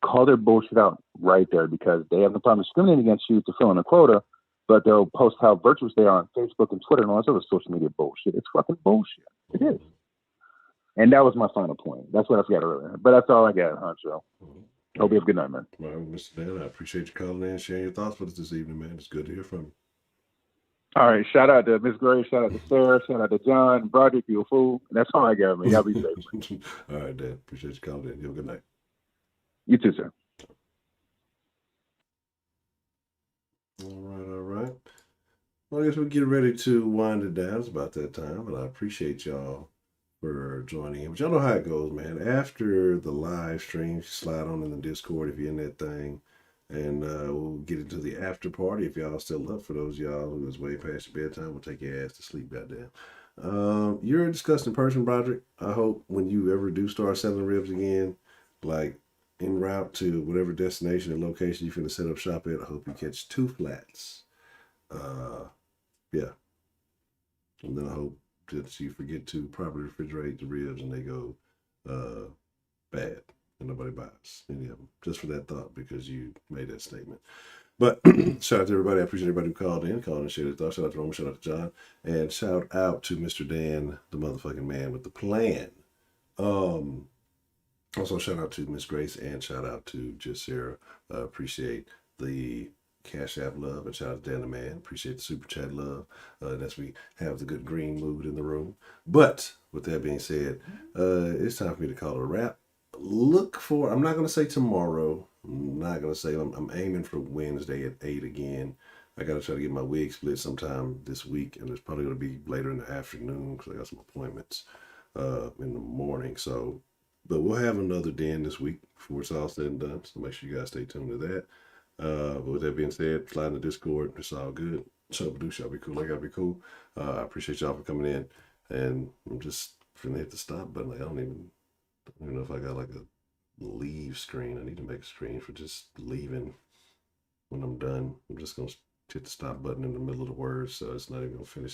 S17: call their bullshit out right there, because they have no problem discriminating against you to fill in a quota, but they'll post how virtuous they are on Facebook and Twitter and all this other social media bullshit. It's fucking bullshit. It is. And that was my final point. That's what I forgot earlier. But that's all I got, Honcho. Hope you have a good night, man.
S1: Well, Mr. Dan, I appreciate you calling in and sharing your thoughts with us this evening, man. It's good to hear from you.
S18: All right, shout out to Miss Gray, shout out to Sarah, shout out to John, Broderick, you a fool. That's all I got, man. Y'all be safe.
S1: All right, Dad. Appreciate you calling in. You have a good night.
S18: You too, sir.
S1: All right. Well, I guess we'll get ready to wind it down. It's about that time, but I appreciate y'all for joining in. But y'all know how it goes, man. After the live stream, slide on in the Discord if you're in that thing. And we'll get into the after party if y'all still up. For those of y'all who is way past your bedtime, we'll take your ass to sleep, goddamn. You're a disgusting person, Broderick. I hope when you ever do start selling ribs again, like en route to whatever destination or location you're finna set up shop at, I hope you catch 2 flats. Yeah. And then I hope that you forget to properly refrigerate the ribs and they go bad. And nobody buys any of them just for that thought because you made that statement. But shout out to everybody. I appreciate everybody who called in and shared their thoughts. Shout out to Roman, shout out to John, and shout out to Mr. Dan, the motherfucking man with the plan. Also shout out to Miss Grace and shout out to just Sarah. Appreciate the Cash App love and shout out to Dan the man. Appreciate the super chat love. As we have the good green mood in the room. But with that being said, it's time for me to call it a wrap. Look for, I'm not going to say tomorrow. I'm not going to say, I'm aiming for Wednesday at 8 again. I got to try to get my wig split sometime this week. And it's probably going to be later in the afternoon because I got some appointments in the morning. So, but we'll have another den this week before it's all said and done. So make sure you guys stay tuned to that. But with that being said, slide in the Discord. It's all good. So do shall be cool. I gotta be cool. I appreciate y'all for coming in. And I'm just finna hit the stop button. Like, I don't even know if I got like a leave screen. I need to make a screen for just leaving when I'm done. I'm just gonna hit the stop button in the middle of the words, so it's not even gonna finish.